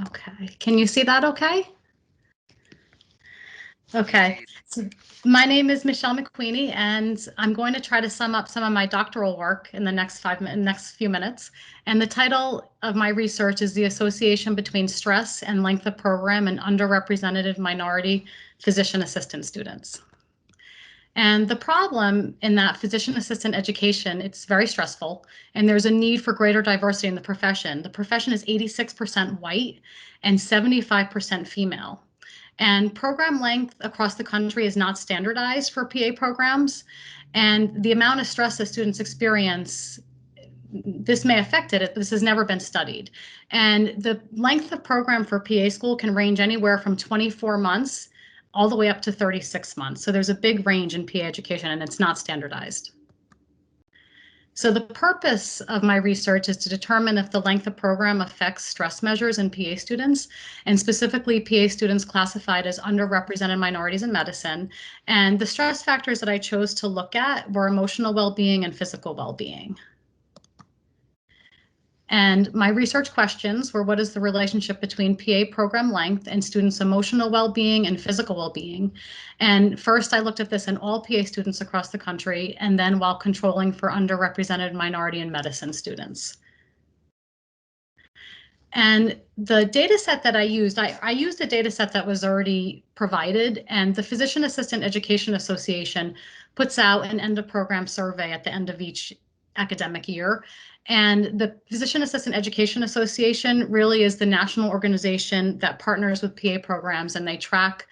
Okay, can you see that okay? Okay, so my name is Michelle McQueenie, and I'm going to try to sum up some of my doctoral work in the next few minutes. And the title of my research is The Association Between Stress and Length of Program in Underrepresented Minority Physician Assistant Students. And the problem in that physician assistant education, it's very stressful, and there's a need for greater diversity in the profession. The profession is 86% white and 75% female. And program length across the country is not standardized for PA programs. And the amount of stress that students experience, this may affect it, this has never been studied. And the length of program for PA school can range anywhere from 24 months all the way up to 36 months. So there's a big range in PA education, and it's not standardized. So the purpose of my research is to determine if the length of program affects stress measures in PA students, and specifically PA students classified as underrepresented minorities in medicine. And the stress factors that I chose to look at were emotional well-being and physical well-being. And my research questions were, what is the relationship between PA program length and students' emotional well-being and physical well-being? And first, I looked at this in all PA students across the country, and then while controlling for underrepresented minority and medicine students. And the data set that I used, I used a data set that was already provided, and the Physician Assistant Education Association puts out an end of program survey at the end of each academic year. And the Physician Assistant Education Association really is the national organization that partners with PA programs, and they track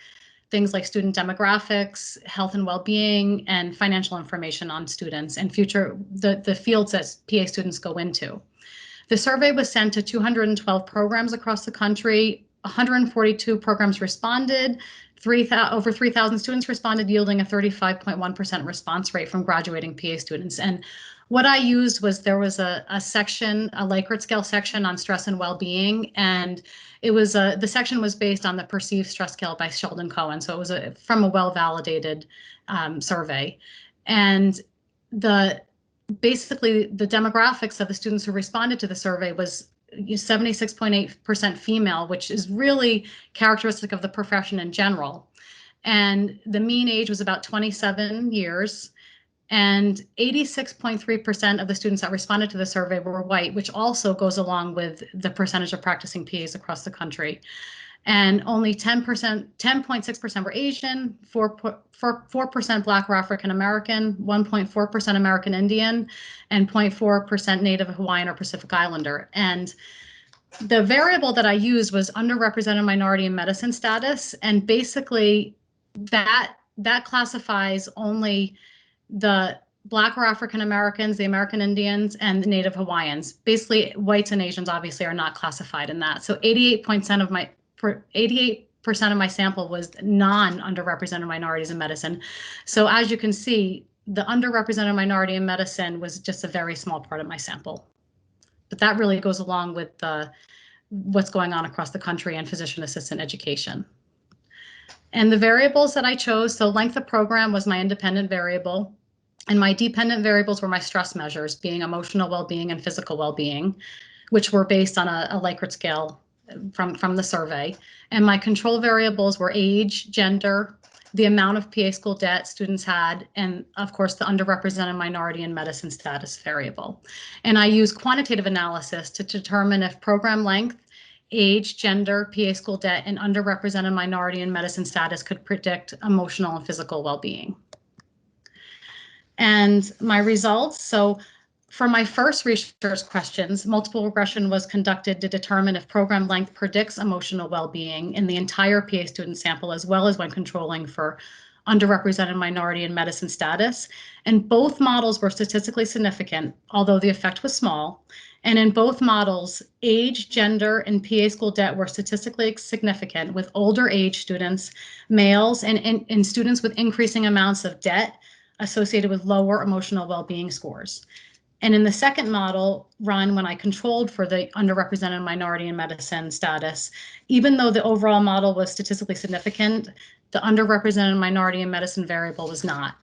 things like student demographics, health and well-being, and financial information on students and the fields that PA students go into. The survey was sent to 212 programs across the country. 142 programs responded. Over 3,000 students responded, yielding a 35.1% response rate from graduating PA students. And what I used was, there was a section, a Likert scale section on stress and well-being, and it was the section was based on the perceived stress scale by Sheldon Cohen. So it was from a well-validated survey. And basically the demographics of the students who responded to the survey was 76.8% female, which is really characteristic of the profession in general. And the mean age was about 27 years. And 86.3% of the students that responded to the survey were white, which also goes along with the percentage of practicing PAs across the country. And only 10.6% were Asian, 4% Black or African American, 1.4% American Indian, and 0.4% Native Hawaiian or Pacific Islander. And the variable that I used was underrepresented minority in medicine status, and basically that classifies only the Black or African Americans, the American Indians, and the Native Hawaiians. Basically, whites and Asians obviously are not classified in that. So 88% of my sample was non-underrepresented minorities in medicine. So as you can see, the underrepresented minority in medicine was just a very small part of my sample. But that really goes along with what's going on across the country and physician assistant education. And the variables that I chose, so length of program was my independent variable, and my dependent variables were my stress measures, being emotional well-being and physical well-being, which were based on a Likert scale from the survey. And my control variables were age, gender, the amount of PA school debt students had, and of course the underrepresented minority in medicine status variable. And I used quantitative analysis to determine if program length, age, gender, PA school debt, and underrepresented minority in medicine status could predict emotional and physical well-being. And my results, so for my first research questions, multiple regression was conducted to determine if program length predicts emotional well-being in the entire PA student sample, as well as when controlling for underrepresented minority in medicine status. And both models were statistically significant, although the effect was small. And in both models, age, gender, and PA school debt were statistically significant with older age students, males, and students with increasing amounts of debt associated with lower emotional well-being scores. And in the second model run, when I controlled for the underrepresented minority in medicine status, even though the overall model was statistically significant, the underrepresented minority in medicine variable was not.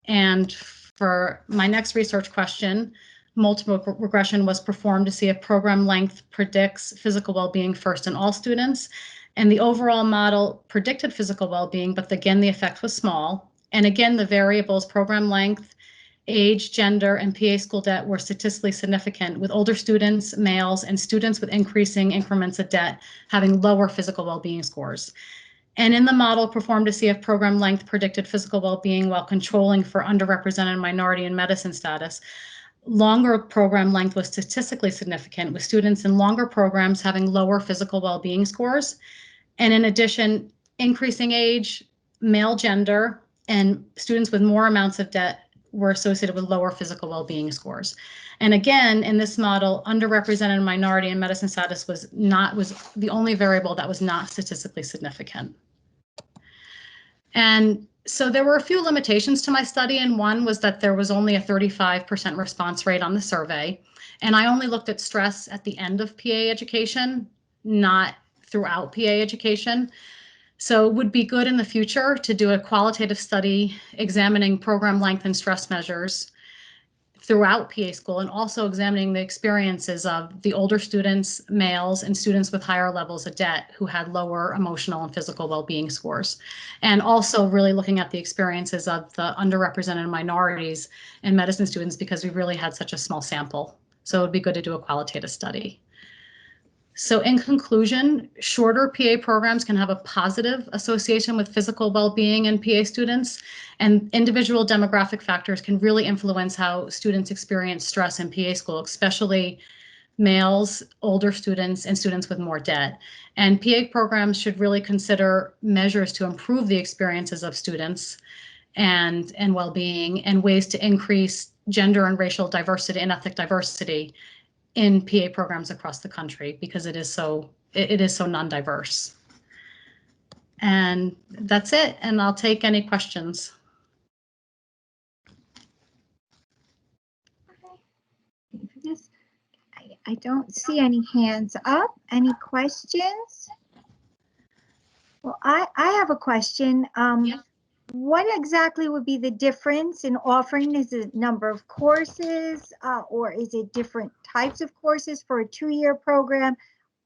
And for my next research question, multiple regression was performed to see if program length predicts physical well-being first in all students. And the overall model predicted physical well-being, but again, the effect was small. And again, the variables program length, age, gender, and PA school debt were statistically significant with older students, males, and students with increasing increments of debt having lower physical well-being scores. And in the model performed to see if program length predicted physical well-being while controlling for underrepresented minority in medicine status, longer program length was statistically significant with students in longer programs having lower physical well-being scores. And in addition, increasing age, male gender, and students with more amounts of debt were associated with lower physical well-being scores. And again, in this model, underrepresented minority in medicine status was the only variable that was not statistically significant. And so there were a few limitations to my study, and one was that there was only a 35% response rate on the survey. And I only looked at stress at the end of PA education, not throughout PA education. So it would be good in the future to do a qualitative study examining program length and stress measures throughout PA school, and also examining the experiences of the older students, males, and students with higher levels of debt who had lower emotional and physical well-being scores. And also really looking at the experiences of the underrepresented minorities and medicine students, because we really had such a small sample. So it would be good to do a qualitative study. So in conclusion, shorter PA programs can have a positive association with physical well-being in PA students, and individual demographic factors can really influence how students experience stress in PA school, especially males, older students, and students with more debt. And PA programs should really consider measures to improve the experiences of students and well-being, and ways to increase gender and racial diversity and ethnic diversity in PA programs across the country, because it is so non-diverse. And that's it, and I'll take any questions. I don't see any hands up. Any questions? Well, I have a question. Yes. What exactly would be the difference in offering? Is it number of courses, or is it different types of courses for a 2-year program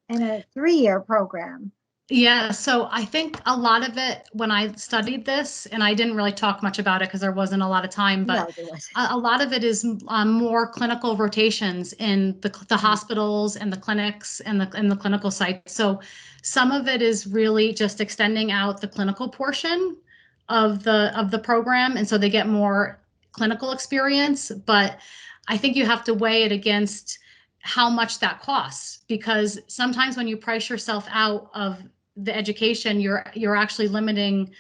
and a 3-year program? Yeah, so I think a lot of it, when I studied this, and I didn't really talk much about it because there wasn't a lot of time, No, but there wasn't. a lot of it is more clinical rotations in the hospitals and the clinics and the clinical sites. So some of it is really just extending out the clinical portion of the program, and so they get more clinical experience. But I think you have to weigh it against how much that costs, because sometimes when you price yourself out of the education, you're actually limiting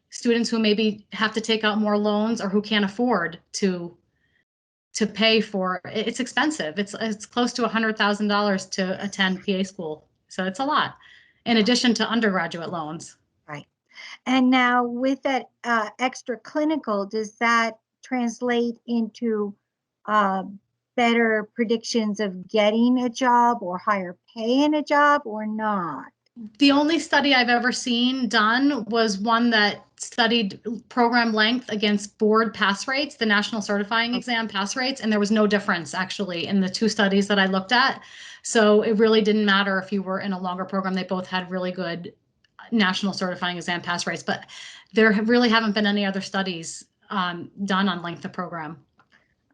students who maybe have to take out more loans or who can't afford to pay for it. It's expensive. It's close to $100,000 to attend PA school, so it's a lot in addition to undergraduate loans. Right. And now with that extra clinical, does that translate into better predictions of getting a job or higher pay in a job or not? The only study I've ever seen done was one that studied program length against board pass rates, the national certifying exam pass rates, and there was no difference actually in the two studies that I looked at. So it really didn't matter if you were in a longer program. They both had really good national certifying exam pass rates, but there really haven't been any other studies done on length of program.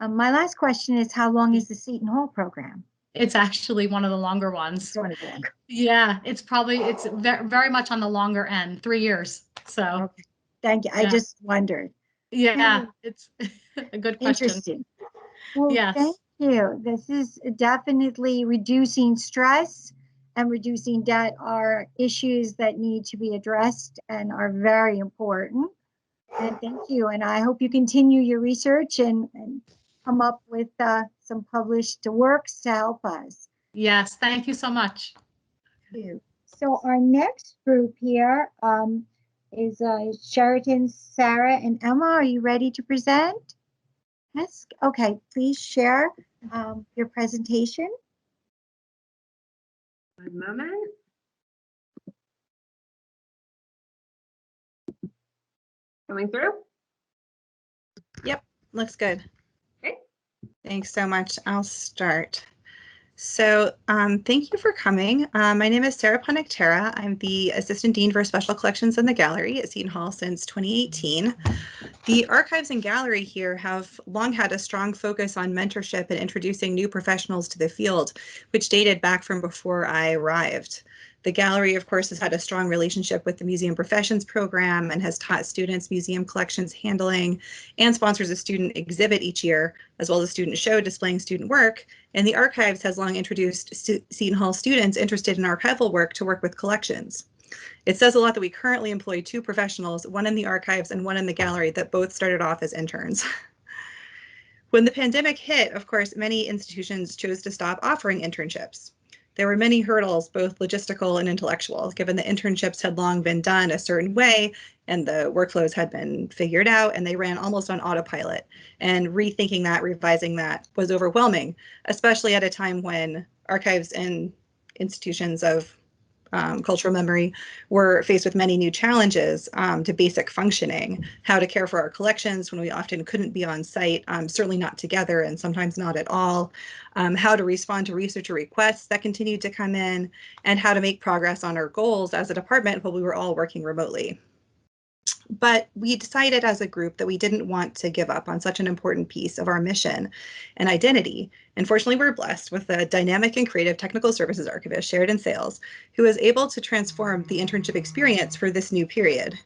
My last question is, how long is the Seton Hall program? It's actually one of the longer ones. It's one of the longer. Yeah, it's very much on the longer end, 3 years. So okay. Thank you. I just wondered. Yeah, it's a good question. Interesting. Well, Yes. thank you. This is definitely reducing stress and reducing debt are issues that need to be addressed and are very important. And thank you. And I hope you continue your research and come up with some published works to help us. Yes, thank you so much. Thank you. So our next group here is Sheraton, Sarah, and Emma. Are you ready to present? Yes. Okay, please share your presentation. One moment. Coming through? Yep, looks good. Okay. Thanks so much. I'll start. So thank you for coming. My name is Sarah Panictera. I'm the Assistant Dean for Special Collections in the Gallery at Seton Hall since 2018. The archives and gallery here have long had a strong focus on mentorship and introducing new professionals to the field, which dated back from before I arrived. The gallery, of course, has had a strong relationship with the Museum Professions program and has taught students museum collections handling and sponsors a student exhibit each year, as well as a student show displaying student work. And the archives has long introduced Seton Hall students interested in archival work to work with collections. It says a lot that we currently employ 2 professionals, one in the archives and one in the gallery, that both started off as interns. When the pandemic hit, of course, many institutions chose to stop offering internships. There were many hurdles, both logistical and intellectual, given the internships had long been done a certain way and the workflows had been figured out and they ran almost on autopilot. And rethinking that, revising that was overwhelming, especially at a time when archives and institutions of cultural memory were faced with many new challenges to basic functioning, how to care for our collections when we often couldn't be on site, certainly not together and sometimes not at all, how to respond to researcher requests that continued to come in, and how to make progress on our goals as a department while we were all working remotely. But we decided as a group that we didn't want to give up on such an important piece of our mission and identity. And fortunately, we're blessed with a dynamic and creative technical services archivist, Sheridan Sales, who is able to transform the internship experience for this new period.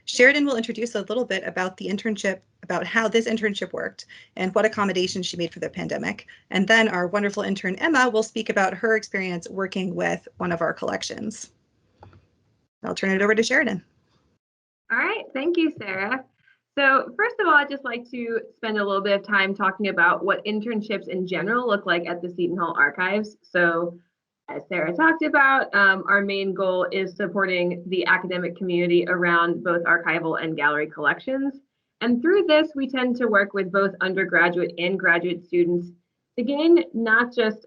Sheridan will introduce a little bit about the internship, about how this internship worked and what accommodations she made for the pandemic. And then our wonderful intern, Emma, will speak about her experience working with one of our collections. I'll turn it over to Sheridan. All right, thank you, Sarah. So first of all, I'd just like to spend a little bit of time talking about what internships in general look like at the Seton Hall Archives. So as Sarah talked about, our main goal is supporting the academic community around both archival and gallery collections. And through this, we tend to work with both undergraduate and graduate students to gain not just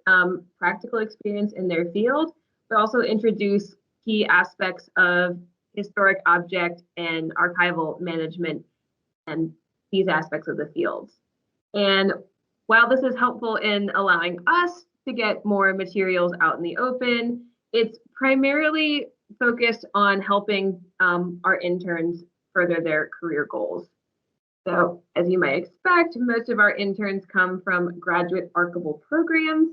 practical experience in their field, but also introduce key aspects of historic object and archival management and these aspects of the fields. And while this is helpful in allowing us to get more materials out in the open, it's primarily focused on helping our interns further their career goals. So as you might expect, most of our interns come from graduate archivable programs.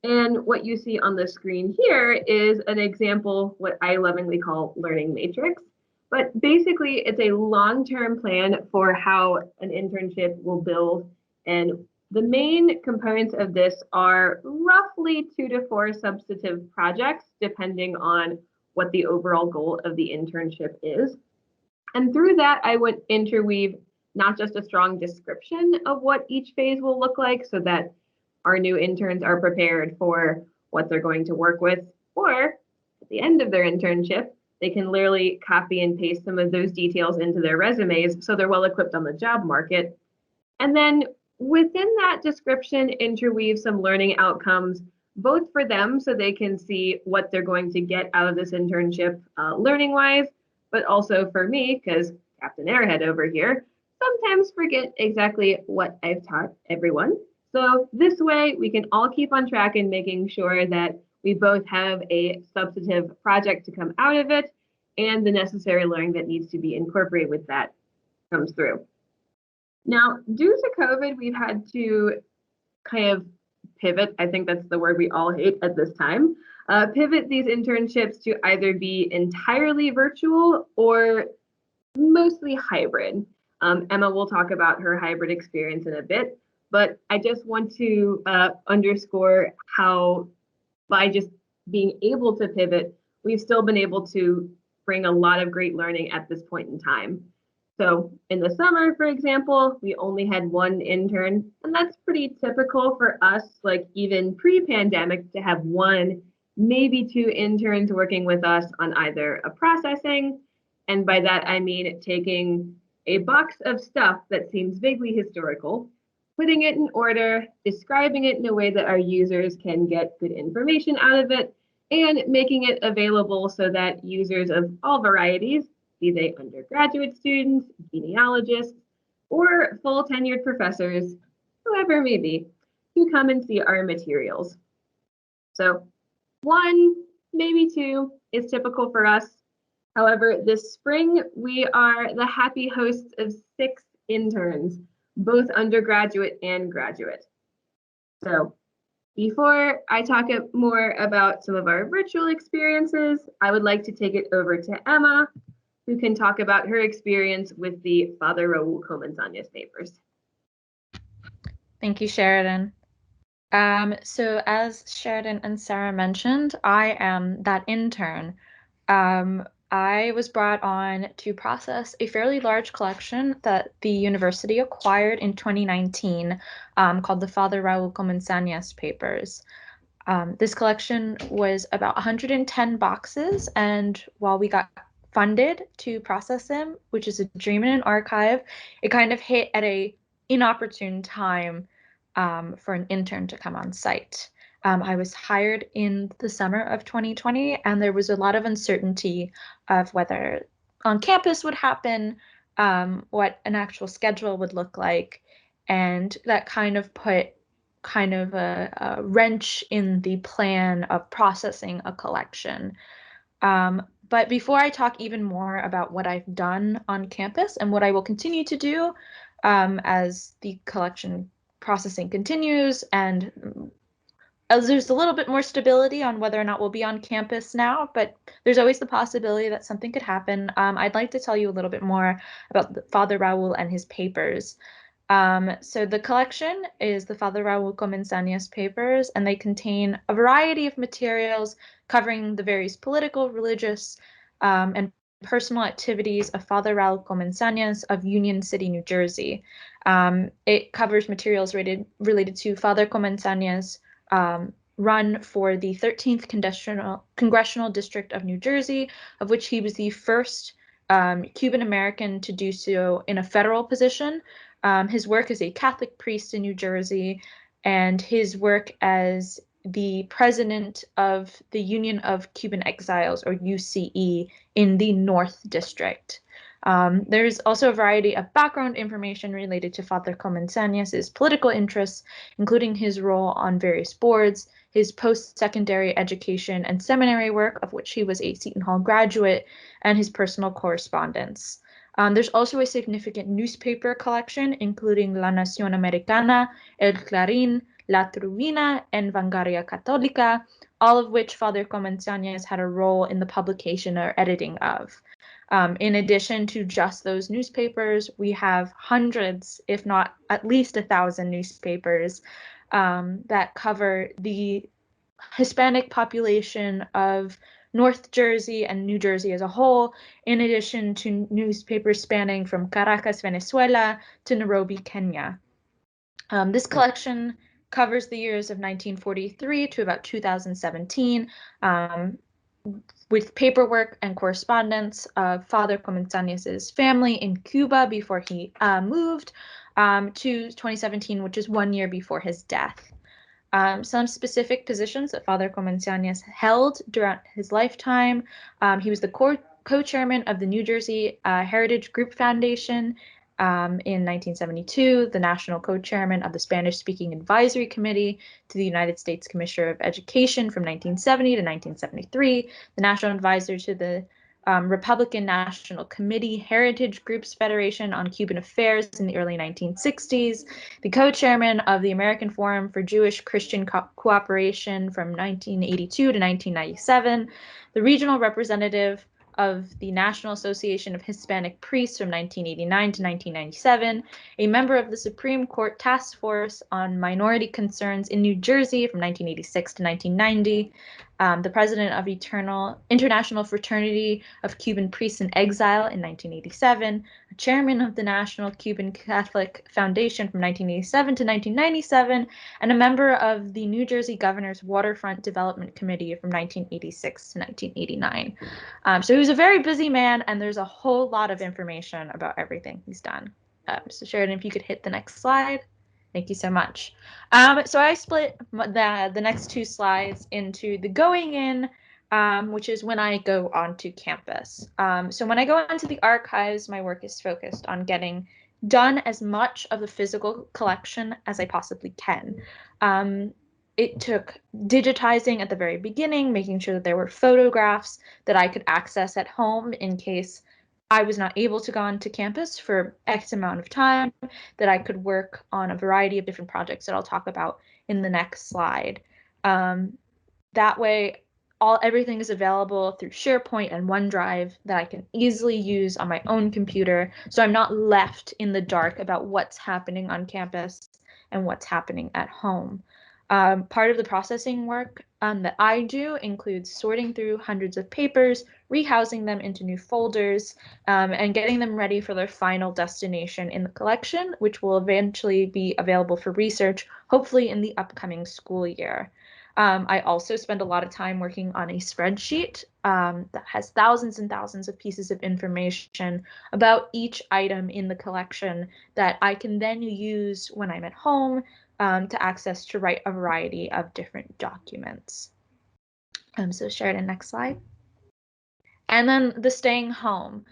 And what you see on the screen here is an example, what I lovingly call learning matrix. But basically, it's a long-term plan for how an internship will build. And the main components of this are roughly 2 to 4 substantive projects, depending on what the overall goal of the internship is. And through that, I would interweave not just a strong description of what each phase will look like so that our new interns are prepared for what they're going to work with, or at the end of their internship, they can literally copy and paste some of those details into their resumes so they're well equipped on the job market. And then within that description, interweave some learning outcomes, both for them so they can see what they're going to get out of this internship learning-wise, but also for me, because Captain Airhead over here sometimes forget exactly what I've taught everyone. So this way we can all keep on track in making sure that we both have a substantive project to come out of it and the necessary learning that needs to be incorporated with that comes through. Now, due to COVID, we've had to kind of pivot. I think that's the word we all hate at this time. Pivot these internships to either be entirely virtual or mostly hybrid. Emma will talk about her hybrid experience in a bit, but I just want to underscore how by just being able to pivot, we've still been able to bring a lot of great learning at this point in time. So in the summer, for example, we only had 1 intern, and that's pretty typical for us, like even pre-pandemic, to have 1, maybe 2 interns working with us on either a processing, and by that I mean taking a box of stuff that seems vaguely historical, putting it in order, describing it in a way that our users can get good information out of it, and making it available so that users of all varieties, be they undergraduate students, genealogists, or full tenured professors, whoever it may be, who come and see our materials. So 1, maybe 2 is typical for us. However, this spring, we are the happy hosts of 6 interns, both undergraduate and graduate. So before I talk more about some of our virtual experiences, I would like to take it over to Emma, who can talk about her experience with the Father Raul Comenzania's papers. Thank you, Sheridan. So as Sheridan and Sarah mentioned, I am that intern. I was brought on to process a fairly large collection that the university acquired in 2019 called the Father Raul Comenzania's papers. This collection was about 110 boxes, and while we got funded to process them, which is a dream in an archive, it kind of hit at a inopportune time for an intern to come on site. I was hired in the summer of 2020, and there was a lot of uncertainty of whether on campus would happen, what an actual schedule would look like, and that kind of put kind of a wrench in the plan of processing a collection. But before I talk even more about what I've done on campus and what I will continue to do as the collection processing continues, and as there's a little bit more stability on whether or not we'll be on campus now, but there's always the possibility that something could happen. I'd like to tell you a little bit more about Father Raul and his papers. So the collection is the Father Raul Comenzania's papers, and they contain a variety of materials covering the various political, religious, and personal activities of Father Raul Comenzanias of Union City, New Jersey. It covers materials related to Father Comenzania's run for the 13th Congressional District of New Jersey, of which he was the first Cuban American to do so in a federal position. His work as a Catholic priest in New Jersey, and his work as the president of the Union of Cuban Exiles, or UCE, in the North District. There's also a variety of background information related to Father Comensanias' political interests, including his role on various boards, his post-secondary education and seminary work, of which he was a Seton Hall graduate, and his personal correspondence. There's also a significant newspaper collection, including La Nación Americana, El Clarín, La Tribuna, and Vanguardia Católica, all of which Father Comensanias had a role in the publication or editing of. In addition to just those newspapers, we have hundreds, if not at least 1,000 newspapers that cover the Hispanic population of North Jersey and New Jersey as a whole, in addition to newspapers spanning from Caracas, Venezuela to Nairobi, Kenya. This collection covers the years of 1943 to about 2017, with paperwork and correspondence of Father Comensanias' family in Cuba before he moved to 2017, which is 1 year before his death. Some specific positions that Father Comensanias held throughout his lifetime. He was the co-chairman of the New Jersey Heritage Group Foundation in 1972, the national co-chairman of the Spanish-speaking Advisory Committee to the United States Commissioner of Education from 1970 to 1973, the national advisor to the Republican National Committee Heritage Groups Federation on Cuban Affairs in the early 1960s, the co-chairman of the American Forum for Jewish-Christian Cooperation from 1982 to 1997, the regional representative of the National Association of Hispanic Priests from 1989 to 1997, a member of the Supreme Court Task Force on Minority Concerns in New Jersey from 1986 to 1990, the president of International Fraternity of Cuban Priests in Exile in 1987, a chairman of the National Cuban Catholic Foundation from 1987 to 1997, and a member of the New Jersey Governor's Waterfront Development Committee from 1986 to 1989. So he was a very busy man, and there's a whole lot of information about everything he's done. So Sheridan, if you could hit the next slide. Thank you so much. So I split the next two slides into the going in, which is when I go onto campus. So when I go onto the archives, my work is focused on getting done as much of the physical collection as I possibly can. It took digitizing at the very beginning, making sure that there were photographs that I could access at home in case I was not able to go onto campus for X amount of time, that I could work on a variety of different projects that I'll talk about in the next slide. That way, everything is available through SharePoint and OneDrive that I can easily use on my own computer, so I'm not left in the dark about what's happening on campus and what's happening at home. Part of the processing work that I do includes sorting through hundreds of papers, rehousing them into new folders, and getting them ready for their final destination in the collection, which will eventually be available for research, hopefully in the upcoming school year. I also spend a lot of time working on a spreadsheet that has thousands and thousands of pieces of information about each item in the collection that I can then use when I'm at home to access to write a variety of different documents. So Sheridan, next slide. And then the staying home.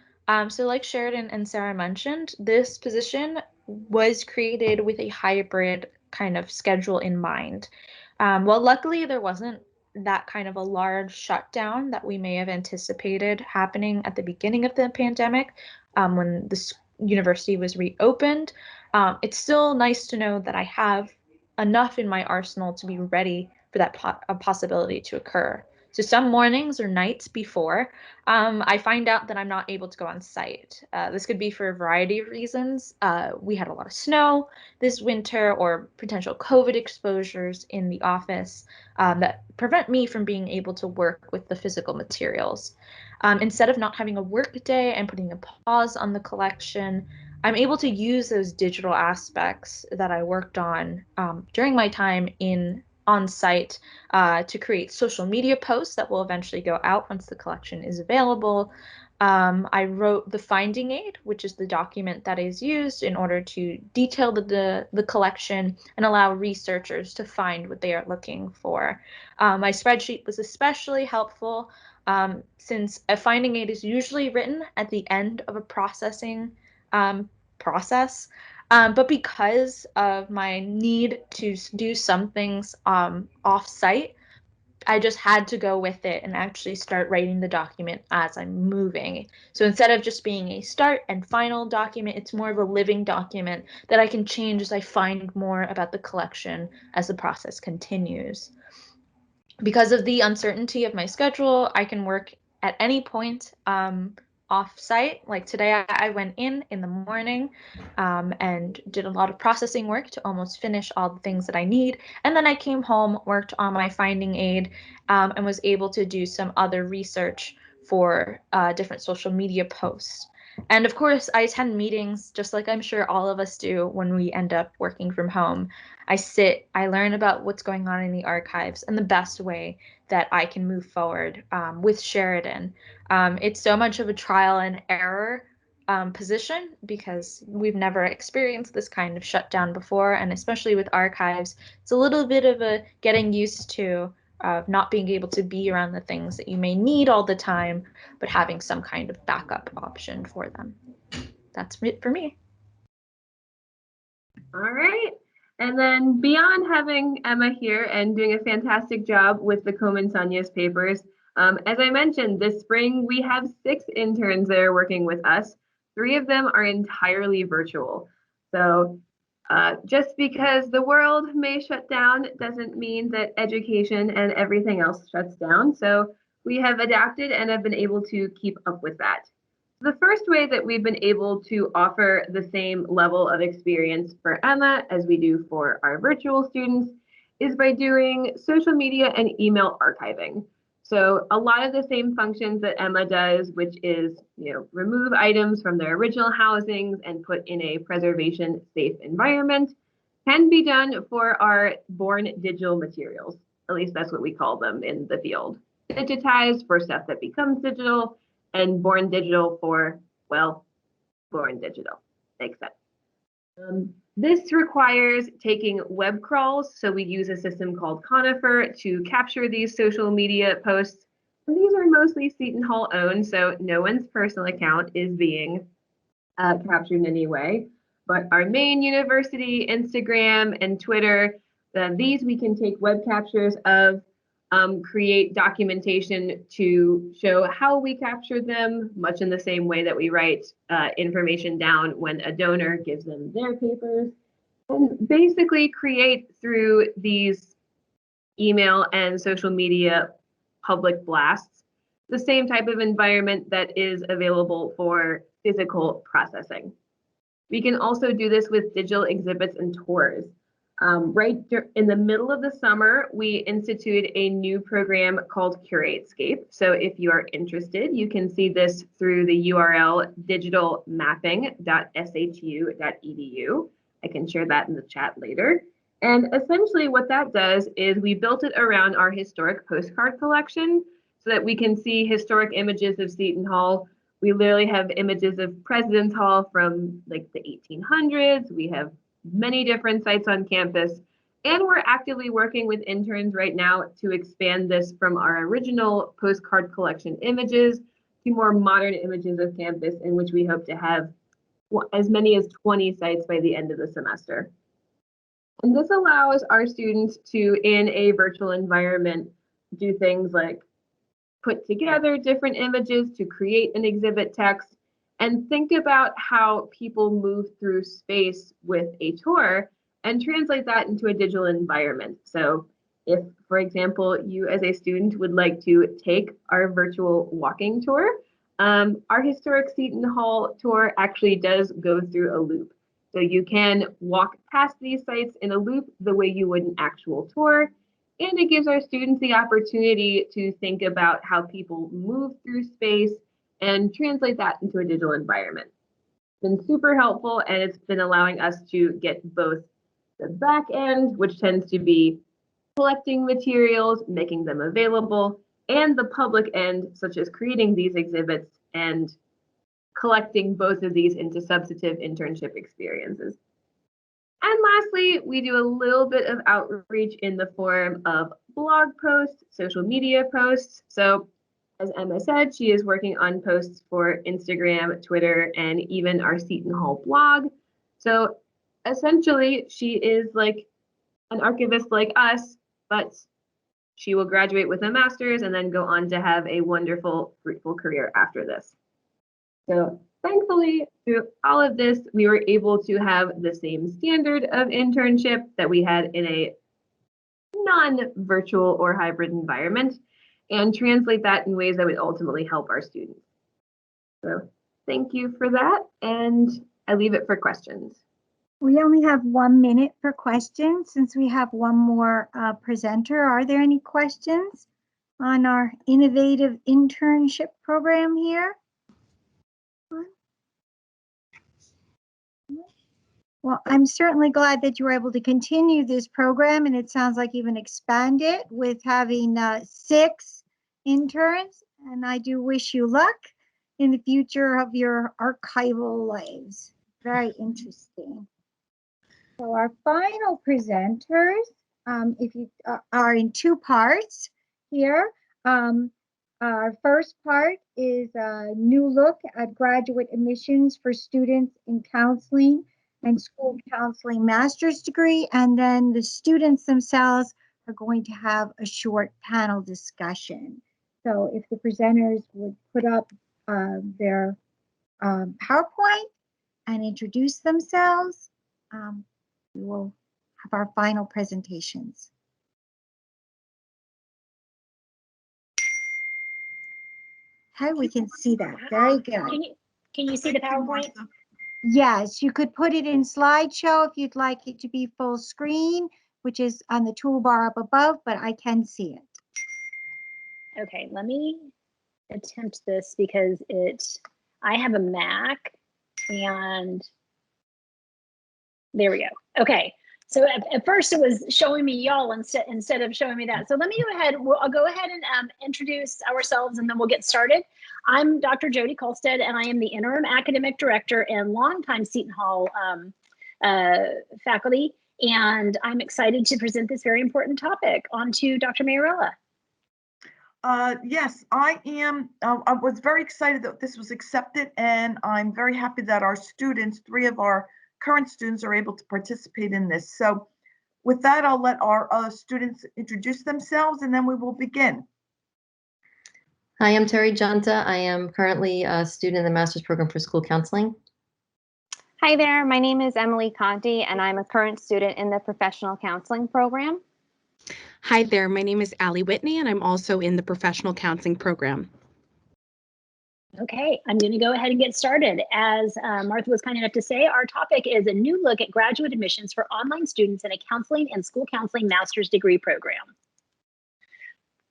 So like Sheridan and Sarah mentioned, this position was created with a hybrid kind of schedule in mind. Well, luckily there wasn't that kind of a large shutdown that we may have anticipated happening at the beginning of the pandemic when the university was reopened. It's still nice to know that I have enough in my arsenal to be ready for that possibility to occur. So some mornings or nights before, I find out that I'm not able to go on site. This could be for a variety of reasons. We had a lot of snow this winter, or potential COVID exposures in the office that prevent me from being able to work with the physical materials. Instead of not having a work day and putting a pause on the collection, I'm able to use those digital aspects that I worked on during my time on site to create social media posts that will eventually go out once the collection is available. I wrote the finding aid, which is the document that is used in order to detail the collection and allow researchers to find what they are looking for. My spreadsheet was especially helpful since a finding aid is usually written at the end of a processing process. But because of my need to do some things off-site, I just had to go with it and actually start writing the document as I'm moving. So instead of just being a start and final document, it's more of a living document that I can change as I find more about the collection as the process continues. Because of the uncertainty of my schedule, I can work at any point off-site. Like today, I went in the morning and did a lot of processing work to almost finish all the things that I need. And then I came home, worked on my finding aid, and was able to do some other research for different social media posts. And of course, I attend meetings just like I'm sure all of us do when we end up working from home. I sit, I learn about what's going on in the archives and the best way that I can move forward with Sheridan. It's so much of a trial and error position because we've never experienced this kind of shutdown before, and especially with archives, it's a little bit of a getting used to not being able to be around the things that you may need all the time, but having some kind of backup option for them. That's it for me. All right. And then beyond having Emma here and doing a fantastic job with the Komen Sanyas papers, as I mentioned, this spring we have 6 interns that are working with us. 3 of them are entirely virtual. So just because the world may shut down doesn't mean that education and everything else shuts down. So we have adapted and have been able to keep up with that. The first way that we've been able to offer the same level of experience for Emma as we do for our virtual students is by doing social media and email archiving. So a lot of the same functions that Emma does, which is, remove items from their original housings and put in a preservation safe environment, can be done for our born digital materials. At least that's what we call them in the field. Digitized for stuff that becomes digital, and born digital for, well, born digital. Makes sense. This requires taking web crawls. So we use a system called Conifer to capture these social media posts. And these are mostly Seton Hall owned, so no one's personal account is being captured in any way. But our main university, Instagram, and Twitter, these we can take web captures of, create documentation to show how we captured them, much in the same way that we write information down when a donor gives them their papers, and basically create through these email and social media public blasts the same type of environment that is available for physical processing. We can also do this with digital exhibits and tours. Right in the middle of the summer, we instituted a new program called CurateScape. So if you are interested, you can see this through the URL digitalmapping.shu.edu. I can share that in the chat later. And essentially what that does is we built it around our historic postcard collection so that we can see historic images of Seton Hall. We literally have images of President's Hall from like the 1800s. We have many different sites on campus, and we're actively working with interns right now to expand this from our original postcard collection images to more modern images of campus, in which we hope to have as many as 20 sites by the end of the semester. And this allows our students to, in a virtual environment, do things like put together different images to create an exhibit text, and think about how people move through space with a tour and translate that into a digital environment. So if, for example, you as a student would like to take our virtual walking tour, our historic Seton Hall tour actually does go through a loop. So you can walk past these sites in a loop the way you would an actual tour. And it gives our students the opportunity to think about how people move through space and translate that into a digital environment. It's been super helpful, and it's been allowing us to get both the back end, which tends to be collecting materials, making them available, and the public end, such as creating these exhibits and collecting both of these into substantive internship experiences. And lastly, we do a little bit of outreach in the form of blog posts, social media posts. So As Emma said, she is working on posts for Instagram, Twitter, and even our Seton Hall blog. So essentially, she is like an archivist like us, but she will graduate with a master's and then go on to have a wonderful, fruitful career after this. So thankfully, through all of this, we were able to have the same standard of internship that we had in a non-virtual or hybrid environment and translate that in ways that would ultimately help our students. So thank you for that, and I leave it for questions. We only have 1 minute for questions since we have one more presenter. Are there any questions on our innovative internship program here? Well, I'm certainly glad that you were able to continue this program, and it sounds like even expand it with having 6 interns, and I do wish you luck in the future of your archival lives. Very interesting. So our final presenters, if you are in 2 parts here. Our first part is a new look at graduate admissions for students in counseling and school counseling master's degree, and then the students themselves are going to have a short panel discussion. So if the presenters would put up their PowerPoint and introduce themselves, we will have our final presentations. Okay, we can see that. Very good. Can you see the PowerPoint? Yes, you could put it in slideshow if you'd like it to be full screen, which is on the toolbar up above, but I can see it. Okay, let me attempt this because I have a Mac and there we go. Okay, so at first it was showing me y'all instead of showing me that. So let me go ahead, I'll go ahead and introduce ourselves and then we'll get started. I'm Dr. Jody Kolstad and I am the interim academic director and longtime Seton Hall faculty. And I'm excited to present this very important topic. On to Dr. Mayarella. Yes, I am. I was very excited that this was accepted, and I'm very happy that our students, 3 of our current students, are able to participate in this. So with that, I'll let our students introduce themselves, and then we will begin. Hi, I'm Terry Junta. I am currently a student in the master's program for school counseling. Hi there, my name is Emily Conti, and I'm a current student in the professional counseling program. Hi there, my name is Allie Whitney, and I'm also in the professional counseling program. Okay, I'm going to go ahead and get started. As Martha was kind enough to say, our topic is a new look at graduate admissions for online students in a counseling and school counseling master's degree program.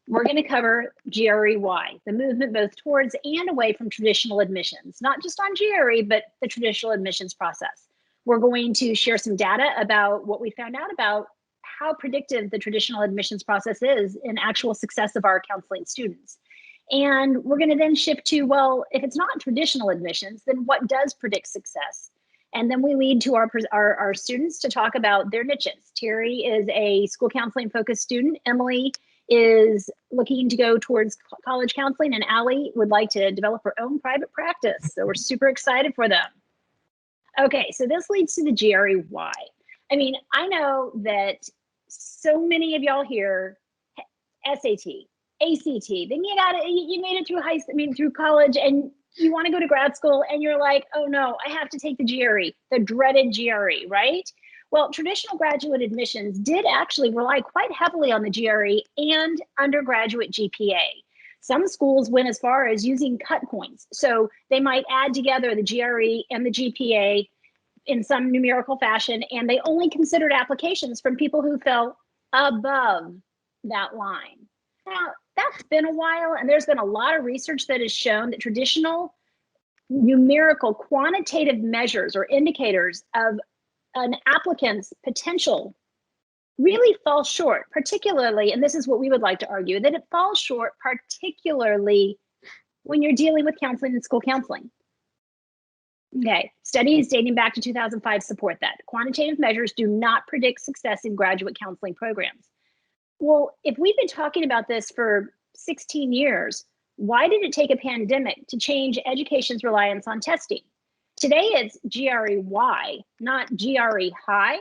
We're going to cover GRE-Y, the movement both towards and away from traditional admissions, not just on GRE, but the traditional admissions process. We're going to share some data about what we found out about how predictive the traditional admissions process is in actual success of our counseling students. And we're going to then shift to, well, if it's not traditional admissions, then what does predict success? And then we lead to our students to talk about their niches. Terry is a school counseling focused student. Emily is looking to go towards college counseling, and Allie would like to develop her own private practice. So we're super excited for them. Okay, so this leads to the GRE-Y. I mean, I know that so many of y'all here, SAT, ACT, then you made it through college, and you want to go to grad school, and you're like, oh no, I have to take the GRE, the dreaded GRE, right? Well, traditional graduate admissions did actually rely quite heavily on the GRE and undergraduate GPA. Some schools went as far as using cut points. So they might add together the GRE and the GPA in some numerical fashion, and they only considered applications from people who fell above that line. Now, that's been a while, and there's been a lot of research that has shown that traditional numerical quantitative measures or indicators of an applicant's potential really falls short, particularly, and this is what we would like to argue, that it falls short particularly when you're dealing with counseling and school counseling. Okay, studies dating back to 2005 support that. Quantitative measures do not predict success in graduate counseling programs. Well, if we've been talking about this for 16 years, Why did it take a pandemic to change education's reliance on testing? Today it's GRE-Y, not GRE-high.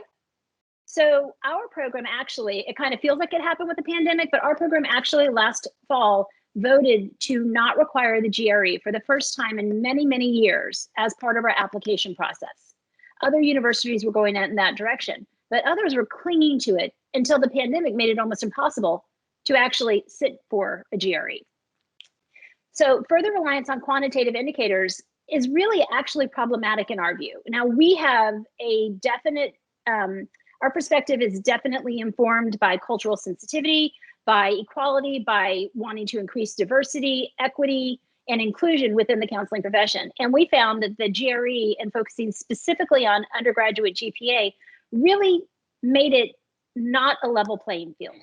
So our program actually, it kind of feels like it happened with the pandemic, but our program actually last fall voted to not require the GRE for the first time in many, many years as part of our application process. Other universities were going in that direction, but others were clinging to it until the pandemic made it almost impossible to actually sit for a GRE. So further reliance on quantitative indicators is really actually problematic in our view. Now we have a definite, our perspective is definitely informed by cultural sensitivity, by equality, by wanting to increase diversity, equity, and inclusion within the counseling profession. And we found that the GRE and focusing specifically on undergraduate GPA really made it not a level playing field.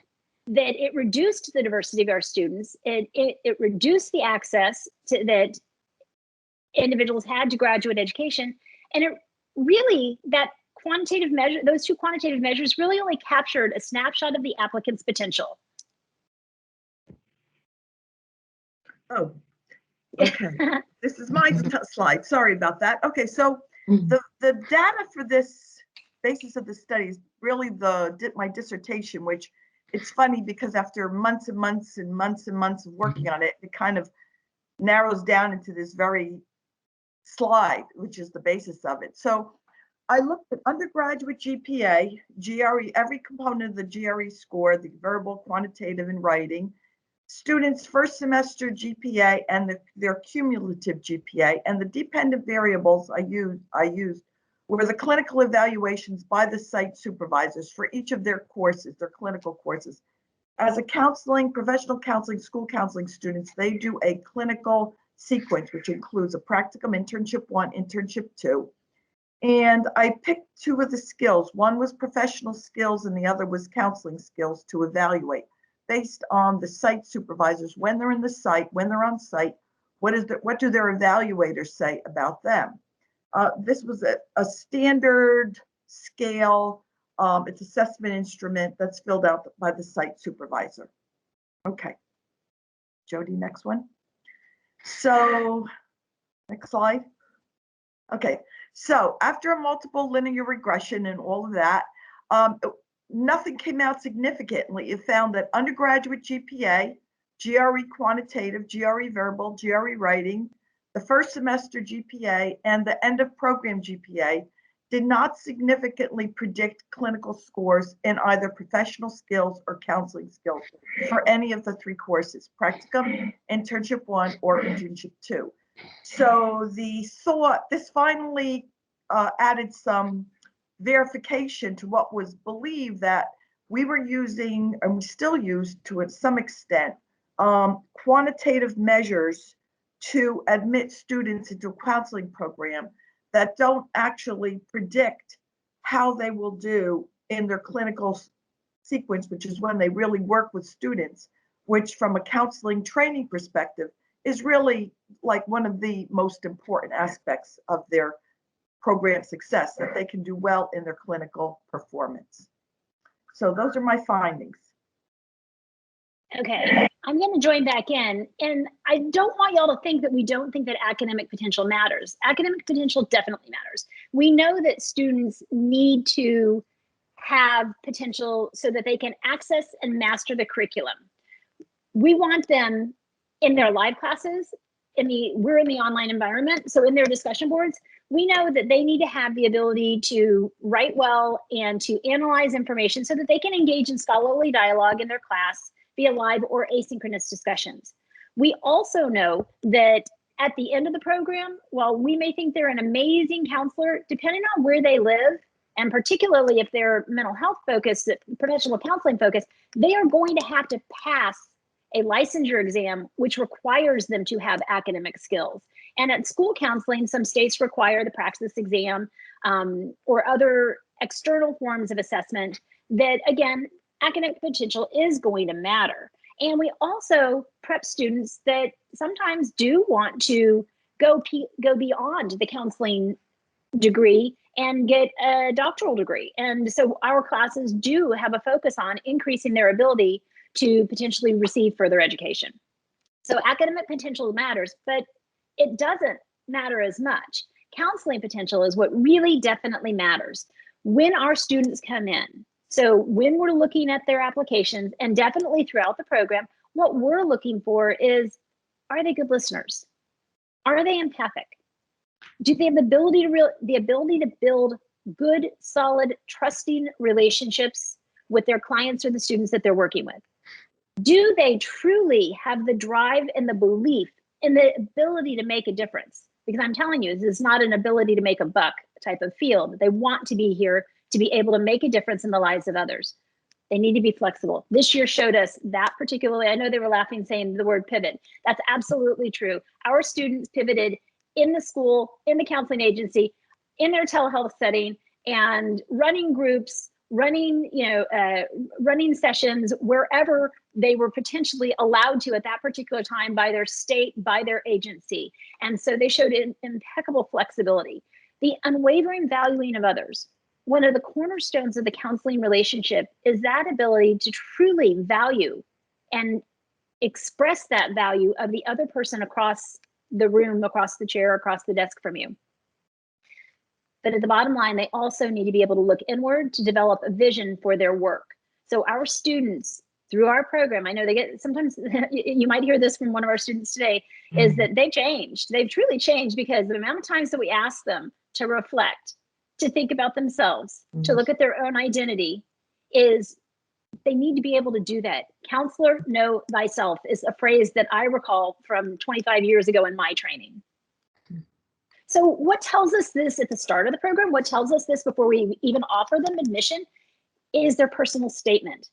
That it reduced the diversity of our students, it reduced the access to that individuals had to graduate education, and it really, that quantitative measure, those two quantitative measures really only captured a snapshot of the applicant's potential. Oh, okay. This is my slide. Sorry about that. Okay, so the data for this basis of the study is really my dissertation, which it's funny because after months and months and months and months of working on it, it kind of narrows down into this very slide, which is the basis of it. So I looked at undergraduate GPA, GRE, every component of the GRE score, the verbal, quantitative, and writing, students' first semester GPA and their cumulative GPA, and the dependent variables I used were the clinical evaluations by the site supervisors for each of their courses, their clinical courses. As a professional counseling, school counseling students, they do a clinical sequence, which includes a practicum, internship 1, internship 2. And I picked 2 of the skills. One was professional skills and the other was counseling skills to evaluate based on the site supervisors, when they're in the site, when they're on site, what do their evaluators say about them? This was a standard scale, it's assessment instrument that's filled out by the site supervisor. Okay, Jody, next one. So, next slide. Okay, so after a multiple linear regression and all of that, nothing came out significantly. It found that undergraduate GPA, GRE quantitative, GRE verbal, GRE writing, the first semester GPA, and the end of program GPA did not significantly predict clinical scores in either professional skills or counseling skills for any of the 3 courses, practicum, internship 1, or internship 2. So this finally added some verification to what was believed that we were using, and we still use to some extent, quantitative measures to admit students into a counseling program that don't actually predict how they will do in their clinical sequence, which is when they really work with students, which from a counseling training perspective is really like one of the most important aspects of their program success, that they can do well in their clinical performance. So those are my findings. Okay, I'm going to join back in, and I don't want y'all to think that we don't think that academic potential matters. Academic potential definitely matters. We know that students need to have potential so that they can access and master the curriculum. We want them in their live classes, we're in the online environment, so in their discussion boards, we know that they need to have the ability to write well and to analyze information so that they can engage in scholarly dialogue in their class via live or asynchronous discussions. We also know that at the end of the program, while we may think they're an amazing counselor, depending on where they live, and particularly if they're mental health focused, professional counseling focused, they are going to have to pass a licensure exam, which requires them to have academic skills. And at school counseling, some states require the praxis exam or other external forms of assessment that, again, academic potential is going to matter. And we also prep students that sometimes do want to go beyond the counseling degree and get a doctoral degree. And so our classes do have a focus on increasing their ability to potentially receive further education. So academic potential matters, but it doesn't matter as much. Counseling potential is what really definitely matters when our students come in. So when we're looking at their applications, and definitely throughout the program, what we're looking for is, are they good listeners? Are they empathic? Do they have the ability to build good, solid, trusting relationships with their clients or the students that they're working with? Do they truly have the drive and the belief and the ability to make a difference? Because I'm telling you, this is not an ability to make a buck type of field. They want to be here to be able to make a difference in the lives of others. They need to be flexible. This year showed us that particularly. I know they were laughing saying the word pivot. That's absolutely true. Our students pivoted in the school, in the counseling agency, in their telehealth setting, and running groups, running sessions wherever they were potentially allowed to at that particular time by their state, by their agency. And so they showed impeccable flexibility. The unwavering valuing of others. One of the cornerstones of the counseling relationship is that ability to truly value and express that value of the other person across the room, across the chair, across the desk from you. But at the bottom line, they also need to be able to look inward to develop a vision for their work. So our students, through our program, I know they get, sometimes you might hear this from one of our students today, is that they've changed. They've truly changed because the amount of times that we ask them to reflect, to think about themselves, to look at their own identity, is they need to be able to do that. Counselor, know thyself is a phrase that I recall from 25 years ago in my training. So what tells us this at the start of the program, what tells us this before we even offer them admission, is their personal statement.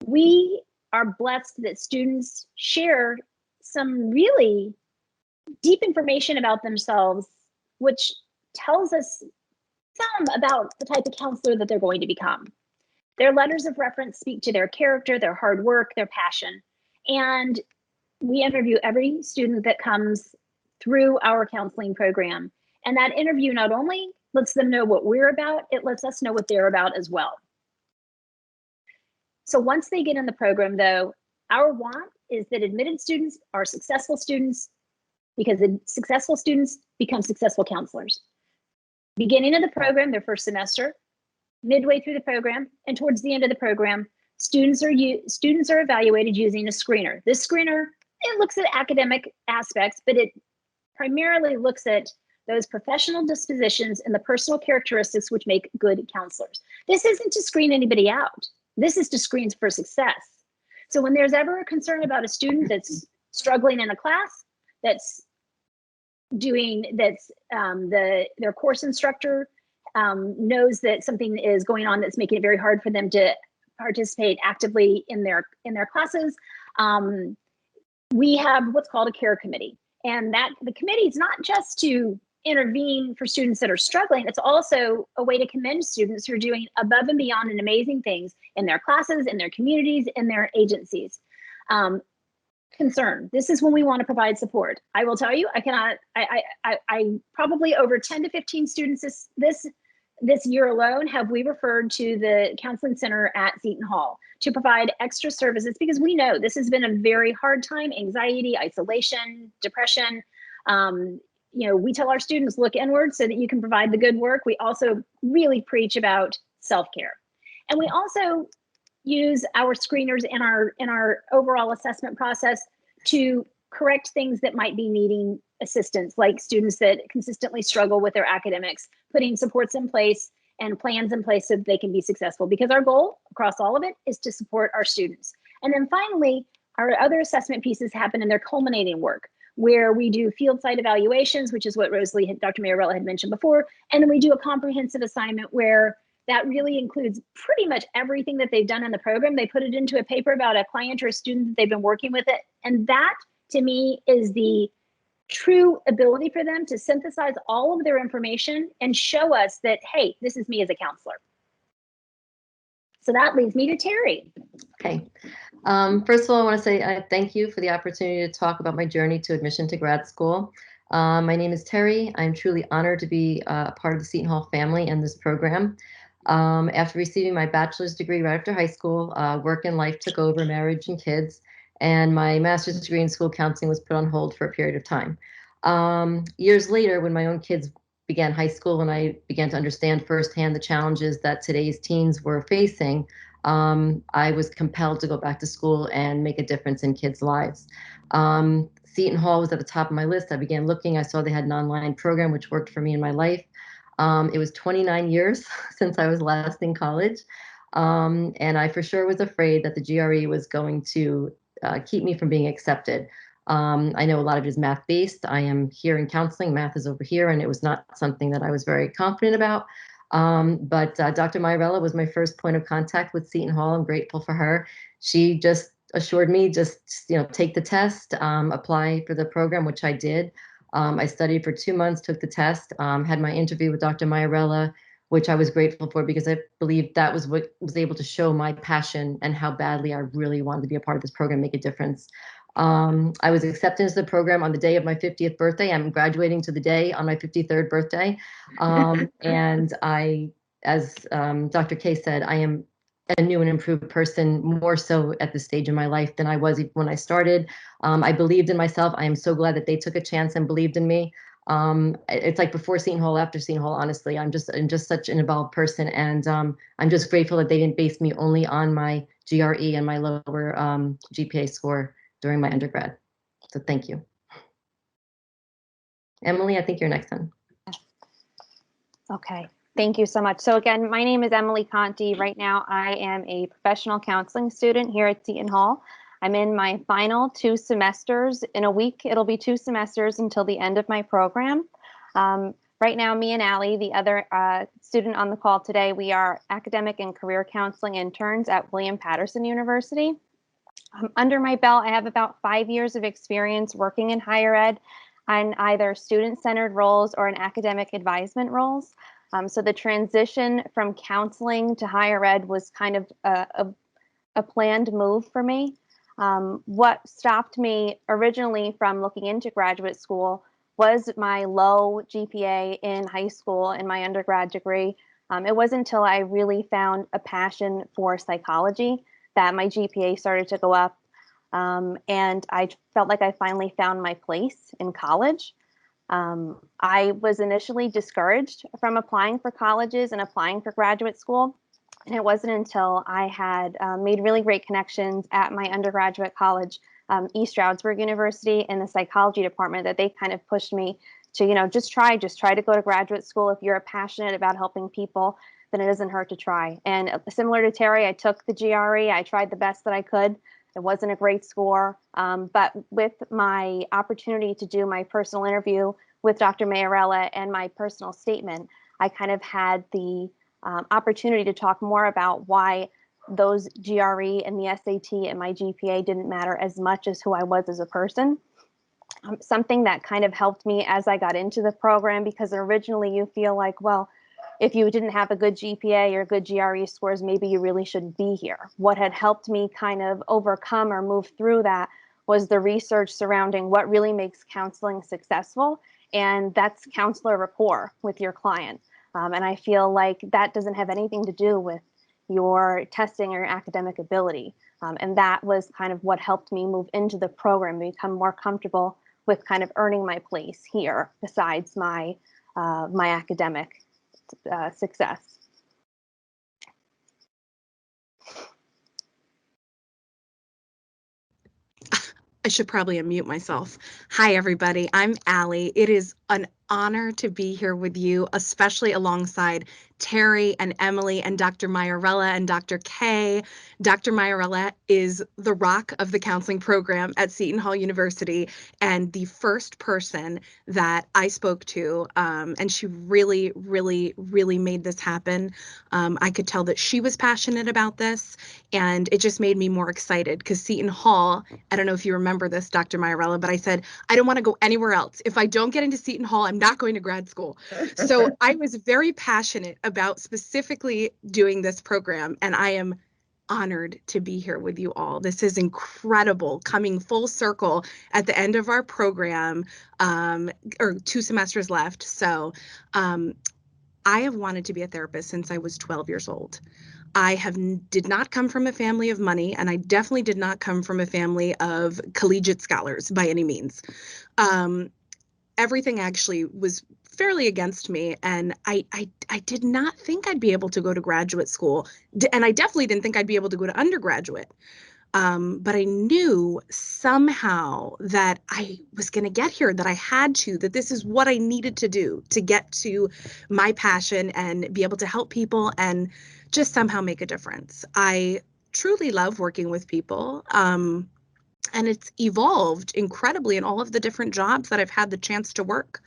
We are blessed that students share some really deep information about themselves, which tells us some about the type of counselor that they're going to become. Their letters of reference speak to their character, their hard work, their passion. And we interview every student that comes through our counseling program. And that interview not only lets them know what we're about, it lets us know what they're about as well. So once they get in the program though, our want is that admitted students are successful students, because the successful students become successful counselors. Beginning of the program, their first semester, midway through the program, and towards the end of the program, students are evaluated using a screener. This screener, it looks at academic aspects, but it primarily looks at those professional dispositions and the personal characteristics which make good counselors. This isn't to screen anybody out. This is to screen for success. So when there's ever a concern about a student that's struggling in a class, their course instructor knows that something is going on that's making it very hard for them to participate actively in their classes, we have what's called a care committee. And that the committee is not just to intervene for students that are struggling, it's also a way to commend students who are doing above and beyond and amazing things in their classes, in their communities, in their agencies. Concern. This is when we want to provide support. I will tell you, I probably over 10 to 15 students this year alone have we referred to the counseling center at Seton Hall to provide extra services, because we know this has been a very hard time, anxiety, isolation, depression. We tell our students, look inward so that you can provide the good work. We also really preach about self-care. And we also use our screeners in our overall assessment process to correct things that might be needing assistance, like students that consistently struggle with their academics, putting supports in place and plans in place so that they can be successful, because our goal across all of it is to support our students. And then finally, our other assessment pieces happen in their culminating work, where we do field site evaluations, which is what Dr. Marabella had mentioned before. And then we do a comprehensive assignment where that really includes pretty much everything that they've done in the program. They put it into a paper about a client or a student that they've been working with it. And that, to me, is the true ability for them to synthesize all of their information and show us that, hey, this is me as a counselor. So that leads me to Terry. Okay. First of all, I want to say thank you for the opportunity to talk about my journey to admission to grad school. My name is Terry. I'm truly honored to be a part of the Seton Hall family and this program. After receiving my bachelor's degree right after high school, work and life took over, marriage and kids. and my master's degree in school counseling was put on hold for a period of time. Years later, when my own kids began high school and I began to understand firsthand the challenges that today's teens were facing, I was compelled to go back to school and make a difference in kids' lives. Seton Hall was at the top of my list. I began looking. I saw they had an online program which worked for me in my life. It was 29 years since I was last in college. And I for sure was afraid that the GRE was going to keep me from being accepted. I know a lot of it is math-based. I am here in counseling. Math is over here, and it was not something that I was very confident about. But Dr. Myarella was my first point of contact with Seton Hall. I'm grateful for her. She just assured me, take the test, apply for the program, which I did. I studied for 2 months, took the test, had my interview with Dr. Myarella, which I was grateful for because I believe that was what was able to show my passion and how badly I really wanted to be a part of this program, make a difference. I was accepted into the program on the day of my 50th birthday. I'm graduating to the day on my 53rd birthday. And I, as Dr. K said, I am a new and improved person, more so at this stage in my life than I was when I started. I believed in myself. I am so glad that they took a chance and believed in me. It's like before Seton Hall, after Seton Hall, honestly, I'm just such an involved person. And I'm just grateful that they didn't base me only on my GRE and my lower GPA score during my undergrad. So thank you. Emily, I think you're next then. Okay, thank you so much. So again, my name is Emily Conti. Right now, I am a professional counseling student here at Seton Hall. I'm in my final 2 semesters. In a week, it'll be 2 semesters until the end of my program. Right now, me and Allie, the other student on the call today, we are academic and career counseling interns at William Patterson University. Under my belt, I have about 5 years of experience working in higher ed on either student-centered roles or in academic advisement roles. So the transition from counseling to higher ed was kind of a planned move for me. What stopped me originally from looking into graduate school was my low GPA in high school in my undergrad degree. It wasn't until I really found a passion for psychology that my GPA started to go up. And I felt like I finally found my place in college. I was initially discouraged from applying for colleges and applying for graduate school. And it wasn't until I had made really great connections at my undergraduate college, East Stroudsburg University, in the psychology department, that they kind of pushed me to, just try to go to graduate school. If you're passionate about helping people, then it doesn't hurt to try. And similar to Terry, I took the GRE. I tried the best that I could. It wasn't a great score, but with my opportunity to do my personal interview with Dr. Myarella and my personal statement, I kind of had the opportunity to talk more about why those GRE and the SAT and my GPA didn't matter as much as who I was as a person. Something that kind of helped me as I got into the program, because originally you feel like, well, if you didn't have a good GPA or good GRE scores, maybe you really shouldn't be here. What had helped me kind of overcome or move through that was the research surrounding what really makes counseling successful, and that's counselor rapport with your client. And I feel like that doesn't have anything to do with your testing or your academic ability. And that was kind of what helped me move into the program, become more comfortable with kind of earning my place here, besides my my academic success. I should probably unmute myself. Hi, everybody. I'm Allie. It is an honor to be here with you, especially alongside Terry and Emily and Dr. Myarella and Dr. K. Dr. Myarella is the rock of the counseling program at Seton Hall University and the first person that I spoke to, and she really, really, really made this happen. I could tell that she was passionate about this, and it just made me more excited because Seton Hall, I don't know if you remember this, Dr. Myarella, but I said, I don't want to go anywhere else. If I don't get into Seton Hall, I'm not going to grad school. So I was very passionate about specifically doing this program, and I am honored to be here with you all. This is incredible, coming full circle at the end of our program, or 2 semesters left. So I have wanted to be a therapist since I was 12 years old. Did not come from a family of money, and I definitely did not come from a family of collegiate scholars by any means. Everything actually was fairly against me, and I did not think I'd be able to go to graduate school, and I definitely didn't think I'd be able to go to undergraduate. But I knew somehow that I was going to get here, that I had to, that this is what I needed to do to get to my passion and be able to help people and just somehow make a difference. I truly love working with people. And it's evolved incredibly in all of the different jobs that I've had the chance to work.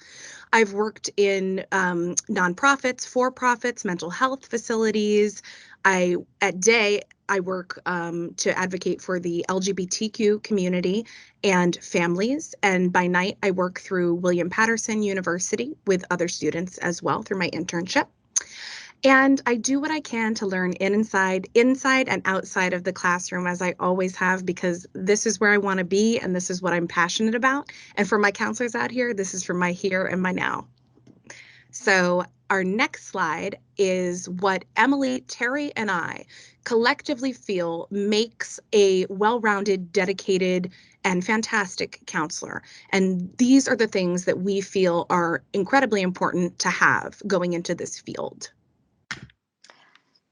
I've worked in nonprofits, for-profits, mental health facilities. At day, I work to advocate for the LGBTQ community and families. And by night, I work through William Patterson University with other students as well through my internship. And I do what I can to learn inside and outside of the classroom, as I always have, because this is where I want to be and this is what I'm passionate about. And for my counselors out here, this is for my here and my now. So our next slide is what Emily, Terry, and I collectively feel makes a well-rounded, dedicated, and fantastic counselor. And these are the things that we feel are incredibly important to have going into this field.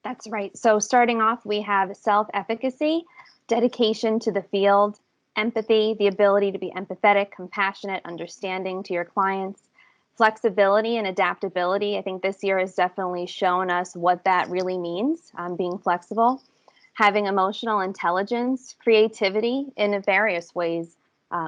That's right. So starting off, we have self-efficacy, dedication to the field, empathy, the ability to be empathetic, compassionate, understanding to your clients, flexibility and adaptability. I think this year has definitely shown us what that really means, being flexible, having emotional intelligence, creativity in various ways,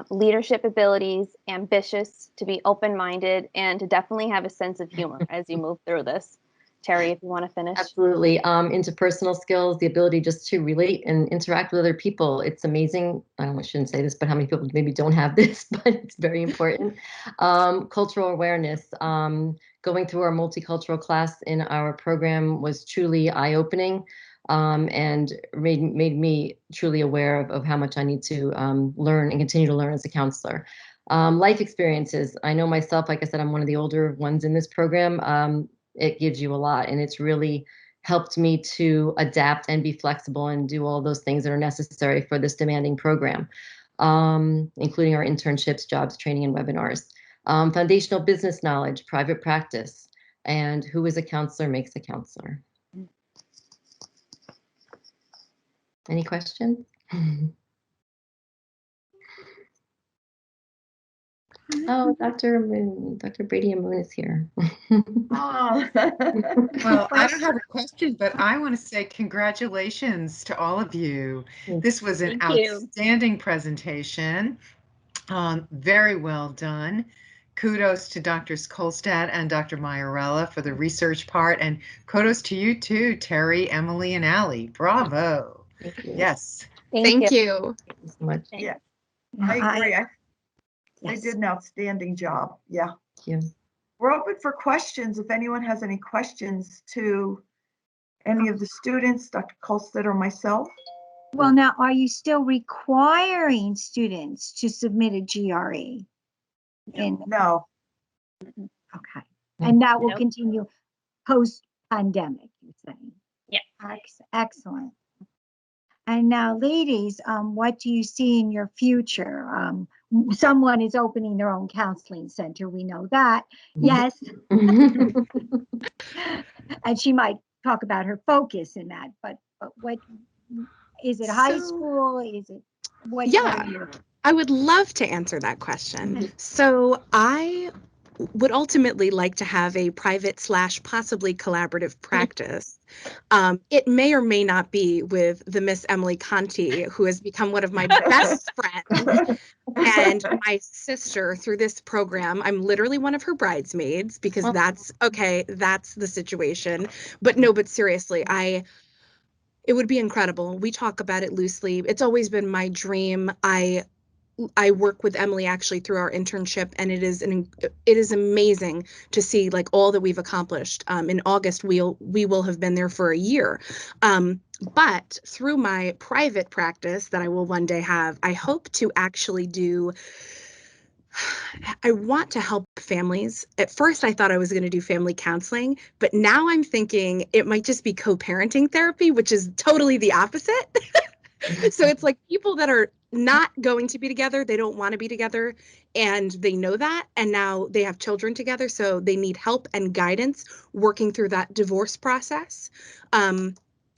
leadership abilities, ambitious, to be open-minded, and to definitely have a sense of humor as you move through this. Terry, if you want to finish. Absolutely. Interpersonal skills, the ability just to relate and interact with other people. It's amazing. I shouldn't say this, but how many people maybe don't have this, but it's very important. Cultural awareness. Going through our multicultural class in our program was truly eye-opening, and made me truly aware of how much I need to learn and continue to learn as a counselor. Life experiences. I know myself, like I said, I'm one of the older ones in this program. It gives you a lot, and it's really helped me to adapt and be flexible and do all those things that are necessary for this demanding program, including our internships, jobs, training, and webinars. Foundational business knowledge, private practice, and who is a counselor makes a counselor. Any questions? Oh, Dr. Brady Moon is here. Well, I don't have a question, but I want to say congratulations to all of you. This was an outstanding presentation. Very well done. Kudos to Drs. Kolstad and Dr. Majorella for the research part, and kudos to you too, Terry, Emily, and Allie. Bravo. Thank you. Yes. Thank you. Thank you so much. Yeah, I agree. They did an outstanding job. Yeah. Thank you. We're open for questions. If anyone has any questions to any of the students, Dr. Kolstad or myself. Well, now, are you still requiring students to submit a GRE? No. Okay. And that will continue post-pandemic, you're saying? Yeah. Excellent. And now, ladies, what do you see in your future? Someone is opening their own counseling center. We know that. Yes. And she might talk about her focus in that, but what is it? High school? Is it what? Yeah, I would love to answer that question. So I would ultimately like to have a private / possibly collaborative practice. It may or may not be with the Miss Emily Conti, who has become one of my best friends and my sister through this program. I'm literally one of her bridesmaids because that's the situation. But no, but seriously, it would be incredible. We talk about it loosely. It's always been my dream. I work with Emily actually through our internship, and it is amazing to see like all that we've accomplished. In August, we will have been there for a year. But through my private practice that I will one day have, I hope to actually do I want to help families. At first, I thought I was going to do family counseling, but now I'm thinking it might just be co-parenting therapy, which is totally the opposite. So it's like people that are not going to be together, they don't want to be together, and they know that, and now they have children together, so they need help and guidance working through that divorce process.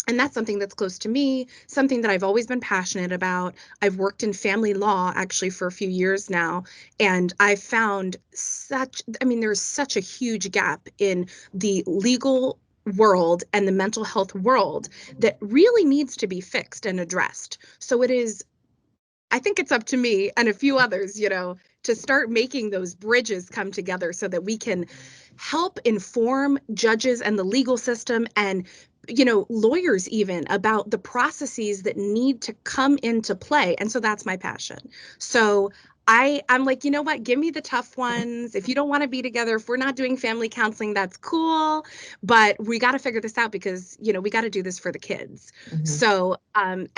And that's something that's close to me, something that I've always been passionate about. I've worked in family law actually for a few years now, and I've found there's such a huge gap in the legal world and the mental health world that really needs to be fixed and addressed. So I think it's up to me and a few others, to start making those bridges come together so that we can help inform judges and the legal system and lawyers even about the processes that need to come into play. And so that's my passion. So I'm like, you know what, give me the tough ones. If you don't want to be together, if we're not doing family counseling, that's cool. But we got to figure this out because, we got to do this for the kids. Mm-hmm. So, and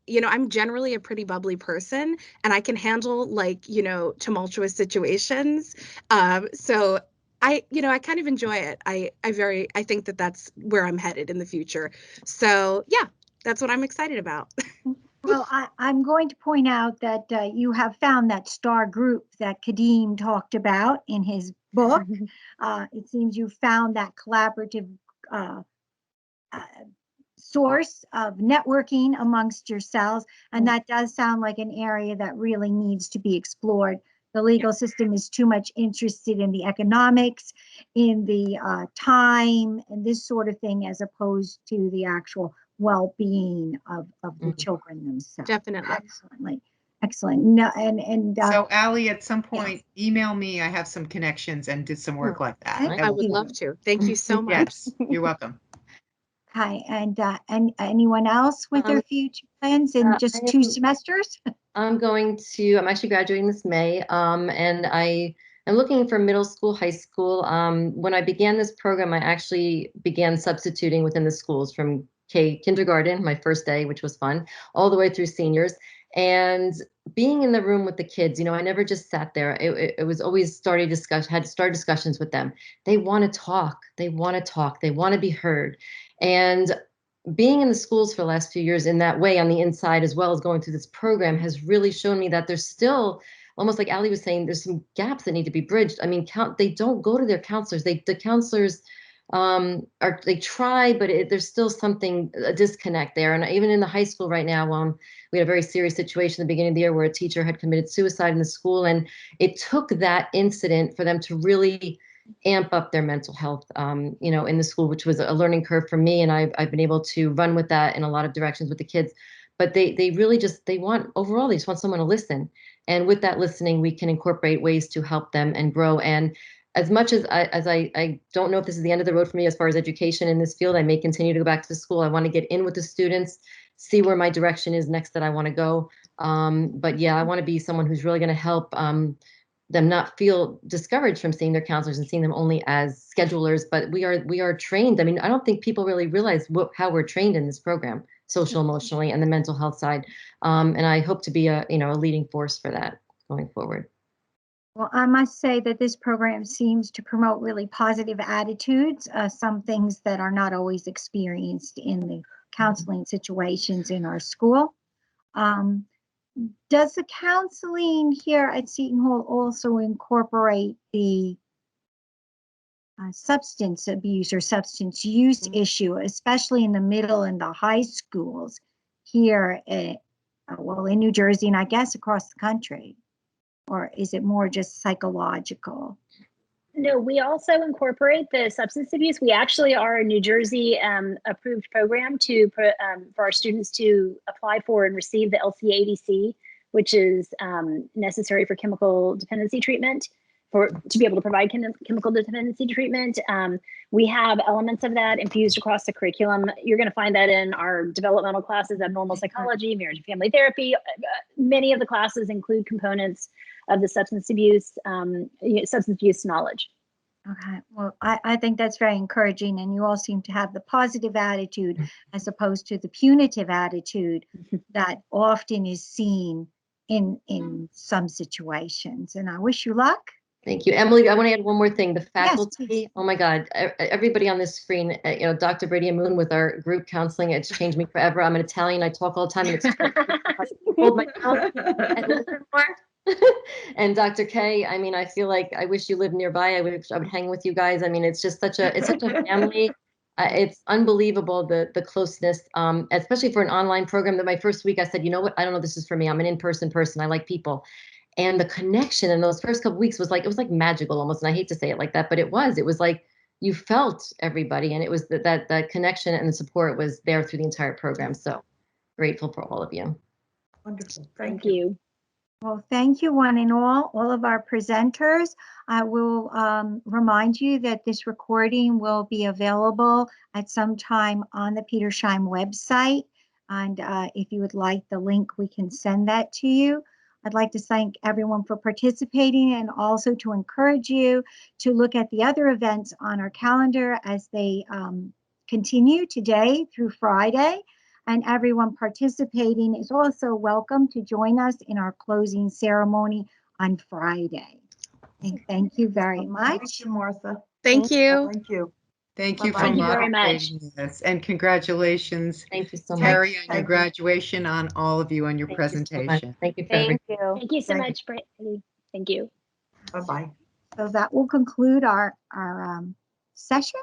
I'm generally a pretty bubbly person and I can handle tumultuous situations. So I kind of enjoy it. I think that that's where I'm headed in the future. So yeah, that's what I'm excited about. Well, I'm going to point out that you have found that star group that Kadeem talked about in his book. It seems you found that collaborative source of networking amongst yourselves, and that does sound like an area that really needs to be explored. The legal system is too much interested in the economics, in the time, and this sort of thing, as opposed to the actual well-being of the children themselves. Definitely. Excellent. No, so Allie, at some point, email me. I have some connections and did some work like that. I would love to. Thank you so much. Yes, you're welcome. Hi, and anyone else with their future plans in just 2 semesters? I'm actually graduating this May, and I am looking for middle school, high school. When I began this program, I actually began substituting within the schools from kindergarten, my first day, which was fun, all the way through seniors. And being in the room with the kids, I never just sat there. It was always had to start discussions with them. They want to talk. They want to be heard. And being in the schools for the last few years in that way on the inside, as well as going through this program, has really shown me that there's still, almost like Ali was saying, there's some gaps that need to be bridged. I mean, they don't go to their counselors. The counselors they try, but there's still a disconnect there. And even in the high school right now, we had a very serious situation at the beginning of the year where a teacher had committed suicide in the school, and it took that incident for them to really amp up their mental health, in the school, which was a learning curve for me. And I've been able to run with that in a lot of directions with the kids. But they really they just want someone to listen. And with that listening, we can incorporate ways to help them and grow. And as much as I don't know if this is the end of the road for me as far as education in this field, I may continue to go back to the school. I want to get in with the students, see where my direction is next that I want to go. But yeah, I want to be someone who's really going to help them not feel discouraged from seeing their counselors and seeing them only as schedulers, but we are trained. I mean, I don't think people really realize how we're trained in this program, social, emotionally, and the mental health side. And I hope to be a leading force for that going forward. Well, I must say that this program seems to promote really positive attitudes, some things that are not always experienced in the counseling situations in our school. Does the counseling here at Seton Hall also incorporate the substance abuse or substance use issue, especially in the middle and the high schools here in New Jersey and I guess across the country? Or is it more just psychological? No, we also incorporate the substance abuse. We actually are a New Jersey approved program for our students to apply for and receive the LCADC, which is necessary for chemical dependency treatment, to be able to provide chemical dependency treatment. We have elements of that infused across the curriculum. You're going to find that in our developmental classes, abnormal psychology, marriage and family therapy. Many of the classes include components of the substance abuse knowledge. Okay, well, I think that's very encouraging, and you all seem to have the positive attitude as opposed to the punitive attitude that often is seen in some situations. And I wish you luck. Thank you. Emily, I want to add one more thing. The Yes, faculty, please. oh my God, everybody on this screen, Dr. Brady Moon with our group counseling, it's changed me forever. I'm an Italian, I talk all the time and it's hold my mouth and listen more. And Dr. K, I mean, I feel like I wish you lived nearby. I would hang with you guys. I mean, it's just such a family. It's unbelievable, the closeness, especially for an online program. That my first week, I said, you know what, I don't know, this is for me. I'm an in-person person. I like people. And the connection in those first couple of weeks was like, it was like magical almost. And I hate to say it like that, but it was like you felt everybody. And it was that connection and the support was there through the entire program. So grateful for all of you. Wonderful. Thank you. Well, thank you one and all of our presenters. I will remind you that this recording will be available at some time on the Petersheim website. And if you would like the link, we can send that to you. I'd like to thank everyone for participating and also to encourage you to look at the other events on our calendar as they continue today through Friday. And everyone participating is also welcome to join us in our closing ceremony on Friday. And thank you very much. Thank you, Martha. Thank you. Thank you. Thank you for Thank you very much. moderating this, and congratulations, Thank you so much. Terry, on your Thank you. graduation, on all of you on your Thank you so much. presentation. Thank you for Thank everything. you. Thank you so Thank much, Brittany. Thank you. Bye-bye. So that will conclude our session.